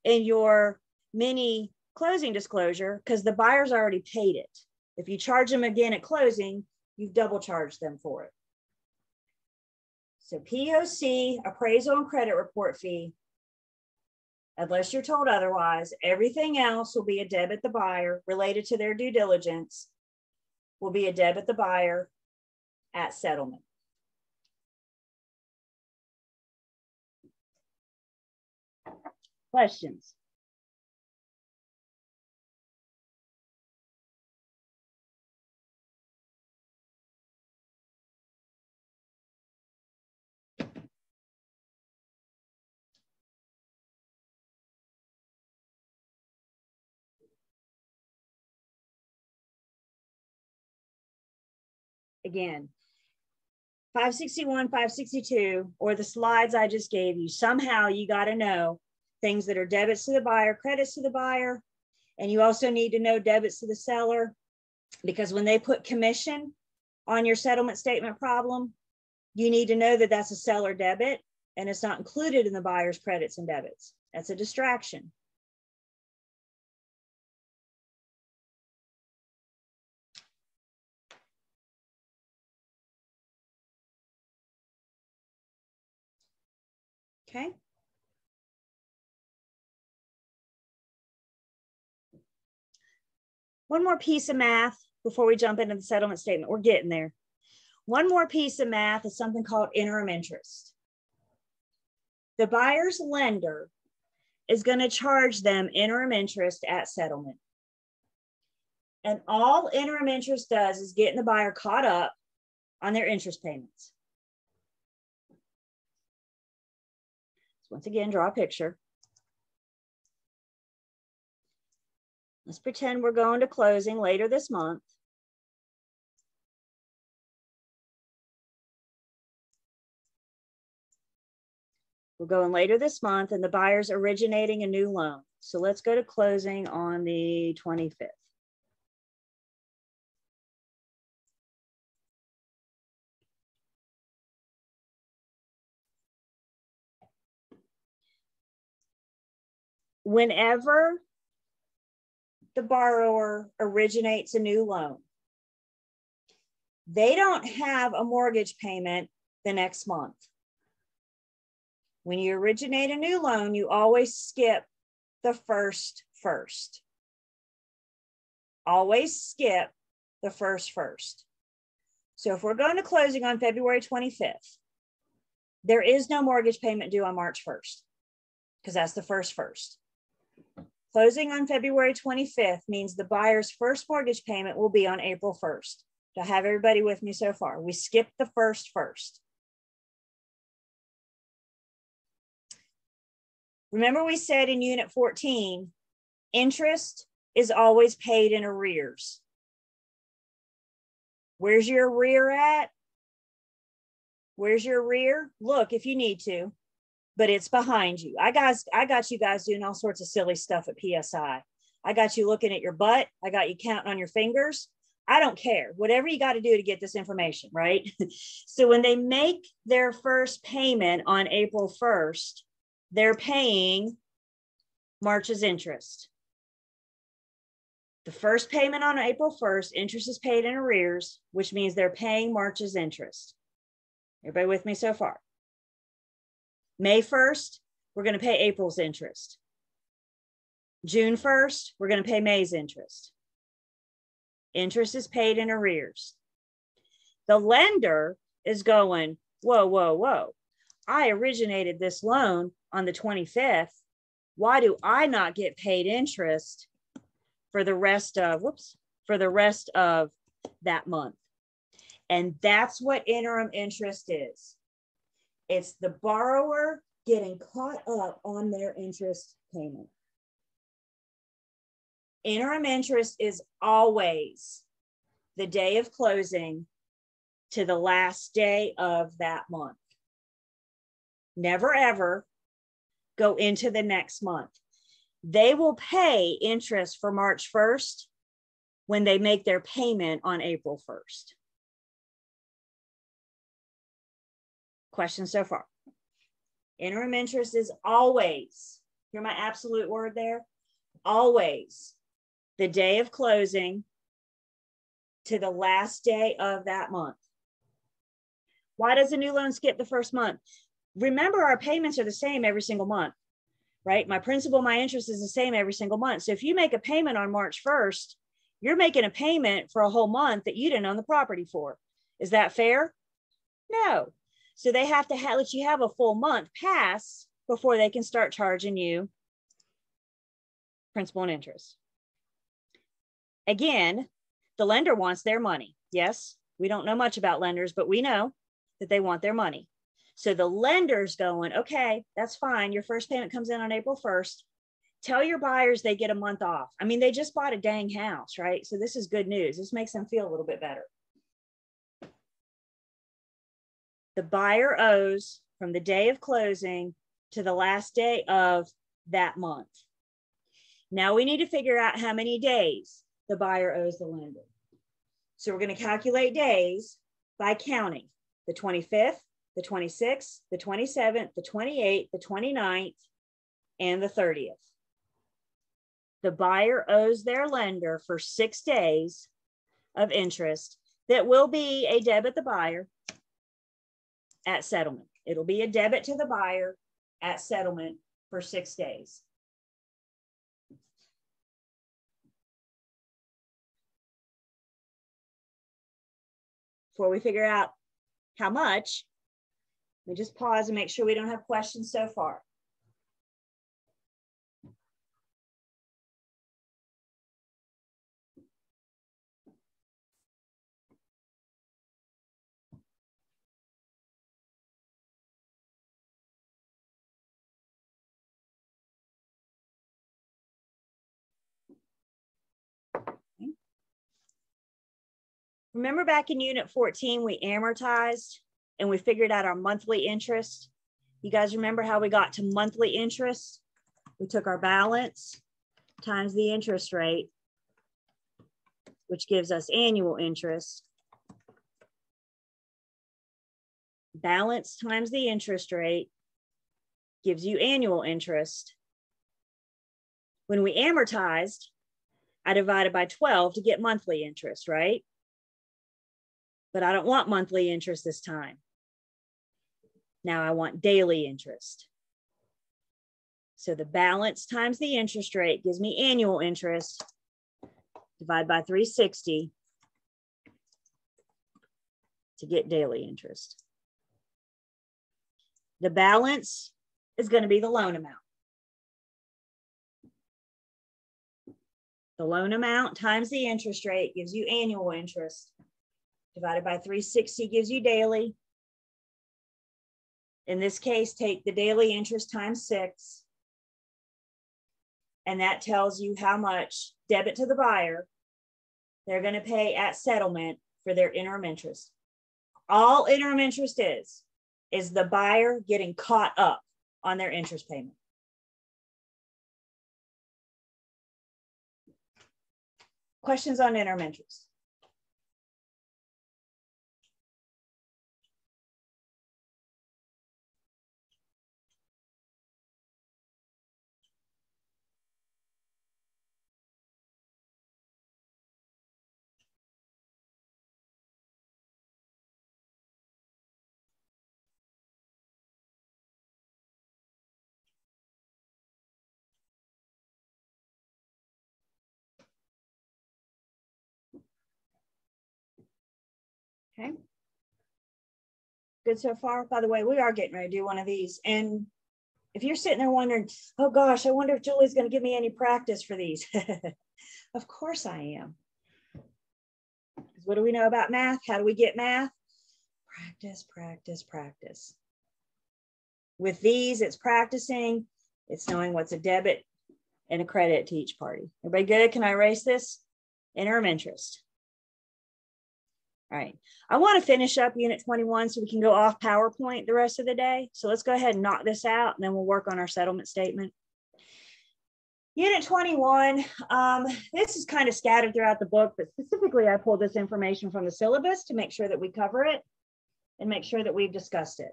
in your mini closing disclosure because the buyer's already paid it. If you charge them again at closing, you've double charged them for it. So POC, appraisal and credit report fee, unless you're told otherwise, everything else will be a debit the buyer related to their due diligence will be a debit the buyer at settlement. Questions? Again, 561, 562, or the slides I just gave you, somehow you got to know things that are debits to the buyer, credits to the buyer, and you also need to know debits to the seller, because when they put commission on your settlement statement problem, you need to know that that's a seller debit and it's not included in the buyer's credits and debits. That's a distraction. Okay. One more piece of math before we jump into the settlement statement. We're getting there. One more piece of math is something called interim interest. The buyer's lender is going to charge them interim interest at settlement. And all interim interest does is getting the buyer caught up on their interest payments. So once again, draw a picture. Let's pretend we're going to closing later this month. We're going later this month and the buyer's originating a new loan. So let's go to closing on the 25th. Whenever the borrower originates a new loan, they don't have a mortgage payment the next month. When you originate a new loan, you always skip the first. Always skip the first. So if we're going to closing on February 25th, there is no mortgage payment due on March 1st because that's the first. Closing on February 25th means the buyer's first mortgage payment will be on April 1st. Do I have everybody with me so far? We skipped the first. Remember we said in Unit 14, interest is always paid in arrears. Where's your arrear at? Where's your arrear? Look if you need to, but it's behind you. I got you guys doing all sorts of silly stuff at PSI. I got you looking at your butt. I got you counting on your fingers. I don't care. Whatever you got to do to get this information, right? So when they make their first payment on April 1st, they're paying March's interest. The first payment on April 1st, interest is paid in arrears, which means they're paying March's interest. Everybody with me so far? May 1st, we're going to pay April's interest. June 1st, we're going to pay May's interest. Interest is paid in arrears. The lender is going, whoa, whoa, whoa. I originated this loan on the 25th. Why do I not get paid interest for the rest of, that month? And that's what interim interest is. It's the borrower getting caught up on their interest payment. Interim interest is always the day of closing to the last day of that month. Never ever go into the next month. They will pay interest for March 1st when they make their payment on April 1st. Questions so far? Interim interest is always, hear my absolute word there, always the day of closing to the last day of that month. Why does a new loan skip the first month? Remember, our payments are the same every single month, right? My principal, my interest is the same every single month. So if you make a payment on March 1st, you're making a payment for a whole month that you didn't own the property for. Is that fair? No. So they have to let you have a full month pass before they can start charging you principal and interest. Again, the lender wants their money. Yes, we don't know much about lenders, but we know that they want their money. So the lender's going, okay, that's fine. Your first payment comes in on April 1st. Tell your buyers they get a month off. I mean, they just bought a dang house, right? So this is good news. This makes them feel a little bit better. The buyer owes from the day of closing to the last day of that month. Now we need to figure out how many days the buyer owes the lender. So we're going to calculate days by counting the 25th, the 26th, the 27th, the 28th, the 29th, and the 30th. The buyer owes their lender for 6 days of interest that will be a debit the buyer at settlement. It'll be a debit to the buyer at settlement for 6 days. Before we figure out how much, we just pause and make sure we don't have questions so far. Remember back in Unit 14, we amortized and we figured out our monthly interest. You guys remember how we got to monthly interest? We took our balance times the interest rate, which gives us annual interest. Balance times the interest rate gives you annual interest. When we amortized, I divided by 12 to get monthly interest, right? But I don't want monthly interest this time. Now I want daily interest. So the balance times the interest rate gives me annual interest. Divide by 360 to get daily interest. The balance is going to be the loan amount. The loan amount times the interest rate gives you annual interest. Divided by 360 gives you daily. In this case, take the daily interest times 6. And that tells you how much debit to the buyer they're going to pay at settlement for their interim interest. All interim interest is the buyer getting caught up on their interest payment. Questions on interim interest? Okay. Good so far? By the way, we are getting ready to do one of these. And if you're sitting there wondering, oh gosh, I wonder if Julie's going to give me any practice for these. Of course I am. Because what do we know about math? How do we get math? Practice, practice, practice. With these, it's practicing. It's knowing what's a debit and a credit to each party. Everybody good? Can I erase this? Interim interest. All right. I want to finish up Unit 21 so we can go off PowerPoint the rest of the day. So let's go ahead and knock this out, and then we'll work on our settlement statement. Unit 21, this is kind of scattered throughout the book, but specifically I pulled this information from the syllabus to make sure that we cover it and make sure that we've discussed it.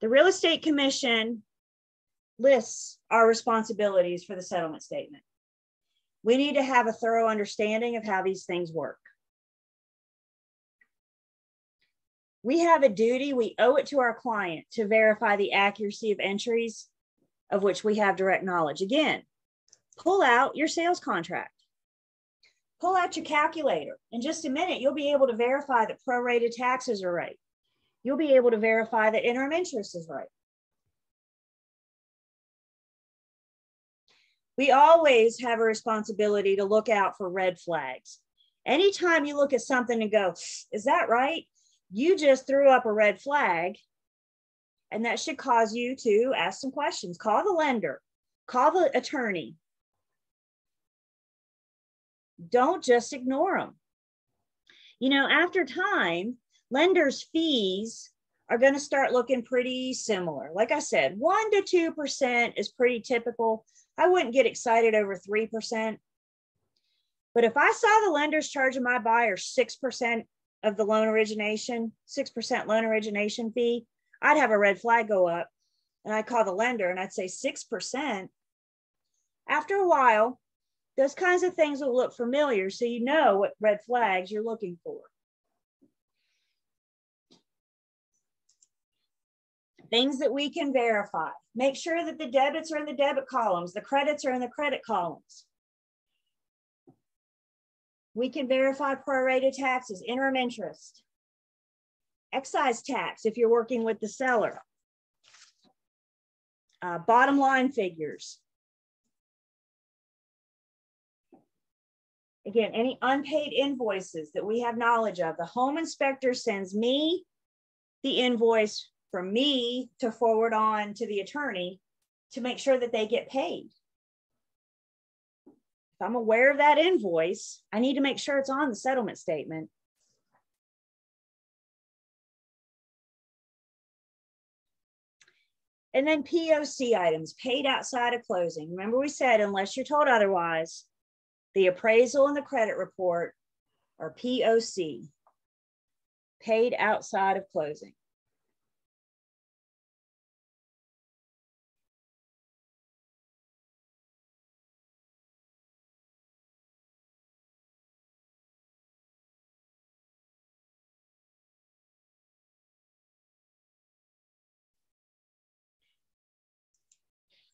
The Real Estate Commission lists our responsibilities for the settlement statement. We need to have a thorough understanding of how these things work. We have a duty, we owe it to our client to verify the accuracy of entries of which we have direct knowledge. Again, pull out your sales contract. Pull out your calculator. In just a minute, you'll be able to verify that prorated taxes are right. You'll be able to verify that interim interest is right. We always have a responsibility to look out for red flags. Anytime you look at something and go, is that right? You just threw up a red flag, and that should cause you to ask some questions. Call the lender, call the attorney. Don't just ignore them. You know, after time, lenders' fees are going to start looking pretty similar. Like I said, 1 to 2% is pretty typical. I wouldn't get excited over 3%. But if I saw the lenders charging my buyer 6% of the loan origination, 6% loan origination fee, I'd have a red flag go up, and I'd call the lender and I'd say 6%. After a while, those kinds of things will look familiar, so you know what red flags you're looking for. Things that we can verify. Make sure that the debits are in the debit columns, the credits are in the credit columns. We can verify prorated taxes, interim interest, excise tax if you're working with the seller, bottom line figures. Again, any unpaid invoices that we have knowledge of, the home inspector sends me the invoice for me to forward on to the attorney to make sure that they get paid. If I'm aware of that invoice, I need to make sure it's on the settlement statement. And then POC items, paid outside of closing. Remember we said, unless you're told otherwise, the appraisal and the credit report are POC, paid outside of closing.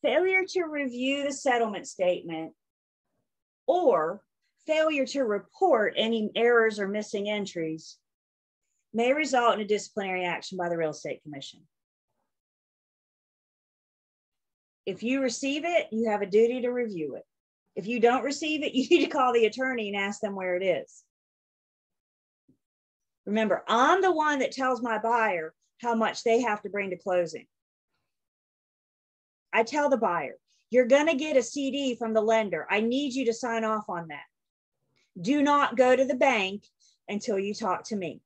Failure to review the settlement statement or failure to report any errors or missing entries may result in a disciplinary action by the Real Estate Commission. If you receive it, you have a duty to review it. If you don't receive it, you need to call the attorney and ask them where it is. Remember, I'm the one that tells my buyer how much they have to bring to closing. I tell the buyer, you're going to get a CD from the lender. I need you to sign off on that. Do not go to the bank until you talk to me.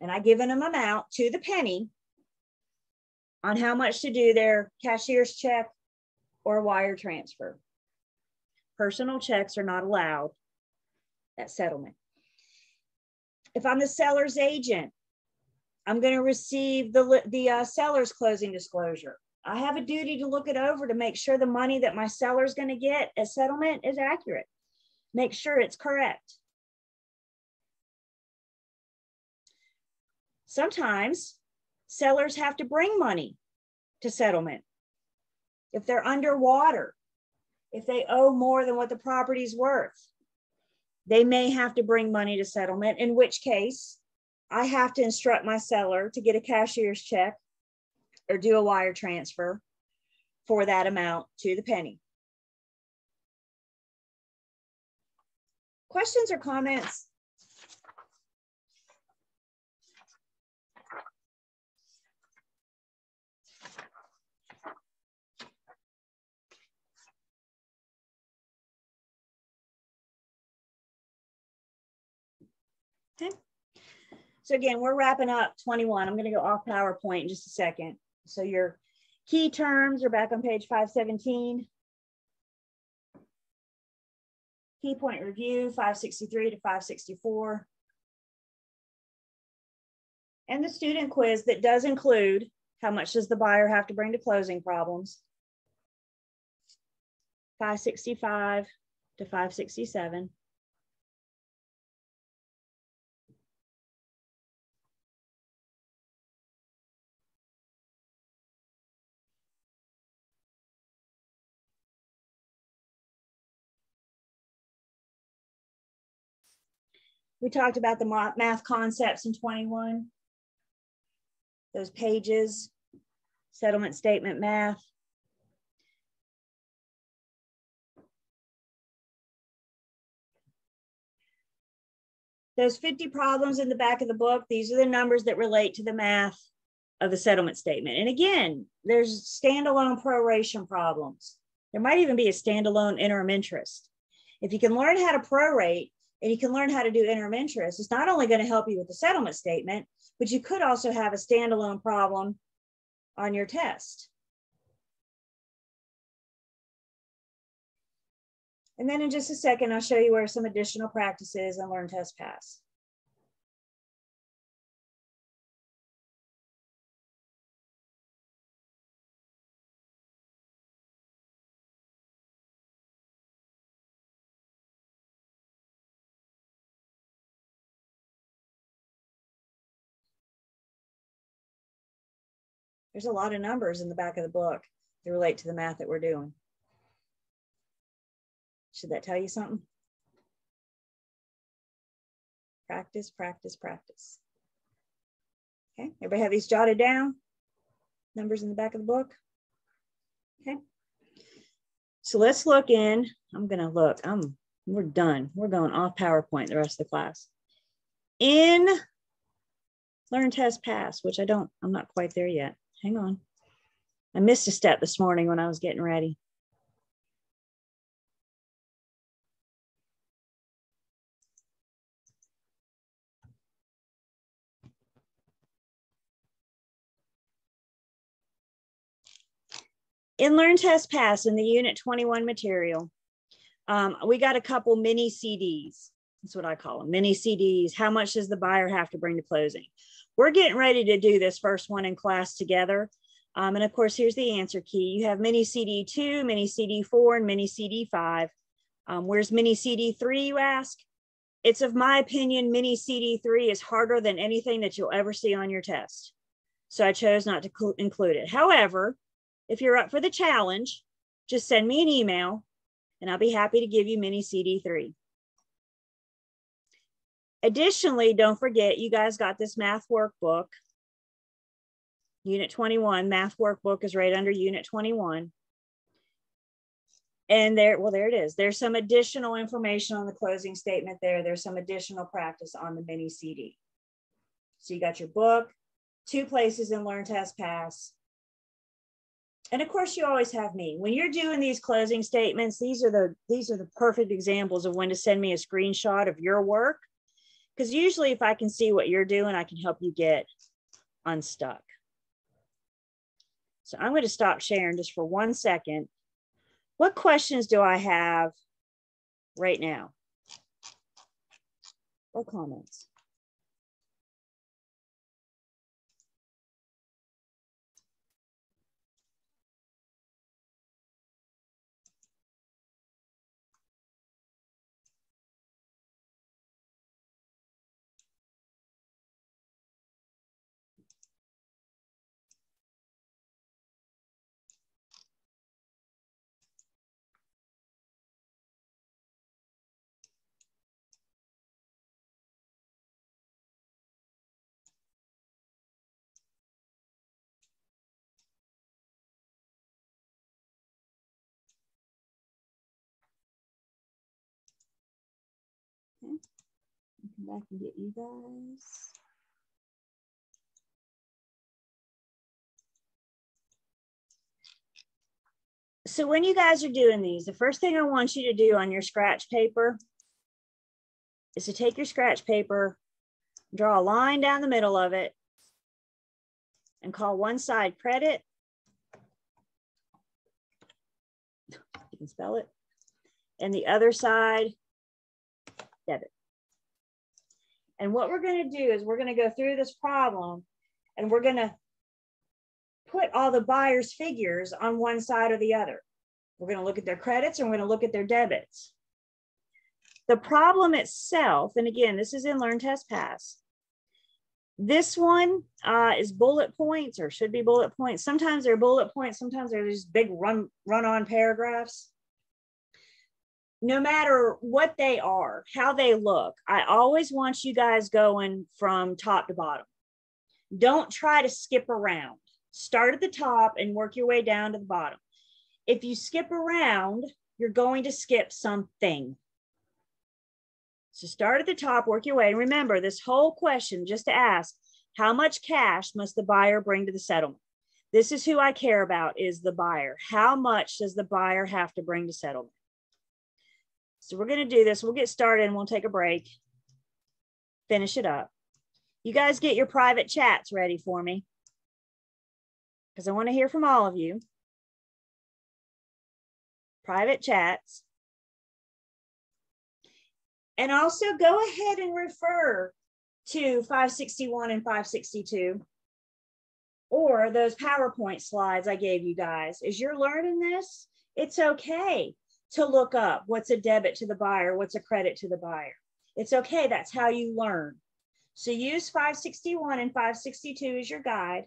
And I give them an amount to the penny on how much to do their cashier's check or wire transfer. Personal checks are not allowed at settlement. If I'm the seller's agent, I'm going to receive the seller's closing disclosure. I have a duty to look it over to make sure the money that my seller is going to get at settlement is accurate. Make sure it's correct. Sometimes sellers have to bring money to settlement. If they're underwater, if they owe more than what the property's worth, They may have to bring money to settlement, in which case I have to instruct my seller to get a cashier's check or do a wire transfer for that amount to the penny. Questions or comments? Okay. So again, we're wrapping up 21. I'm going to go off PowerPoint in just a second. So your key terms are back on page 517. Key point review, 563 to 564. And the student quiz that does include how much does the buyer have to bring to closing problems, 565 to 567. We talked about the math concepts in 21. Those pages, settlement statement math. Those 50 problems in the back of the book, these are the numbers that relate to the math of the settlement statement. And again, there's standalone proration problems. There might even be a standalone interim interest. If you can learn how to prorate and you can learn how to do interim interest, it's not only going to help you with the settlement statement, but you could also have a standalone problem on your test. And then in just a second, I'll show you where some additional practices and learn, test, pass. There's a lot of numbers in the back of the book that relate to the math that we're doing. Should that tell you something? Practice, practice, practice. Okay, everybody have these jotted down? Numbers in the back of the book? Okay. So let's look in. I'm gonna look, we're done. We're going off PowerPoint the rest of the class. In learn, test, pass, which I'm not quite there yet. Hang on. I missed a step this morning when I was getting ready. In learn, test, pass in the unit 21 material, we got a couple mini CDs. That's what I call them, mini CDs. How much does the buyer have to bring to closing? We're getting ready to do this first one in class together. And of course, here's the answer key. You have mini CD2, mini CD4, and mini CD5. Where's mini CD3, you ask? It's of my opinion, mini CD3 is harder than anything that you'll ever see on your test. So I chose not to include it. However, if you're up for the challenge, just send me an email and I'll be happy to give you mini CD3. Additionally, don't forget, you guys got this math workbook. Unit 21, math workbook is right under Unit 21. And there it is. There's some additional information on the closing statement there. There's some additional practice on the mini CD. So you got your book, 2 places in Learn, Test, Pass. And of course, you always have me. When you're doing these closing statements, these are the perfect examples of when to send me a screenshot of your work. Because usually if I can see what you're doing, I can help you get unstuck. So I'm going to stop sharing just for 1 second. What questions do I have right now? Or comments? Come back and get you guys. So when you guys are doing these, the first thing I want you to do on your scratch paper is to take your scratch paper, draw a line down the middle of it, and call one side credit. You can spell it. And the other side debit. And what we're going to do is we're going to go through this problem and we're going to put all the buyer's figures on one side or the other. We're going to look at their credits and we're going to look at their debits. The problem itself, and again, this is in Learn, Test, Pass. This one is bullet points, or should be bullet points. Sometimes they're bullet points, sometimes they're just big run-on paragraphs. No matter what they are, how they look, I always want you guys going from top to bottom. Don't try to skip around. Start at the top and work your way down to the bottom. If you skip around, you're going to skip something. So start at the top, work your way. And remember, this whole question, just to ask, how much cash must the buyer bring to the settlement? This is who I care about, is the buyer. How much does the buyer have to bring to settlement? So we're going to do this. We'll get started and we'll take a break. Finish it up. You guys get your private chats ready for me, because I want to hear from all of you. Private chats. And also go ahead and refer to 561 and 562 or those PowerPoint slides I gave you guys. As you're learning this, it's okay to look up what's a debit to the buyer, what's a credit to the buyer. It's okay, that's how you learn. So use 561 and 562 as your guide.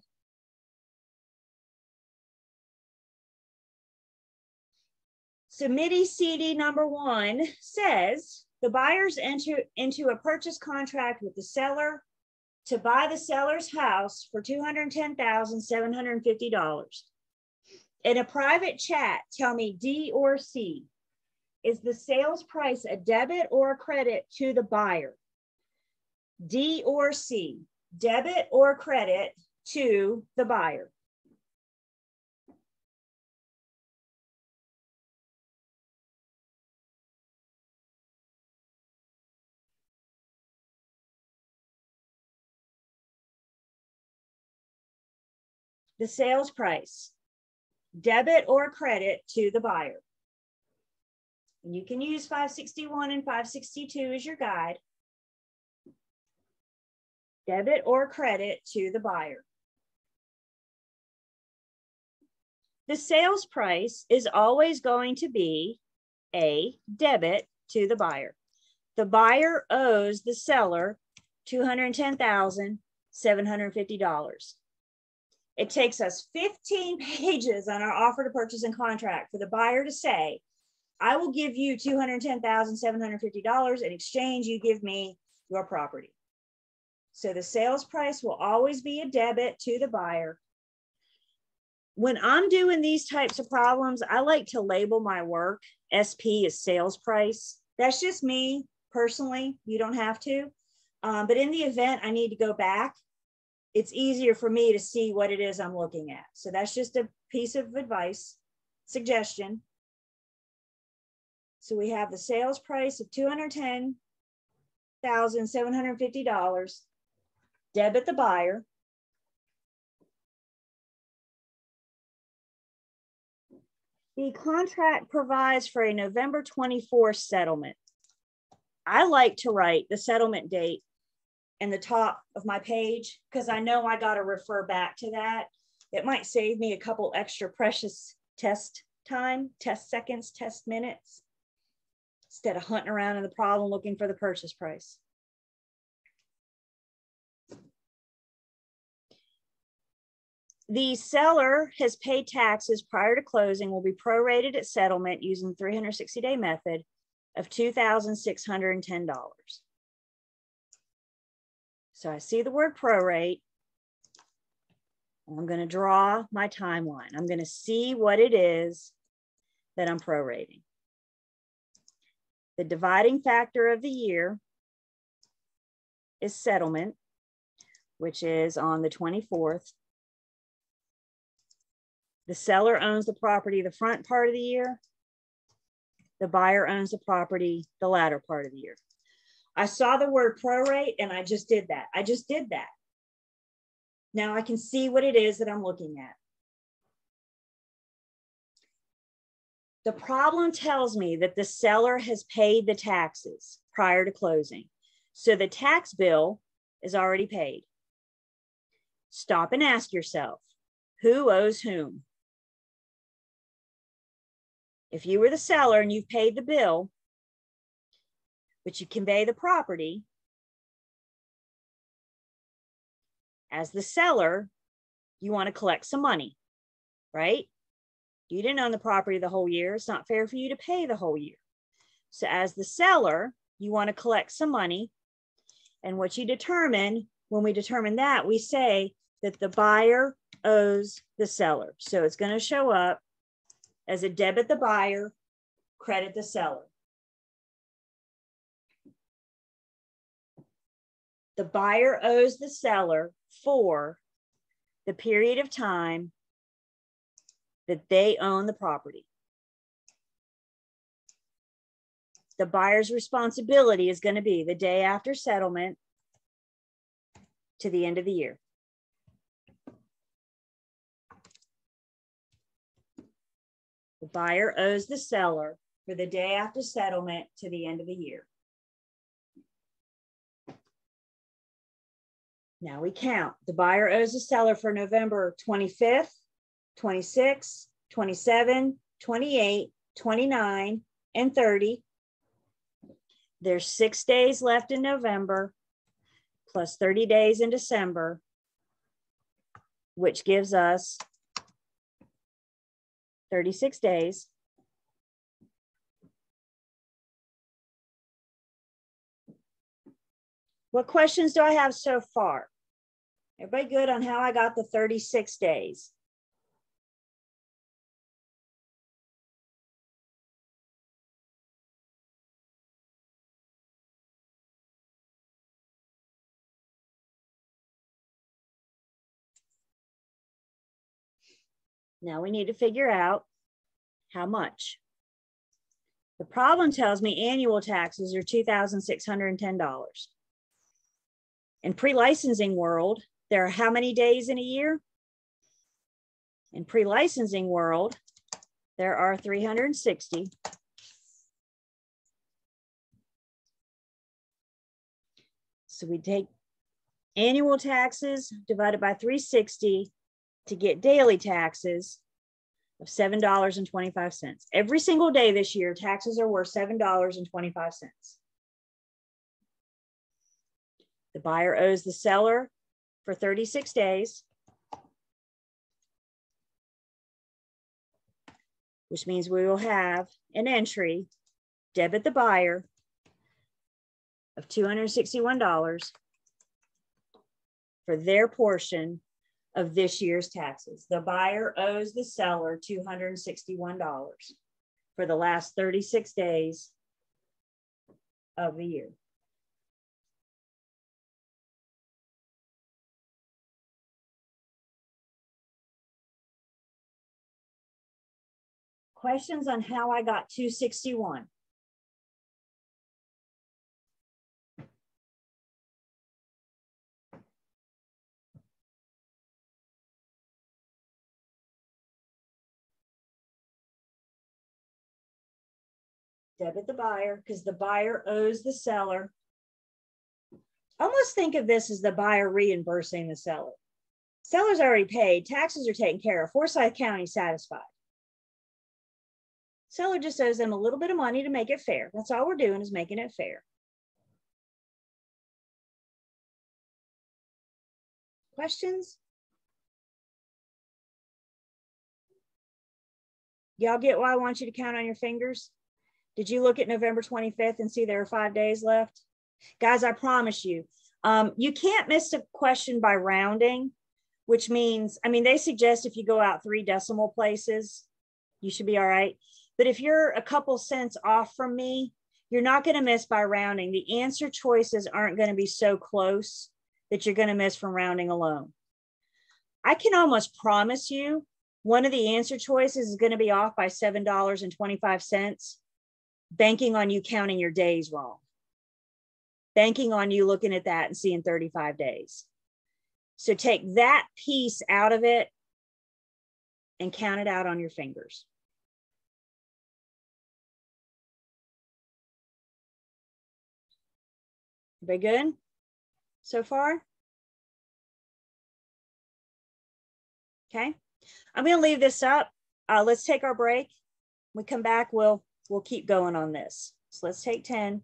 Submittee CD number 1 says, the buyers enter into a purchase contract with the seller to buy the seller's house for $210,750. In a private chat, tell me D or C. Is the sales price a debit or a credit to the buyer? D or C, debit or credit to the buyer? The sales price, debit or credit to the buyer. And you can use 561 and 562 as your guide. Debit or credit to the buyer. The sales price is always going to be a debit to the buyer. The buyer owes the seller $210,750. It takes us 15 pages on our offer to purchase and contract for the buyer to say, I will give you $210,750 in exchange, you give me your property. So the sales price will always be a debit to the buyer. When I'm doing these types of problems, I like to label my work. SP is sales price. That's just me personally. You don't have to. But in the event I need to go back, it's easier for me to see what it is I'm looking at. So that's just a piece of advice, suggestion. So we have the sales price of $210,750, debit the buyer. The contract provides for a November 24th settlement. I like to write the settlement date in the top of my page because I know I got to refer back to that. It might save me a couple extra precious test time, test seconds, test minutes, instead of hunting around in the problem looking for the purchase price. The seller has paid taxes prior to closing, will be prorated at settlement using 360-day method of $2,610. So I see the word prorate. I'm going to draw my timeline. I'm going to see what it is that I'm prorating. The dividing factor of the year is settlement, which is on the 24th. The seller owns the property the front part of the year. The buyer owns the property the latter part of the year. I saw the word prorate and I just did that. I just did that. Now I can see what it is that I'm looking at. The problem tells me that the seller has paid the taxes prior to closing. So the tax bill is already paid. Stop and ask yourself, who owes whom? If you were the seller and you've paid the bill, but you convey the property, as the seller, you want to collect some money, right? You didn't own the property the whole year. It's not fair for you to pay the whole year. So as the seller, you want to collect some money. And what you determine, when we determine that, we say that the buyer owes the seller. So it's going to show up as a debit the buyer, credit the seller. The buyer owes the seller for the period of time that they own the property. The buyer's responsibility is going to be the day after settlement to the end of the year. The buyer owes the seller for the day after settlement to the end of the year. Now we count. The buyer owes the seller for November 25th, 26, 27, 28, 29, and 30. There's 6 days left in November, plus 30 days in December, which gives us 36 days. What questions do I have so far? Everybody good on how I got the 36 days? Now we need to figure out how much. The problem tells me annual taxes are $2,610. In pre-licensing world, there are how many days in a year? In pre-licensing world, there are 360. So we take annual taxes divided by 360 to get daily taxes of $7.25. Every single day this year, taxes are worth $7.25. The buyer owes the seller for 36 days, which means we will have an entry, debit the buyer, of $261 for their portion of this year's taxes. The buyer owes the seller $261 for the last 36 days of the year. Questions on how I got 261? Debit the buyer because the buyer owes the seller. Almost think of this as the buyer reimbursing the seller. Seller's already paid, taxes are taken care of, Forsyth County satisfied. Seller just owes them a little bit of money to make it fair. That's all we're doing is making it fair. Questions? Y'all get why I want you to count on your fingers? Did you look at November 25th and see there are 5 days left? Guys, I promise you, you can't miss a question by rounding, which means, I mean, they suggest if you go out 3 decimal places, you should be all right. But if you're a couple cents off from me, You're not going to miss by rounding. The answer choices aren't going to be so close that you're going to miss from rounding alone. I can almost promise you one of the answer choices is going to be off by $7.25, banking on you counting your days wrong, banking on you looking at that and seeing 35 days. So take that piece out of it and count it out on your fingers. Everybody good so far? Okay, I'm going to leave this up. Let's take our break. When we come back, we'll keep going on this. So let's take 10.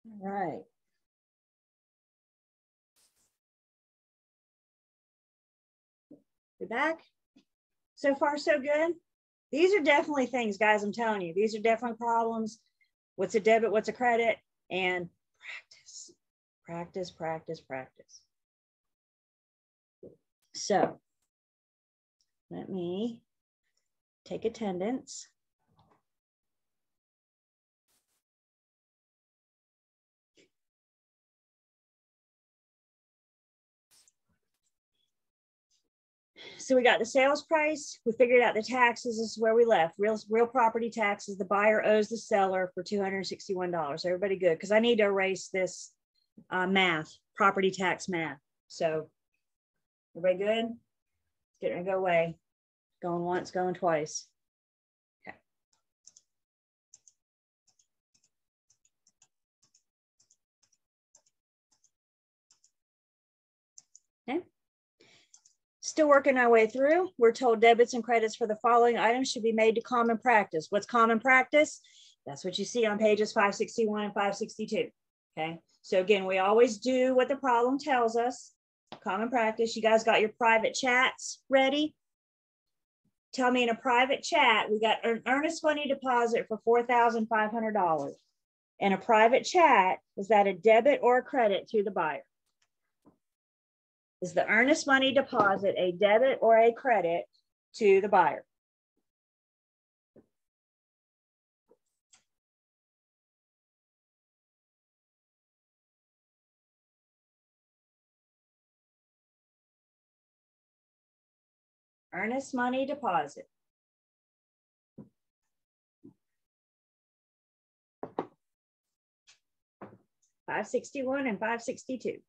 All right. You're back. So far, so good. These are definitely things, guys. I'm telling you, these are definitely problems. What's a debit? What's a credit? And practice, practice, practice, practice. So let me take attendance. So we got the sales price. We figured out the taxes. This is where we left. Real property taxes. The buyer owes the seller for $261. Everybody good? Because I need to erase this math, property tax math. So everybody good? It's getting ready to go away. Going once, going twice. Okay. Okay. Still working our way through. We're told debits and credits for the following items should be made to common practice. What's common practice? That's what you see on pages 561 and 562. Okay. So again, we always do what the problem tells us. Common practice. You guys got your private chats ready? Tell me in a private chat, we got an earnest money deposit for $4,500. In a private chat, is that a debit or a credit to the buyer? Is the earnest money deposit a debit or a credit to the buyer? Earnest money deposit. $561 and $562.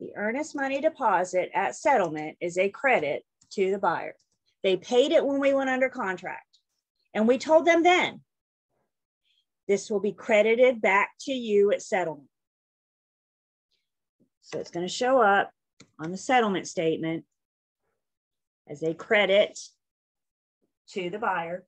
The earnest money deposit at settlement is a credit to the buyer. They paid it when we went under contract. And we told them then, this will be credited back to you at settlement. So it's going to show up on the settlement statement as a credit to the buyer.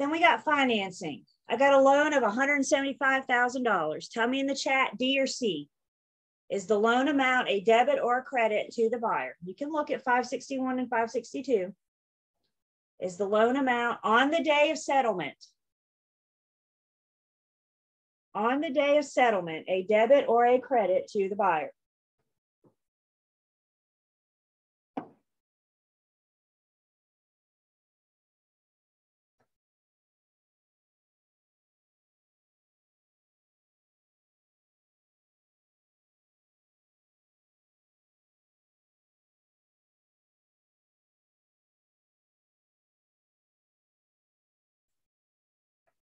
Then we got financing. I got a loan of $175,000. Tell me in the chat, D or C. Is the loan amount a debit or a credit to the buyer? You can look at 561 and 562. Is the loan amount on the day of settlement? On the day of settlement, a debit or a credit to the buyer?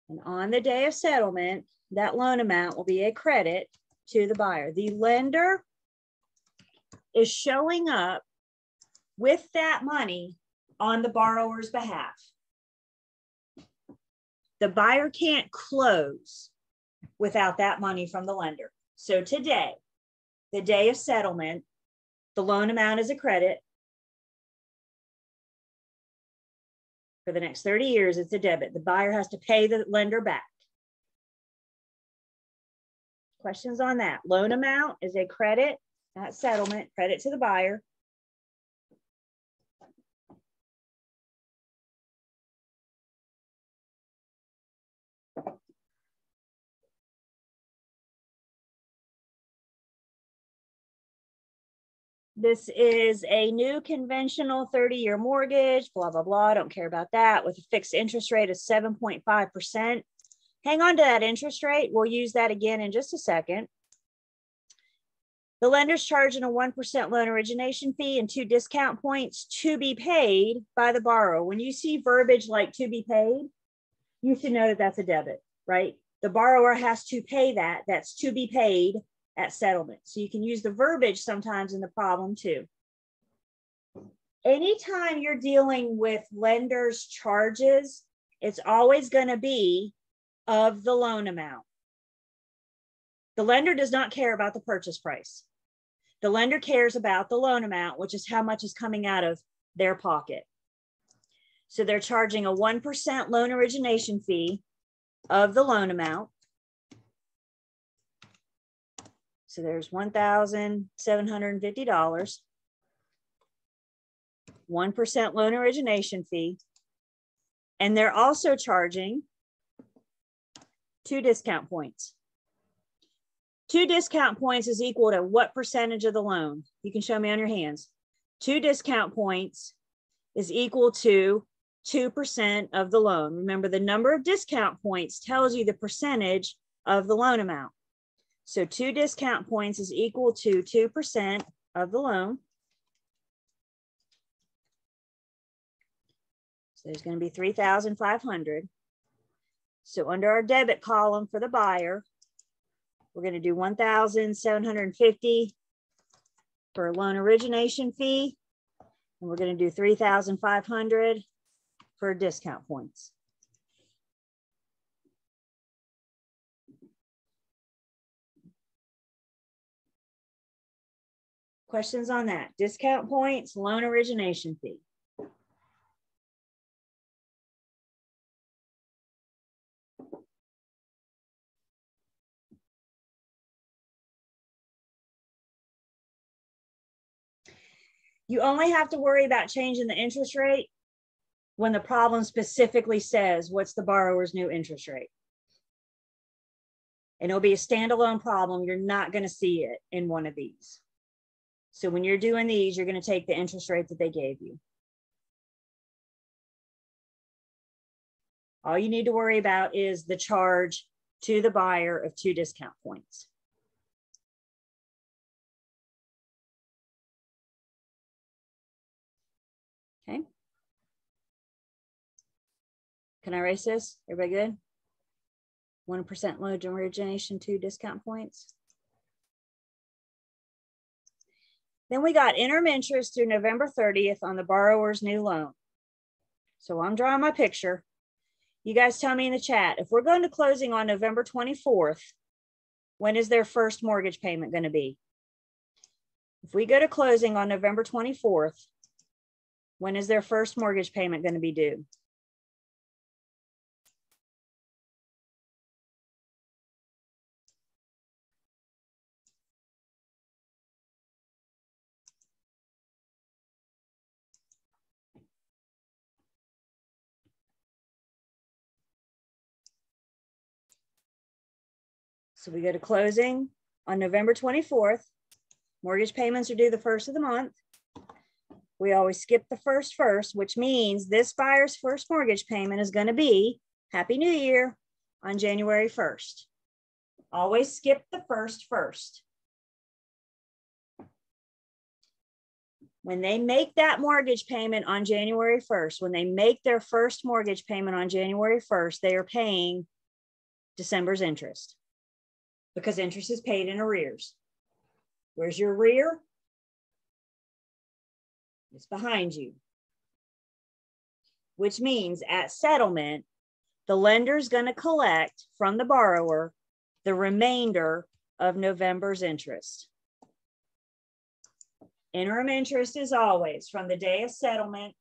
And on the day of settlement, that loan amount will be a credit to the buyer. The lender is showing up with that money on the borrower's behalf. The buyer can't close without that money from the lender. So today, the day of settlement, the loan amount is a credit. For the next 30 years, it's a debit. The buyer has to pay the lender back. Questions on that? Loan amount is a credit at settlement, credit to the buyer. This is a new conventional 30-year mortgage, blah, blah, blah. Don't care about that, with a fixed interest rate of 7.5%. Hang on to that interest rate. We'll use that again in just a second. The lender's charging a 1% loan origination fee and 2 discount points to be paid by the borrower. When you see verbiage like to be paid, you should know that that's a debit, right? The borrower has to pay that. That's to be paid at settlement. So you can use the verbiage sometimes in the problem too. Anytime you're dealing with lenders' charges, it's always going to be of the loan amount. The lender does not care about the purchase price. The lender cares about the loan amount, which is how much is coming out of their pocket. So they're charging a 1% loan origination fee of the loan amount. So there's $1,750, 1% loan origination fee. And they're also charging 2 discount points. 2 discount points is equal to what percentage of the loan? You can show me on your hands. 2 discount points is equal to 2% of the loan. Remember, the number of discount points tells you the percentage of the loan amount. So 2 discount points is equal to 2% of the loan. So there's going to be 3,500. So under our debit column for the buyer, we're going to do 1,750 for loan origination fee, and we're going to do 3,500 for discount points. Questions on that? Discount points, loan origination fee. You only have to worry about changing the interest rate when the problem specifically says what's the borrower's new interest rate. And it'll be a standalone problem. You're not going to see it in one of these. So when you're doing these, you're going to take the interest rate that they gave you. All you need to worry about is the charge to the buyer of 2 discount points. Okay. Can I erase this? Everybody good? 1% loan origination, 2 discount points. Then we got interim interest through November 30th on the borrower's new loan. So I'm drawing my picture. You guys tell me in the chat, if we're going to closing on November 24th, when is their first mortgage payment going to be? If we go to closing on November 24th, when is their first mortgage payment going to be due? So we go to closing on November 24th. Mortgage payments are due the 1st of the month. We always skip the first, which means this buyer's first mortgage payment is going to be Happy New Year on January 1st. Always skip the first. When they make that mortgage payment on January 1st, when they make their first mortgage payment on January 1st, they are paying December's interest because interest is paid in arrears. Where's your arrear? It's behind you, which means at settlement, the lender is going to collect from the borrower the remainder of November's interest. Interim interest is always from the day of settlement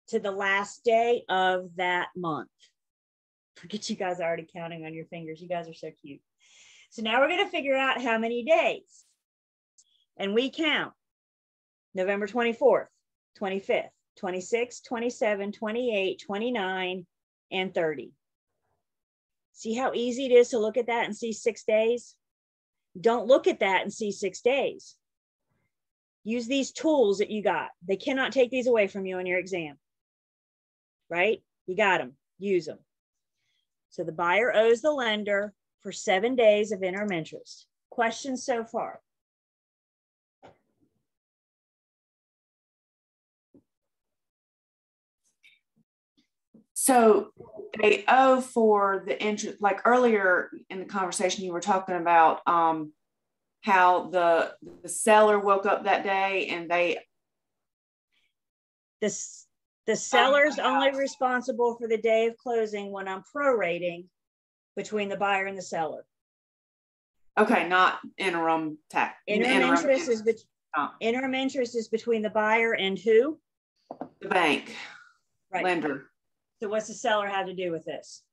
to the last day of that month. Forget you guys are already counting on your fingers. You guys are so cute. So now we're going to figure out how many days. And we count November 24th, 25th, 26th, 27th, 28th, 29th, and 30th. See how easy it is to look at that and see 6 days? Don't look at that and see 6 days. Use these tools that you got. They cannot take these away from you on your exam, right? You got them, use them. So the buyer owes the lender for 7 days of interim interest. Questions so far? So they owe for the interest, like earlier in the conversation, you were talking about how the seller woke up that day and the seller's only responsible for the day of closing when I'm prorating between the buyer and the seller. Okay, not interim tax. Interim interest is interim interest is between the buyer and who? The bank, right. Lender. So what's the seller have to do with this?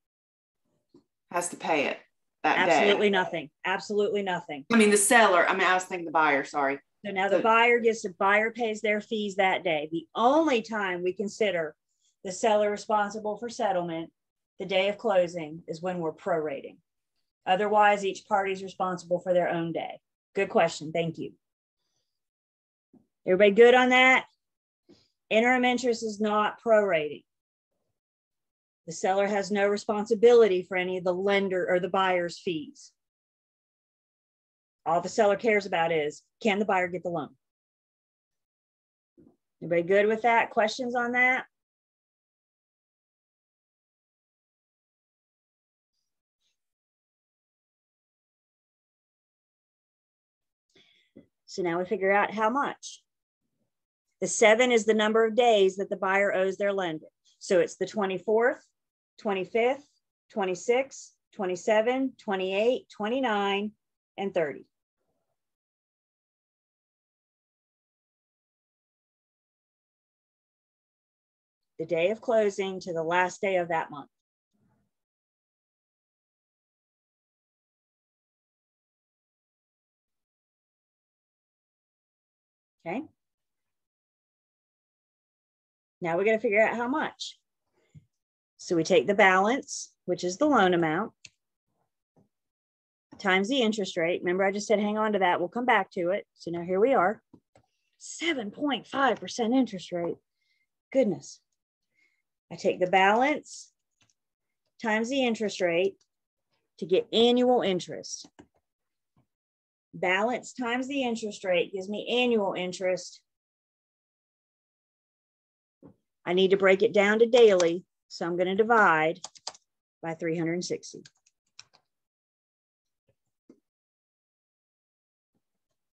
Has to pay it that Absolutely day. nothing. Absolutely nothing. I mean, the seller, I was thinking the buyer, sorry. So now the buyer pays their fees that day. The only time we consider the seller responsible for settlement, the day of closing, is when we're prorating. Otherwise, each party is responsible for their own day. Good question. Thank you. Everybody good on that? Interim interest is not prorating. The seller has no responsibility for any of the lender or the buyer's fees. All the seller cares about is, can the buyer get the loan? Everybody good with that? Questions on that? So now we figure out how much. The 7 is the number of days that the buyer owes their lender. So it's the 24th, 25th, 26th, 27, 28, 29, and 30. The day of closing to the last day of that month. Okay. Now we're going to figure out how much. So we take the balance, which is the loan amount, times the interest rate. Remember, I just said hang on to that. We'll come back to it. So now here we are. 7.5% interest rate. Goodness. I take the balance times the interest rate to get annual interest. Balance times the interest rate gives me annual interest. I need to break it down to daily, so I'm going to divide by 360.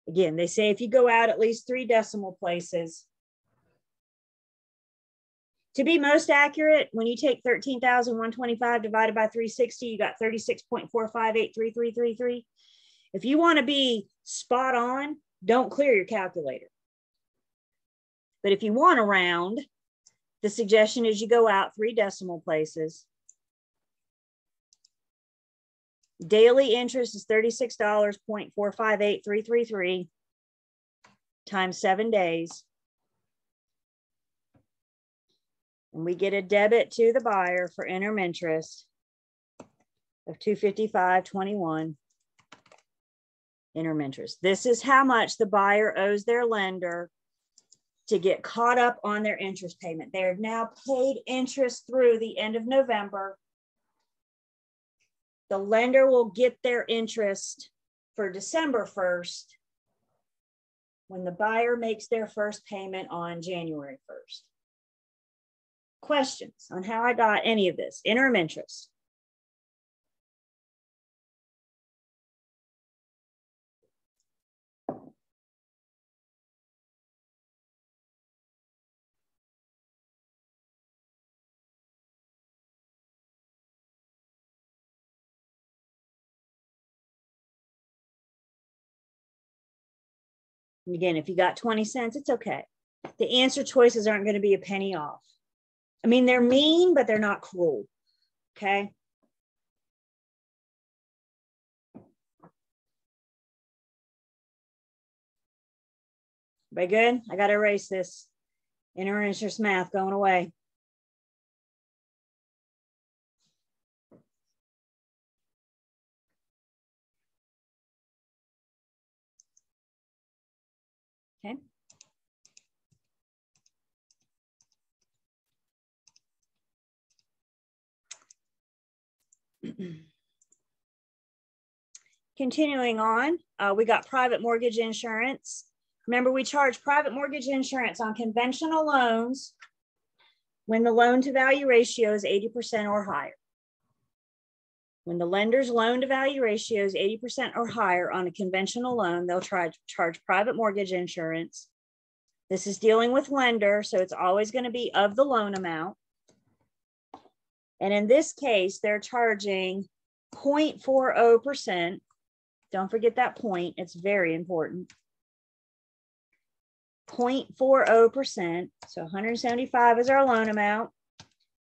Again, they say if you go out at least 3 decimal places, to be most accurate, when you take 13,125 divided by 360, you got 36.4583333. If you want to be spot on, don't clear your calculator. But if you want to round, the suggestion is you go out 3 decimal places. Daily interest is $36.458333 times 7 days. And we get a debit to the buyer for interim interest of $255.21 interim interest. This is how much the buyer owes their lender to get caught up on their interest payment. They are now paid interest through the end of November. The lender will get their interest for December 1st when the buyer makes their first payment on January 1st. Questions on how I got any of this? Interim interest. And again, if you got 20 cents, it's okay. The answer choices aren't going to be a penny off. I mean, they're mean, but they're not cruel. Okay. Everybody good? I got to erase this. Interim interest math going away. Okay. Continuing on, we got private mortgage insurance. Remember, we charge private mortgage insurance on conventional loans when the loan to value ratio is 80% or higher. When the lender's loan to value ratio is 80% or higher on a conventional loan, they'll charge private mortgage insurance. This is dealing with lender, so it's always going to be of the loan amount. And in this case, they're charging 0.40% Don't forget that point. It's very important. 0.40%. So 175 is our loan amount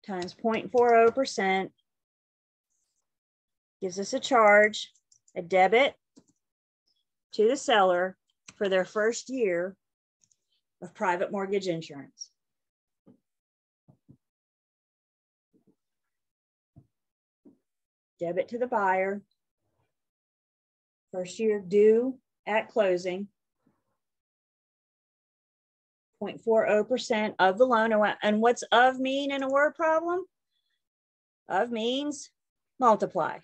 times 0.40% gives us a charge, a debit to the seller for their first year of private mortgage insurance. Debit to the buyer, first year due at closing, 0.40% of the loan. And what's of mean in a word problem? Of means multiply.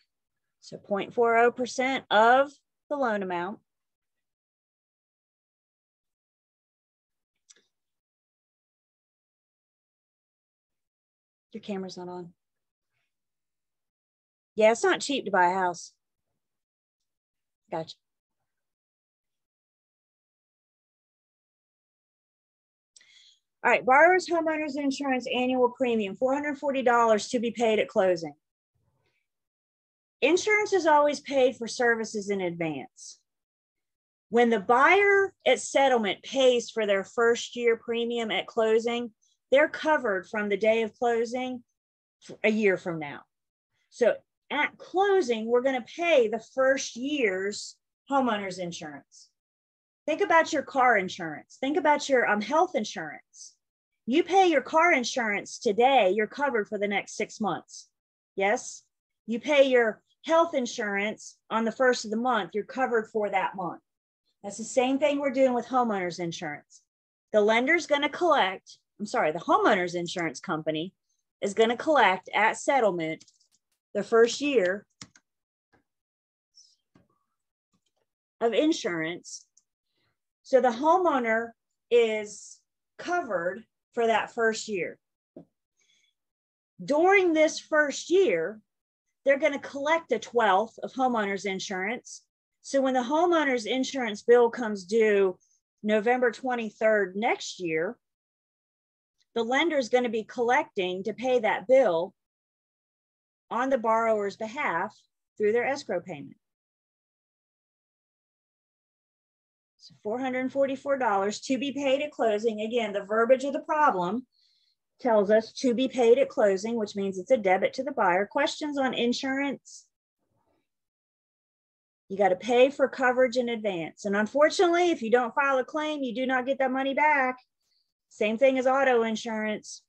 So 0.40% of the loan amount. Your camera's not on. Yeah, it's not cheap to buy a house. Gotcha. All right, borrower's homeowner's insurance annual premium, $440 to be paid at closing. Insurance is always paid for services in advance. When the buyer at settlement pays for their first year premium at closing, they're covered from the day of closing a year from now. So at closing, we're going to pay the first year's homeowner's insurance. Think about your car insurance. Think about your health insurance. You pay your car insurance today, you're covered for the next 6 months. Yes? You pay your health insurance on the first of the month, you're covered for that month. That's the same thing we're doing with homeowner's insurance. The lender's going to collect, the homeowner's insurance company is going to collect at settlement the first year of insurance. So the homeowner is covered for that first year. During this first year, they're going to collect a 12th of homeowner's insurance. So when the homeowner's insurance bill comes due November 23rd next year, the lender is going to be collecting to pay that bill on the borrower's behalf through their escrow payment. So $444 to be paid at closing. Again, the verbiage of the problem tells us to be paid at closing, which means it's a debit to the buyer. Questions on insurance? You got to pay for coverage in advance. And unfortunately, if you don't file a claim, you do not get that money back. Same thing as auto insurance.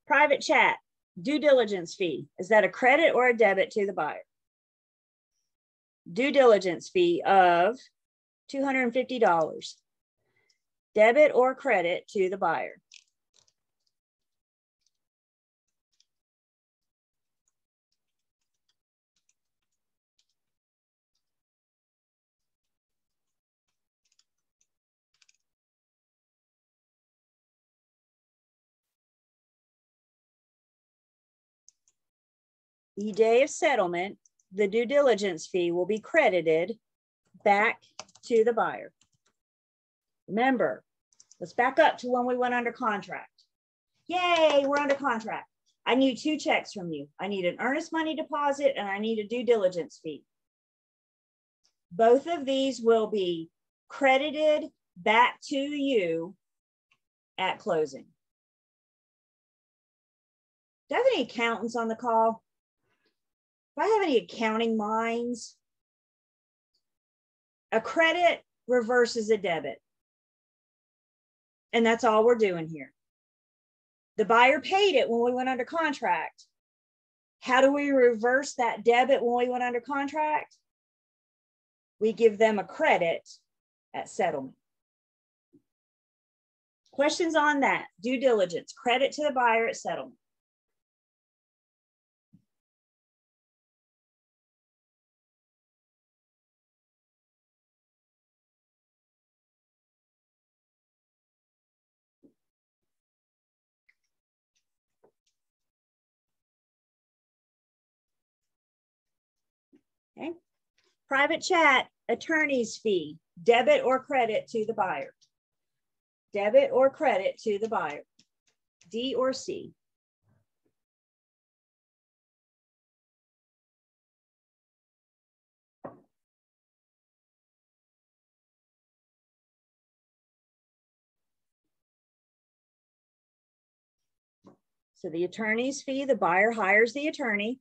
Private chat, due diligence fee. Is that a credit or a debit to the buyer? Due diligence fee of $250. Debit or credit to the buyer? The day of settlement, the due diligence fee will be credited back to the buyer. Remember, let's back up to when we went under contract. Yay, we're under contract. I need 2 checks from you. I need an earnest money deposit and I need a due diligence fee. Both of these will be credited back to you at closing. Do I have any accountants on the call? Do I have any accounting minds? A credit reverses a debit. And that's all we're doing here. The buyer paid it when we went under contract. How do we reverse that debit when we went under contract? We give them a credit at settlement. Questions on that? Due diligence, credit to the buyer at settlement. Okay. Private chat, attorney's fee, debit or credit to the buyer. Debit or credit to the buyer. D or C. So the attorney's fee, the buyer hires the attorney,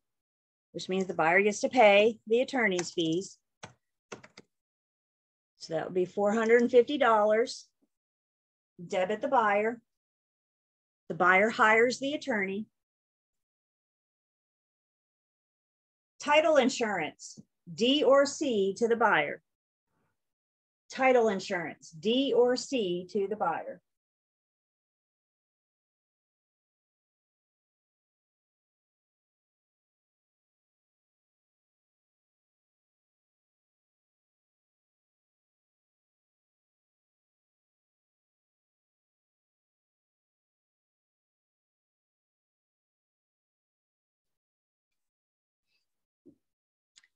which means the buyer gets to pay the attorney's fees. So that would be $450. Debit the buyer. The buyer hires the attorney. Title insurance, D or C to the buyer. Title insurance, D or C to the buyer.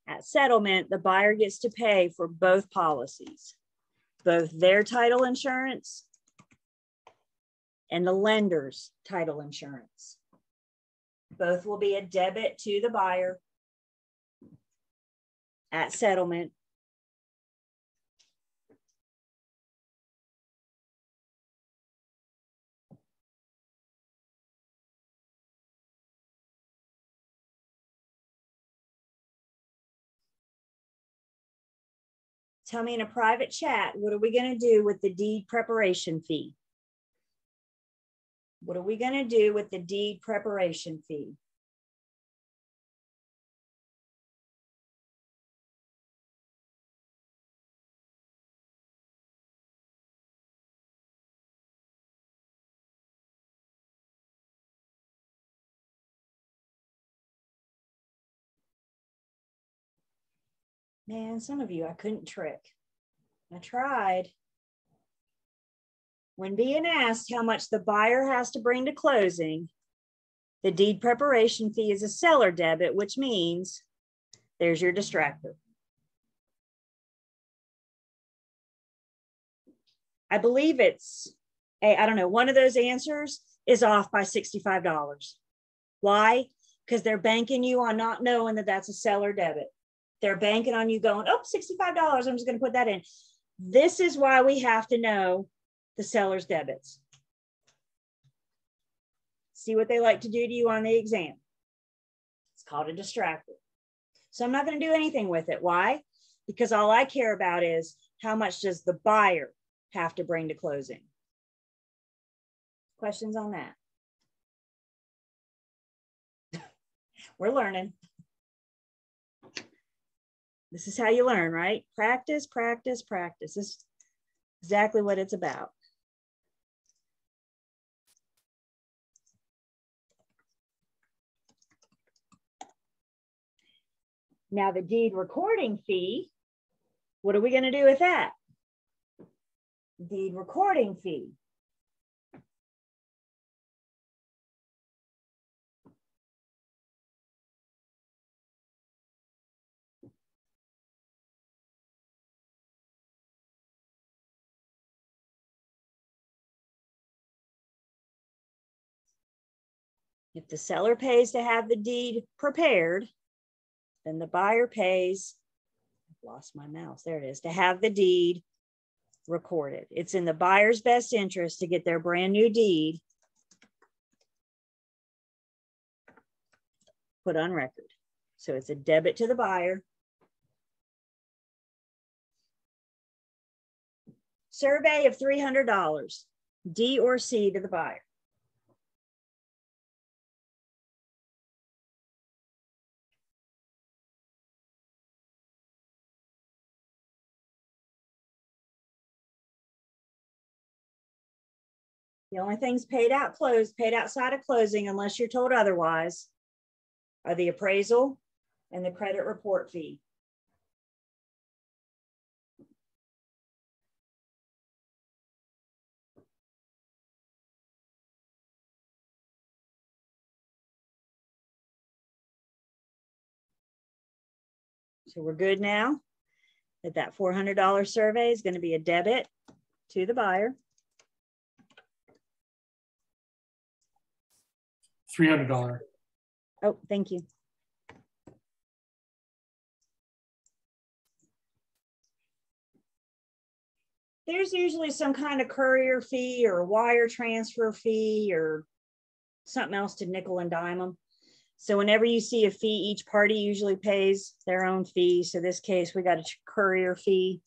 At settlement, the buyer gets to pay for both policies, both their title insurance and the lender's title insurance. Both will be a debit to the buyer at settlement. Tell me in a private chat, what are we going to do with the deed preparation fee? What are we going to do with the deed preparation fee? Man, some of you I couldn't trick. I tried. When being asked how much the buyer has to bring to closing, the deed preparation fee is a seller debit, which means there's your distractor. I believe it's, I don't know, one of those answers is off by $65. Why? Because they're banking you on not knowing that that's a seller debit. They're banking on you going, oh, $65, I'm just going to put that in. This is why we have to know the seller's debits. See what they like to do to you on the exam. It's called a distractor. So I'm not going to do anything with it. Why? Because all I care about is how much does the buyer have to bring to closing. Questions on that? We're learning. This is how you learn, right? Practice, practice, practice. This is exactly what it's about. Now the deed recording fee, what are we going to do with that? Deed recording fee. If the seller pays to have the deed prepared, then the buyer pays, I've lost my mouse, there it is, to have the deed recorded. It's in the buyer's best interest to get their brand new deed put on record. So it's a debit to the buyer. Survey of $300, D or C to the buyer. The only things paid outside of closing, unless you're told otherwise, are the appraisal and the credit report fee. So we're good now that $400 survey is going to be a debit to the buyer. $300. Oh, thank you. There's usually some kind of courier fee or wire transfer fee or something else to nickel and dime them. So whenever you see a fee, each party usually pays their own fee. So this case, we got a courier fee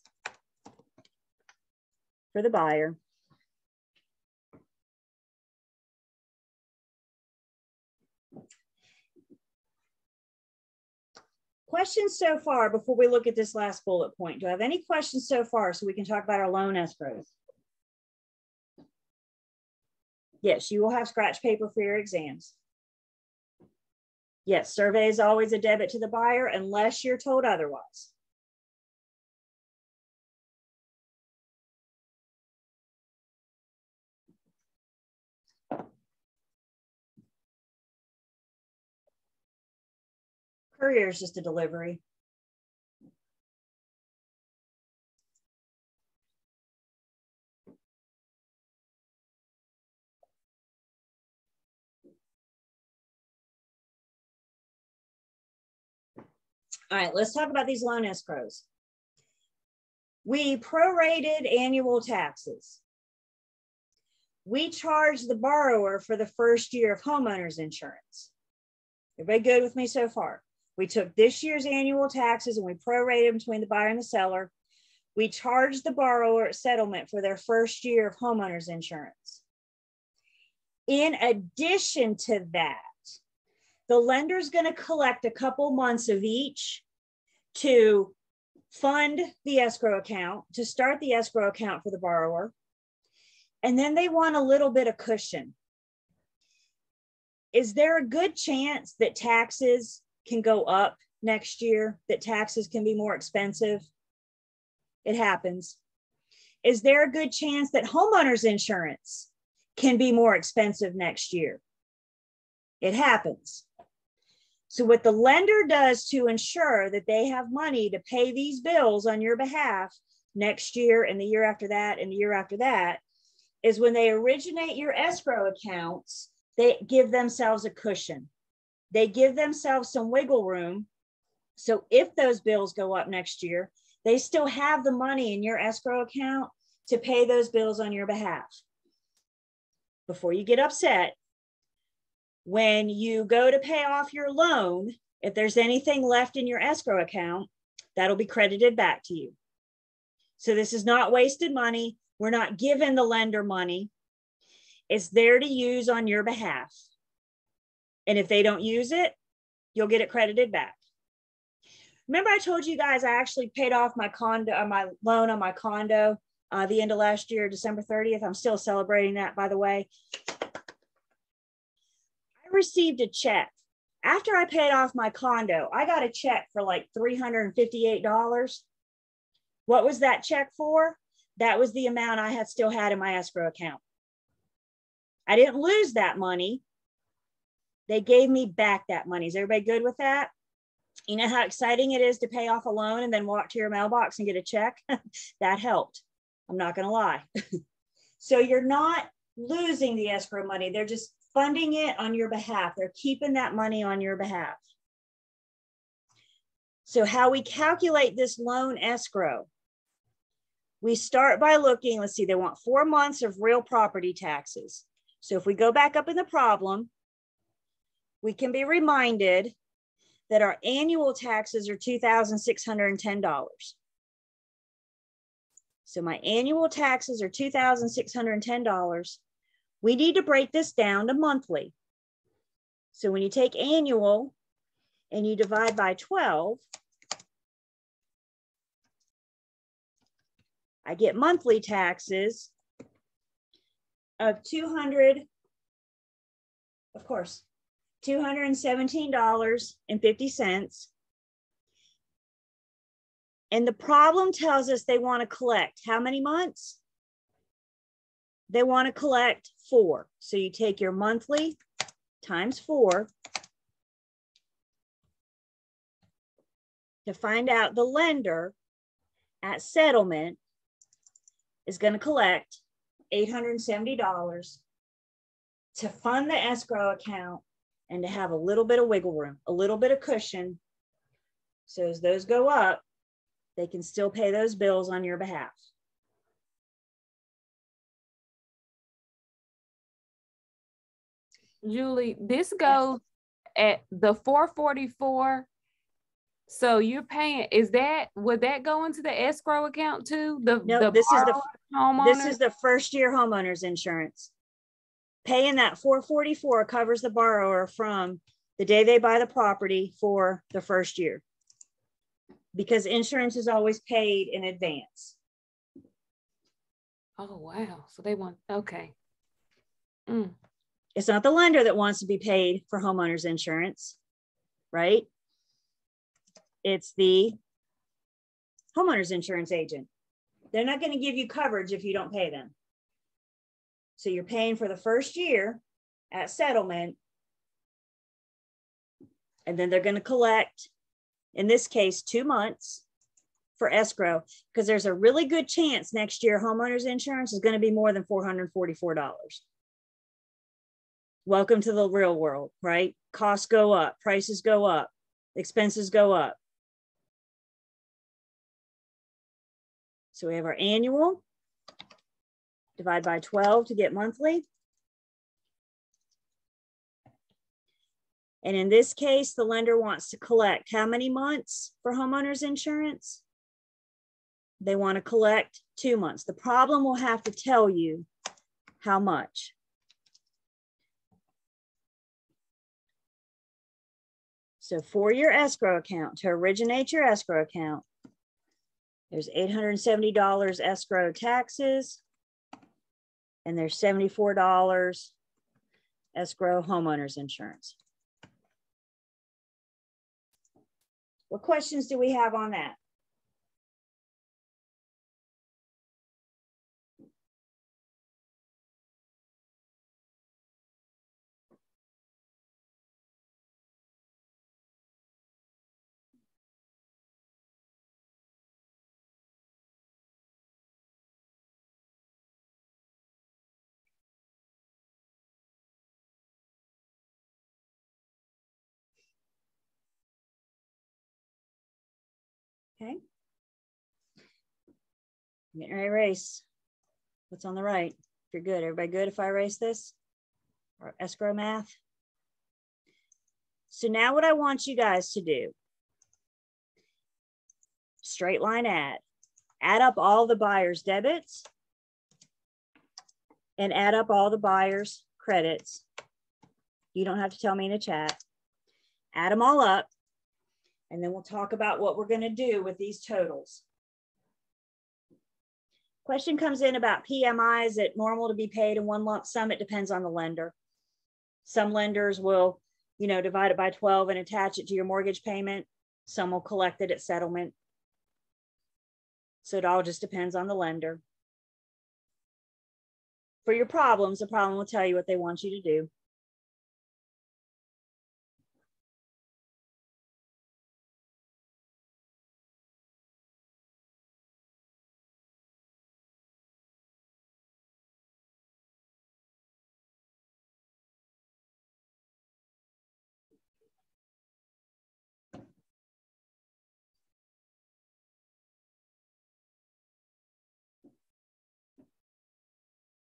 for the buyer. Questions so far before we look at this last bullet point? Do I have any questions so far so we can talk about our loan escrows? Yes, you will have scratch paper for your exams. Yes, survey is always a debit to the buyer unless you're told otherwise. Courier is just a delivery. All right, let's talk about these loan escrows. We prorated annual taxes. We charged the borrower for the first year of homeowner's insurance. Everybody good with me so far? We took this year's annual taxes and we prorated them between the buyer and the seller. We charged the borrower at settlement for their first year of homeowner's insurance. In addition to that, the lender's going to collect a couple months of each to fund the escrow account, to start the escrow account for the borrower. And then they want a little bit of cushion. Is there a good chance that taxes can go up next year, that taxes can be more expensive? It happens. Is there a good chance that homeowners insurance can be more expensive next year? It happens. So what the lender does to ensure that they have money to pay these bills on your behalf next year and the year after that and the year after that is when they originate your escrow accounts, they give themselves a cushion. They give themselves some wiggle room. So if those bills go up next year, they still have the money in your escrow account to pay those bills on your behalf. Before you get upset, when you go to pay off your loan, if there's anything left in your escrow account, that'll be credited back to you. So this is not wasted money. We're not giving the lender money. It's there to use on your behalf. And if they don't use it, you'll get it credited back. Remember I told you guys I actually paid off my condo, my loan on my condo the end of last year, December 30th. I'm still celebrating that, by the way. I received a check. After I paid off my condo, I got a check for like $358. What was that check for? That was the amount I had still had in my escrow account. I didn't lose that money. They gave me back that money. Is everybody good with that? You know how exciting it is to pay off a loan and then walk to your mailbox and get a check? That helped. I'm not going to lie. So you're not losing the escrow money. They're just funding it on your behalf. They're keeping that money on your behalf. So how we calculate this loan escrow, we start by looking, let's see, they want 4 months of real property taxes. So if we go back up in the problem, we can be reminded that our annual taxes are $2,610. So my annual taxes are $2,610. We need to break this down to monthly. So when you take annual and you divide by 12, I get monthly taxes of $217.50. And the problem tells us they want to collect how many months? They want to collect 4. So you take your monthly times 4 to find out the lender at settlement is going to collect $870 to fund the escrow account and to have a little bit of wiggle room, a little bit of cushion. So as those go up, they can still pay those bills on your behalf. Julie, this goes at the 444. So you're paying, would that go into the escrow account too? No, this is the first year homeowners insurance. Paying that 444 covers the borrower from the day they buy the property for the first year, because insurance is always paid in advance. Oh, wow. So they want, okay. It's not the lender that wants to be paid for homeowners insurance, right? It's the homeowners insurance agent. They're not going to give you coverage if you don't pay them. So you're paying for the first year at settlement, and then they're going to collect, in this case, 2 months for escrow, because there's a really good chance next year homeowners insurance is going to be more than $444. Welcome to the real world, right? Costs go up, prices go up, expenses go up. So we have our annual, divide by 12 to get monthly. And in this case, the lender wants to collect how many months for homeowners insurance? They want to collect 2 months. The problem will have to tell you how much. So for your escrow account, to originate your escrow account, there's $870 escrow taxes, and there's $74 escrow homeowners insurance. What questions do we have on that? Okay. I'm getting ready to erase. What's on the right? If you're good, everybody good if I erase this? Or escrow math? So now what I want you guys to do, straight line add up all the buyer's debits and add up all the buyer's credits. You don't have to tell me in a chat. Add them all up, and then we'll talk about what we're going to do with these totals. Question comes in about PMI. Is it normal to be paid in one lump sum? It depends on the lender. Some lenders will, divide it by 12 and attach it to your mortgage payment. Some will collect it at settlement. So it all just depends on the lender. For your problems, the problem will tell you what they want you to do.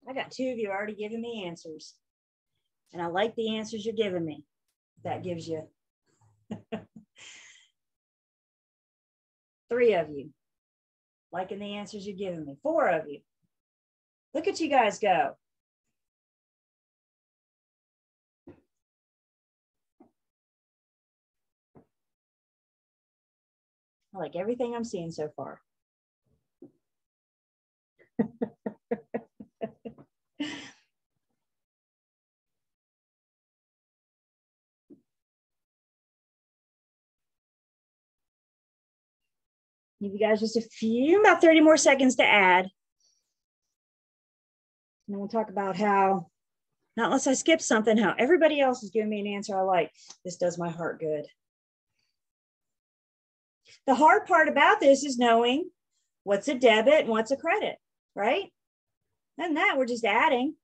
I got 2 of you already giving me answers. And I like the answers you're giving me. That gives you 3 of you liking the answers you're giving me. 4 of you. Look at you guys go. I like everything I'm seeing so far. Give you guys just about 30 more seconds to add. And then we'll talk about how, not unless I skip something, how everybody else is giving me an answer I like. This does my heart good. The hard part about this is knowing what's a debit and what's a credit, right? Other than that, we're just adding.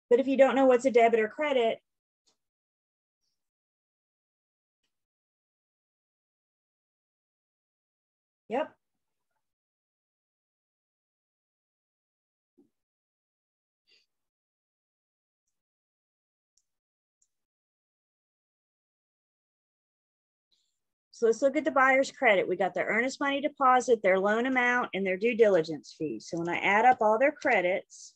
But if you don't know what's a debit or credit, yep. So let's look at the buyer's credit. We got their earnest money deposit, their loan amount, and their due diligence fees. So when I add up all their credits,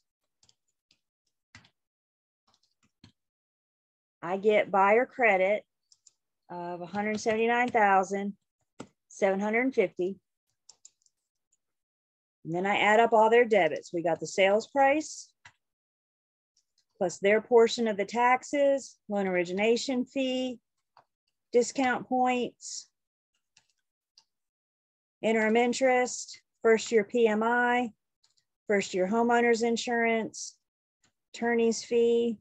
I get buyer credit of $179,750. And then I add up all their debits. We got the sales price plus their portion of the taxes, loan origination fee, discount points, interim interest, first year PMI, first year homeowner's insurance, attorney's fee,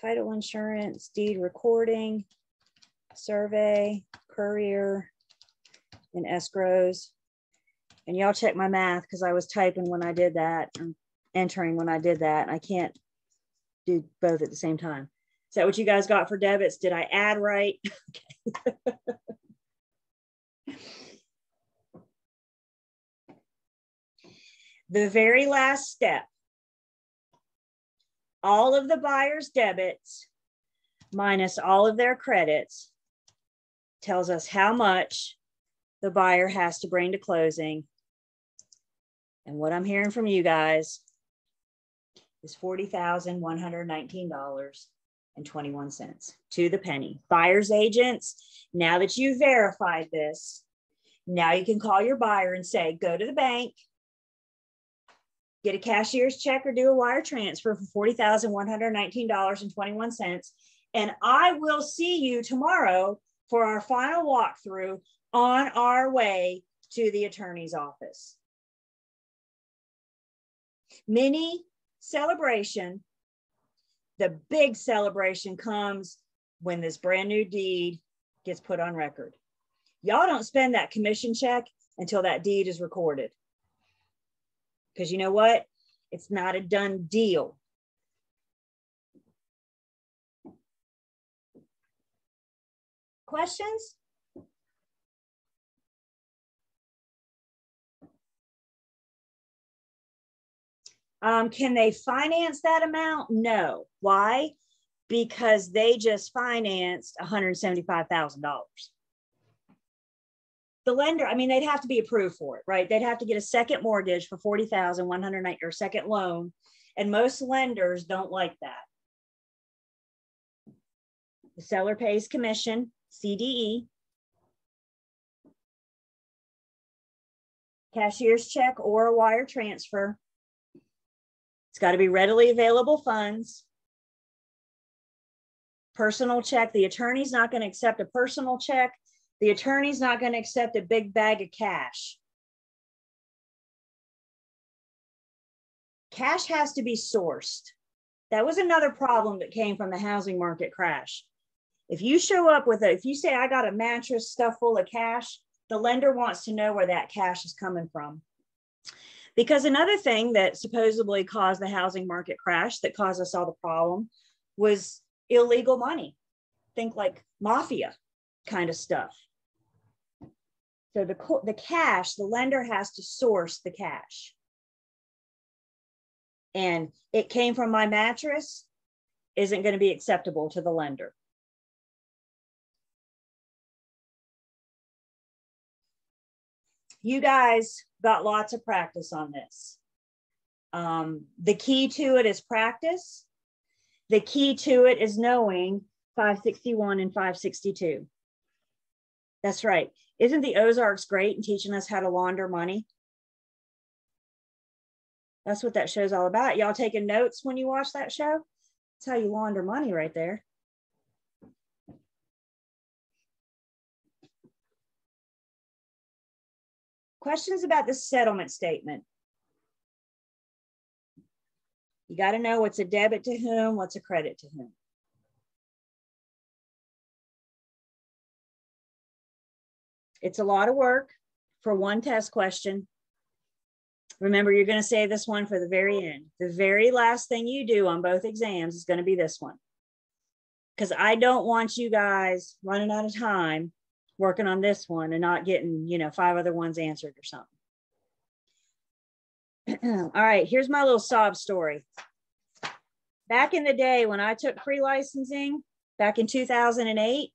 title insurance, deed recording, survey, courier, and escrows. And y'all check my math because I was typing when I did that, and entering when I did that. And I can't do both at the same time. Is that what you guys got for debits? Did I add right? Okay. The very last step, all of the buyer's debits minus all of their credits tells us how much the buyer has to bring to closing. And what I'm hearing from you guys is $40,119.21 to the penny. Buyer's agents, now that you've verified this, now you can call your buyer and say, go to the bank, get a cashier's check or do a wire transfer for $40,119.21. And I will see you tomorrow for our final walkthrough on our way to the attorney's office. Mini celebration. The big celebration comes when this brand new deed gets put on record. Y'all don't spend that commission check until that deed is recorded. Because you know what? It's not a done deal. Questions? Can they finance that amount? No. Why? Because they just financed $175,000. The lender, I mean, they'd have to be approved for it, right? They'd have to get a second mortgage for $40,190 or second loan. And most lenders don't like that. The seller pays commission, CDE, cashier's check or a wire transfer. It's got to be readily available funds. Personal check. The attorney's not going to accept a personal check. The attorney's not going to accept a big bag of cash. Cash has to be sourced. That was another problem that came from the housing market crash. If you show up with if you say, I got a mattress stuffed full of cash, the lender wants to know where that cash is coming from. Because another thing that supposedly caused the housing market crash that caused us all the problem was illegal money. Think like mafia kind of stuff. So the cash, the lender has to source the cash. And it came from my mattress isn't going to be acceptable to the lender. You guys got lots of practice on this. The key to it is practice. The key to it is knowing 561 and 562. That's right. Isn't the Ozarks great in teaching us how to launder money? That's what that show's all about. Y'all taking notes when you watch that show? That's how you launder money right there. Questions about the settlement statement? You got to know what's a debit to whom, what's a credit to whom. It's a lot of work for one test question. Remember, you're going to save this one for the very end. The very last thing you do on both exams is going to be this one. Because I don't want you guys running out of time working on this one and not getting, 5 other ones answered or something. All right, here's my little sob story. Back in the day when I took pre-licensing, back in 2008,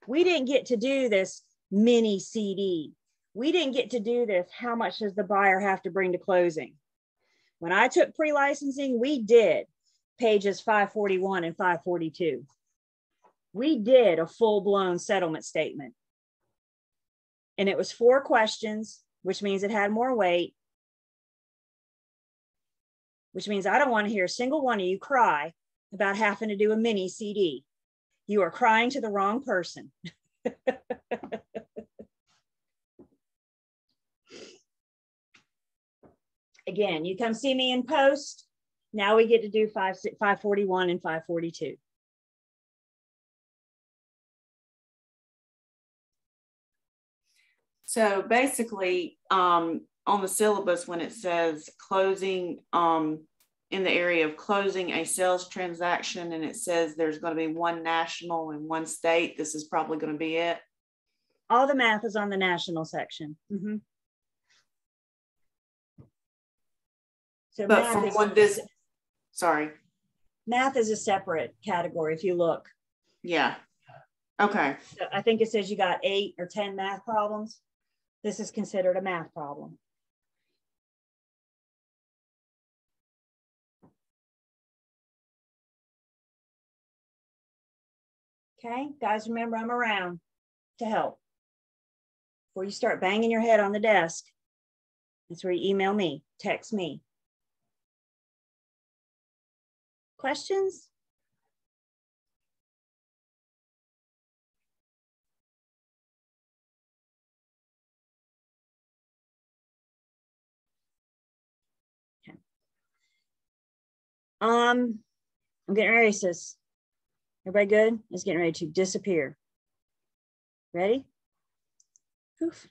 We didn't get to do this mini CD. We didn't get to do this. How much does the buyer have to bring to closing? When I took pre-licensing, we did pages 541 and 542. We did a full-blown settlement statement. And it was 4 questions, which means it had more weight, which means I don't want to hear a single one of you cry about having to do a mini CD. You are crying to the wrong person. Again, you come see me in post. Now we get to do 541 and 542. So basically, on the syllabus, when it says closing, in the area of closing a sales transaction, and it says there's going to be 1 national and 1 state, this is probably going to be it. All the math is on the national section. Mm-hmm. So but from what this, sorry. Math is a separate category if you look. Yeah. Okay. So I think it says you got 8 or 10 math problems. This is considered a math problem. Okay, guys, remember I'm around to help. Before you start banging your head on the desk, that's where you email me, text me. Questions? Okay. I'm getting ready to, everybody good? It's getting ready to disappear. Ready? Poof.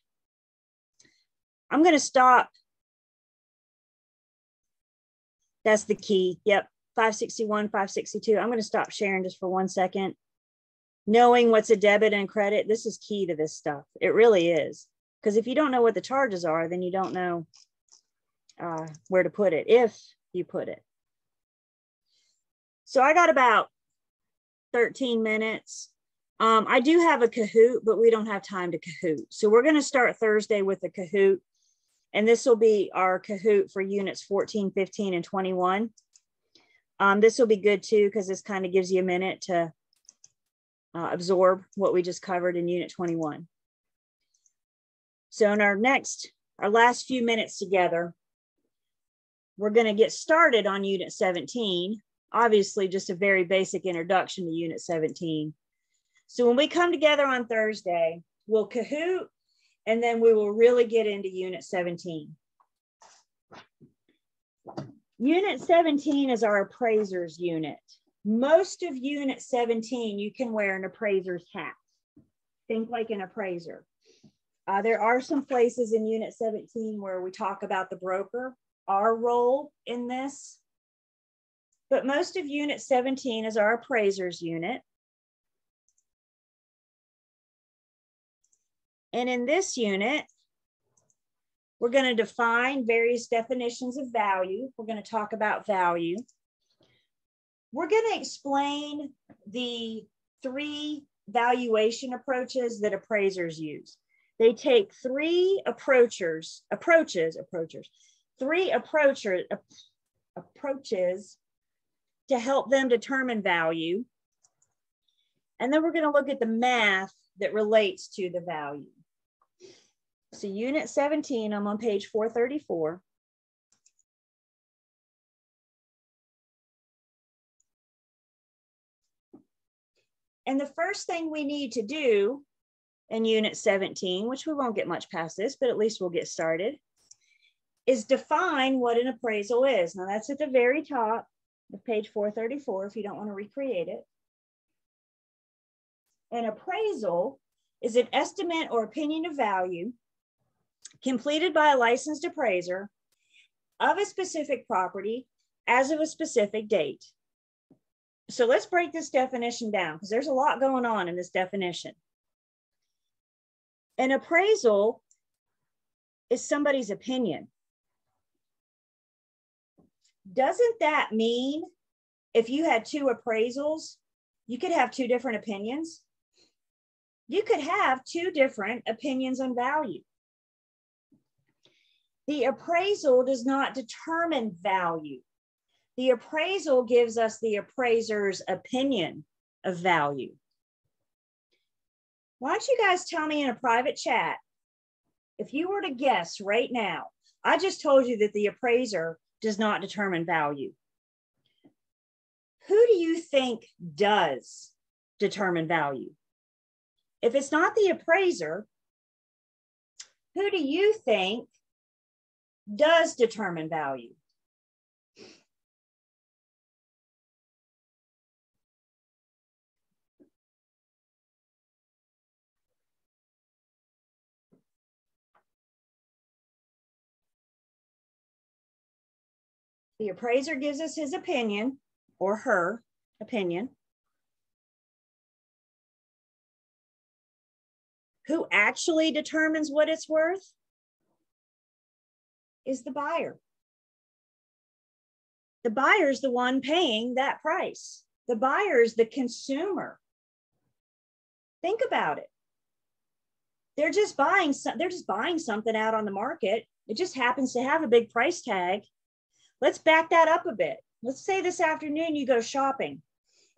I'm going to stop. That's the key. Yep. 561, 562. I'm going to stop sharing just for 1 second. Knowing what's a debit and credit, this is key to this stuff. It really is. Because if you don't know what the charges are, then you don't know where to put it, if you put it. So I got about 13 minutes. I do have a Kahoot, but we don't have time to Kahoot. So we're going to start Thursday with a Kahoot. And this will be our Kahoot for units 14, 15, and 21. This will be good too, because this kind of gives you a minute to absorb what we just covered in unit 21. So in our last few minutes together, we're going to get started on unit 17. Obviously, just a very basic introduction to unit 17. So when we come together on Thursday, we'll Kahoot, and then we will really get into unit 17. Unit 17 is our appraiser's unit. Most of unit 17, you can wear an appraiser's hat. Think like an appraiser. There are some places in unit 17 where we talk about the broker, our role in this. But most of unit 17 is our appraiser's unit. And in this unit, we're going to define various definitions of value. We're going to talk about value. We're going to explain the 3 valuation approaches that appraisers use. They take 3 approaches to help them determine value. And then we're going to look at the math that relates to the value. So unit 17, I'm on page 434. And the first thing we need to do in unit 17, which we won't get much past this, but at least we'll get started, is define what an appraisal is. Now that's at the very top of page 434 if you don't want to recreate it. An appraisal is an estimate or opinion of value completed by a licensed appraiser of a specific property as of a specific date. So let's break this definition down because there's a lot going on in this definition. An appraisal is somebody's opinion. Doesn't that mean if you had 2 appraisals, you could have 2 different opinions? You could have two different opinions on value. The appraisal does not determine value. The appraisal gives us the appraiser's opinion of value. Why don't you guys tell me in a private chat, if you were to guess right now, I just told you that the appraiser does not determine value. Who do you think does determine value? If it's not the appraiser, who do you think does determine value? The appraiser gives us his opinion or her opinion. Who actually determines what it's worth is the buyer. The buyer is the one paying that price. The buyer is the consumer. Think about it. They're just buying something out on the market. It just happens to have a big price tag. Let's back that up a bit. Let's say this afternoon you go shopping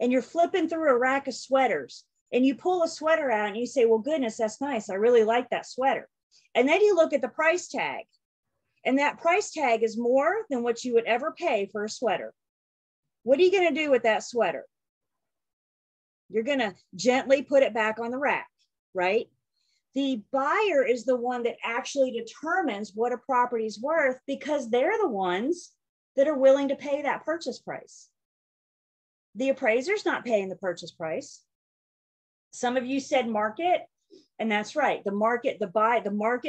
and you're flipping through a rack of sweaters and you pull a sweater out and you say, well, goodness, that's nice. I really like that sweater. And then you look at the price tag, and that price tag is more than what you would ever pay for a sweater. What are you going to do with that sweater? You're going to gently put it back on the rack, right? The buyer is the one that actually determines what a property is worth because they're the ones that are willing to pay that purchase price. The appraiser's not paying the purchase price. Some of you said market, and that's right. The market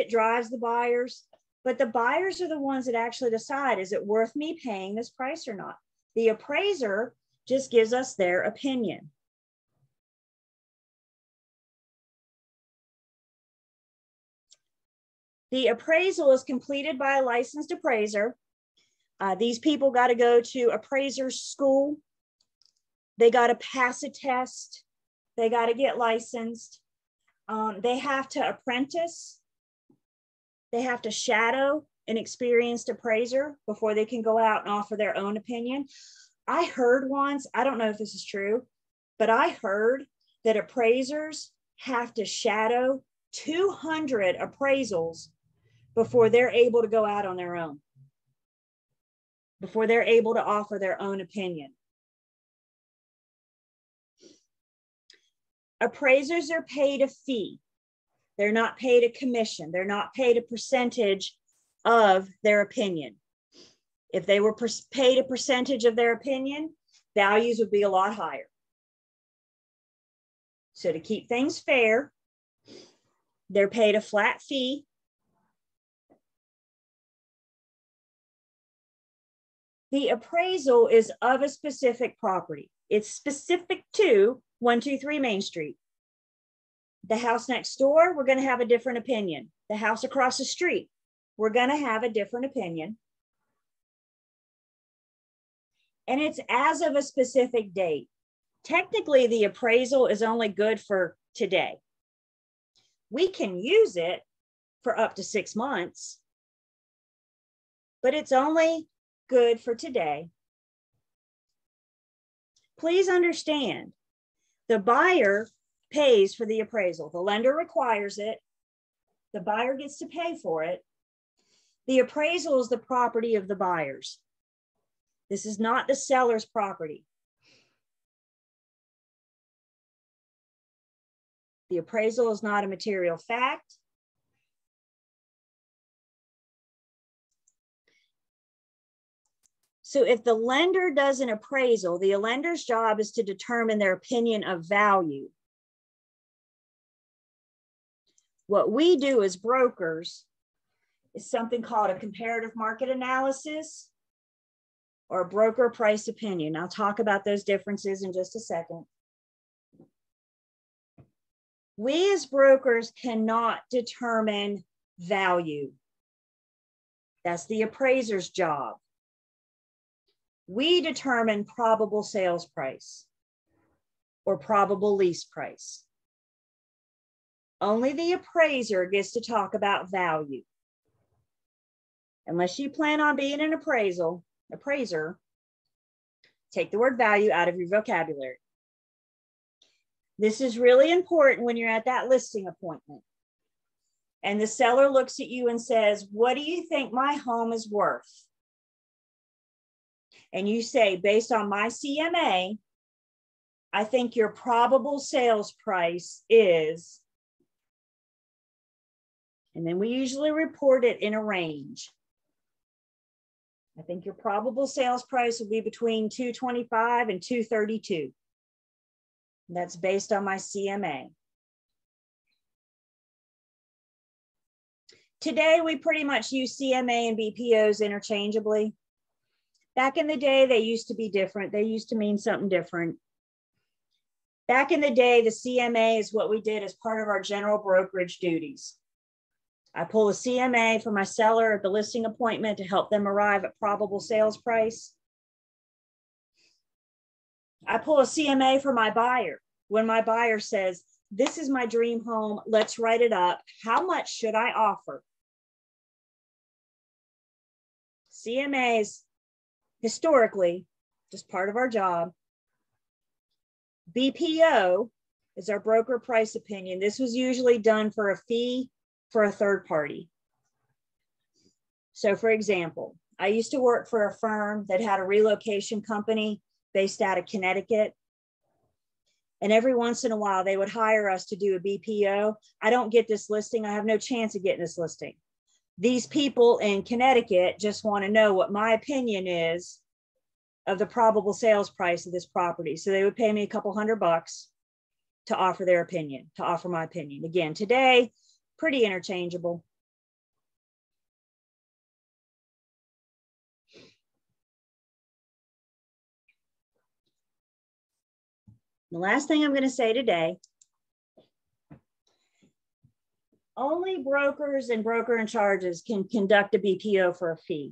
drives the buyers, but the buyers are the ones that actually decide, is it worth me paying this price or not? The appraiser just gives us their opinion. The appraisal is completed by a licensed appraiser. These people got to go to appraiser's school. They got to pass a test. They got to get licensed. They have to apprentice. They have to shadow an experienced appraiser before they can go out and offer their own opinion. I heard once, I don't know if this is true, but I heard that appraisers have to shadow 200 appraisals before they're able to go out on their own, before they're able to offer their own opinion. Appraisers are paid a fee. They're not paid a commission. They're not paid a percentage of their opinion. If they were paid a percentage of their opinion, values would be a lot higher. So to keep things fair, they're paid a flat fee. The appraisal is of a specific property. It's specific to 123 Main Street. The house next door, we're going to have a different opinion. The house across the street, we're going to have a different opinion. And it's as of a specific date. Technically, the appraisal is only good for today. We can use it for up to 6 months, but it's only good for today. Please understand, the buyer pays for the appraisal. The lender requires it. The buyer gets to pay for it. The appraisal is the property of the buyers. This is not the seller's property. The appraisal is not a material fact. So if the lender does an appraisal, the lender's job is to determine their opinion of value. What we do as brokers is something called a comparative market analysis or a broker price opinion. I'll talk about those differences in just a second. We as brokers cannot determine value. That's the appraiser's job. We determine probable sales price or probable lease price. Only the appraiser gets to talk about value. Unless you plan on being an appraiser, take the word value out of your vocabulary. This is really important when you're at that listing appointment. And the seller looks at you and says, what do you think my home is worth? And you say, based on my CMA, I think your probable sales price is, and then we usually report it in a range. I think your probable sales price will be between 225 and 232. That's based on my CMA. Today, we pretty much use CMA and BPOs interchangeably. Back in the day, they used to be different. They used to mean something different. Back in the day, the CMA is what we did as part of our general brokerage duties. I pull a CMA for my seller at the listing appointment to help them arrive at probable sales price. I pull a CMA for my buyer when my buyer says, this is my dream home, let's write it up. How much should I offer? CMAs, historically, just part of our job. BPO is our broker price opinion. This was usually done for a fee for a third party. So for example, I used to work for a firm that had a relocation company based out of Connecticut. And every once in a while, they would hire us to do a BPO. I don't get this listing. I have no chance of getting this listing. These people in Connecticut just want to know what my opinion is of the probable sales price of this property. So they would pay me a couple $100 to offer their opinion, to offer my opinion. Again, today, pretty interchangeable. The last thing I'm going to say today, only brokers and broker in charges can conduct a BPO for a fee.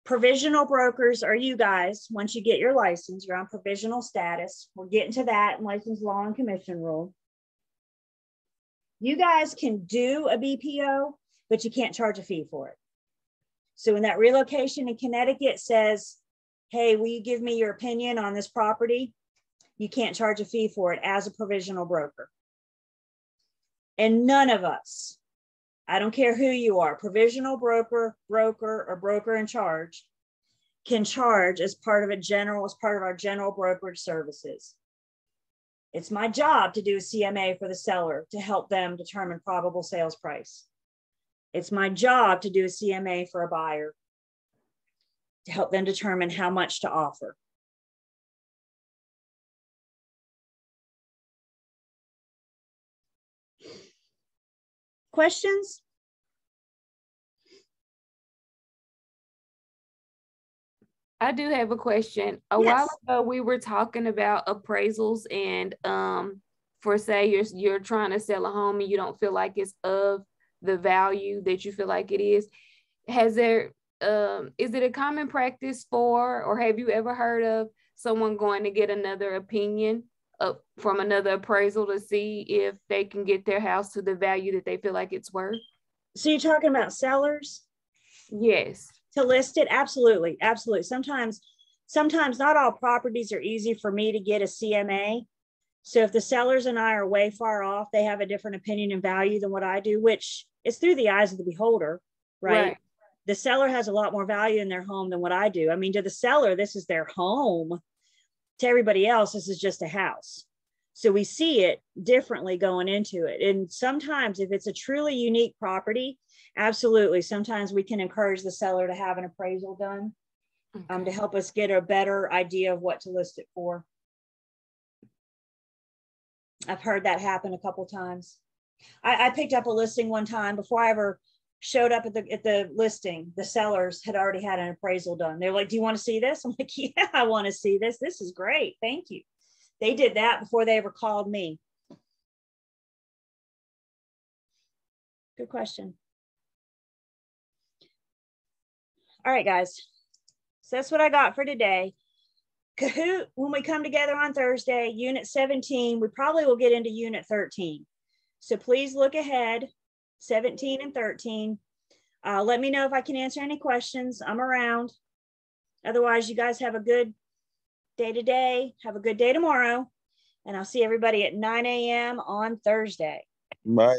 Provisional brokers are you guys. Once you get your license, you're on provisional status. We're getting to that in license law and commission rule. You guys can do a BPO, but you can't charge a fee for it. So when that relocation in Connecticut says, hey, will you give me your opinion on this property? You can't charge a fee for it as a provisional broker. And none of us, I don't care who you are, provisional broker, or broker in charge, can charge as part of our general brokerage services. It's my job to do a CMA for the seller to help them determine probable sales price. It's my job to do a CMA for a buyer to help them determine how much to offer. Questions? I do have a question. A while ago, we were talking about appraisals and for say you're trying to sell a home and you don't feel like it's of the value that you feel like it is. Is it a common practice or have you ever heard of someone going to get another opinion from another appraisal to see if they can get their house to the value that they feel like it's worth? So you're talking about sellers? Yes. To list it? Absolutely. Absolutely. Sometimes not all properties are easy for me to get a CMA. So if the sellers and I are way far off, they have a different opinion and value than what I do, which is through the eyes of the beholder, right? The seller has a lot more value in their home than what I do. I mean, to the seller, this is their home. To everybody else, this is just a house. So we see it differently going into it. And sometimes if it's a truly unique property, absolutely. Sometimes we can encourage the seller to have an appraisal done to help us get a better idea of what to list it for. I've heard that happen a couple times. I picked up a listing one time before I ever showed up at the listing. The sellers had already had an appraisal done. They're like, do you want to see this? I'm like, yeah, I want to see this. This is great. Thank you. They did that before they ever called me. Good question. All right, guys. So that's what I got for today. Kahoot, when we come together on Thursday, Unit 17, we probably will get into Unit 13. So please look ahead, 17 and 13. Let me know if I can answer any questions. I'm around. Otherwise, you guys have a good day today. Have a good day tomorrow. And I'll see everybody at 9 a.m. on Thursday. Bye.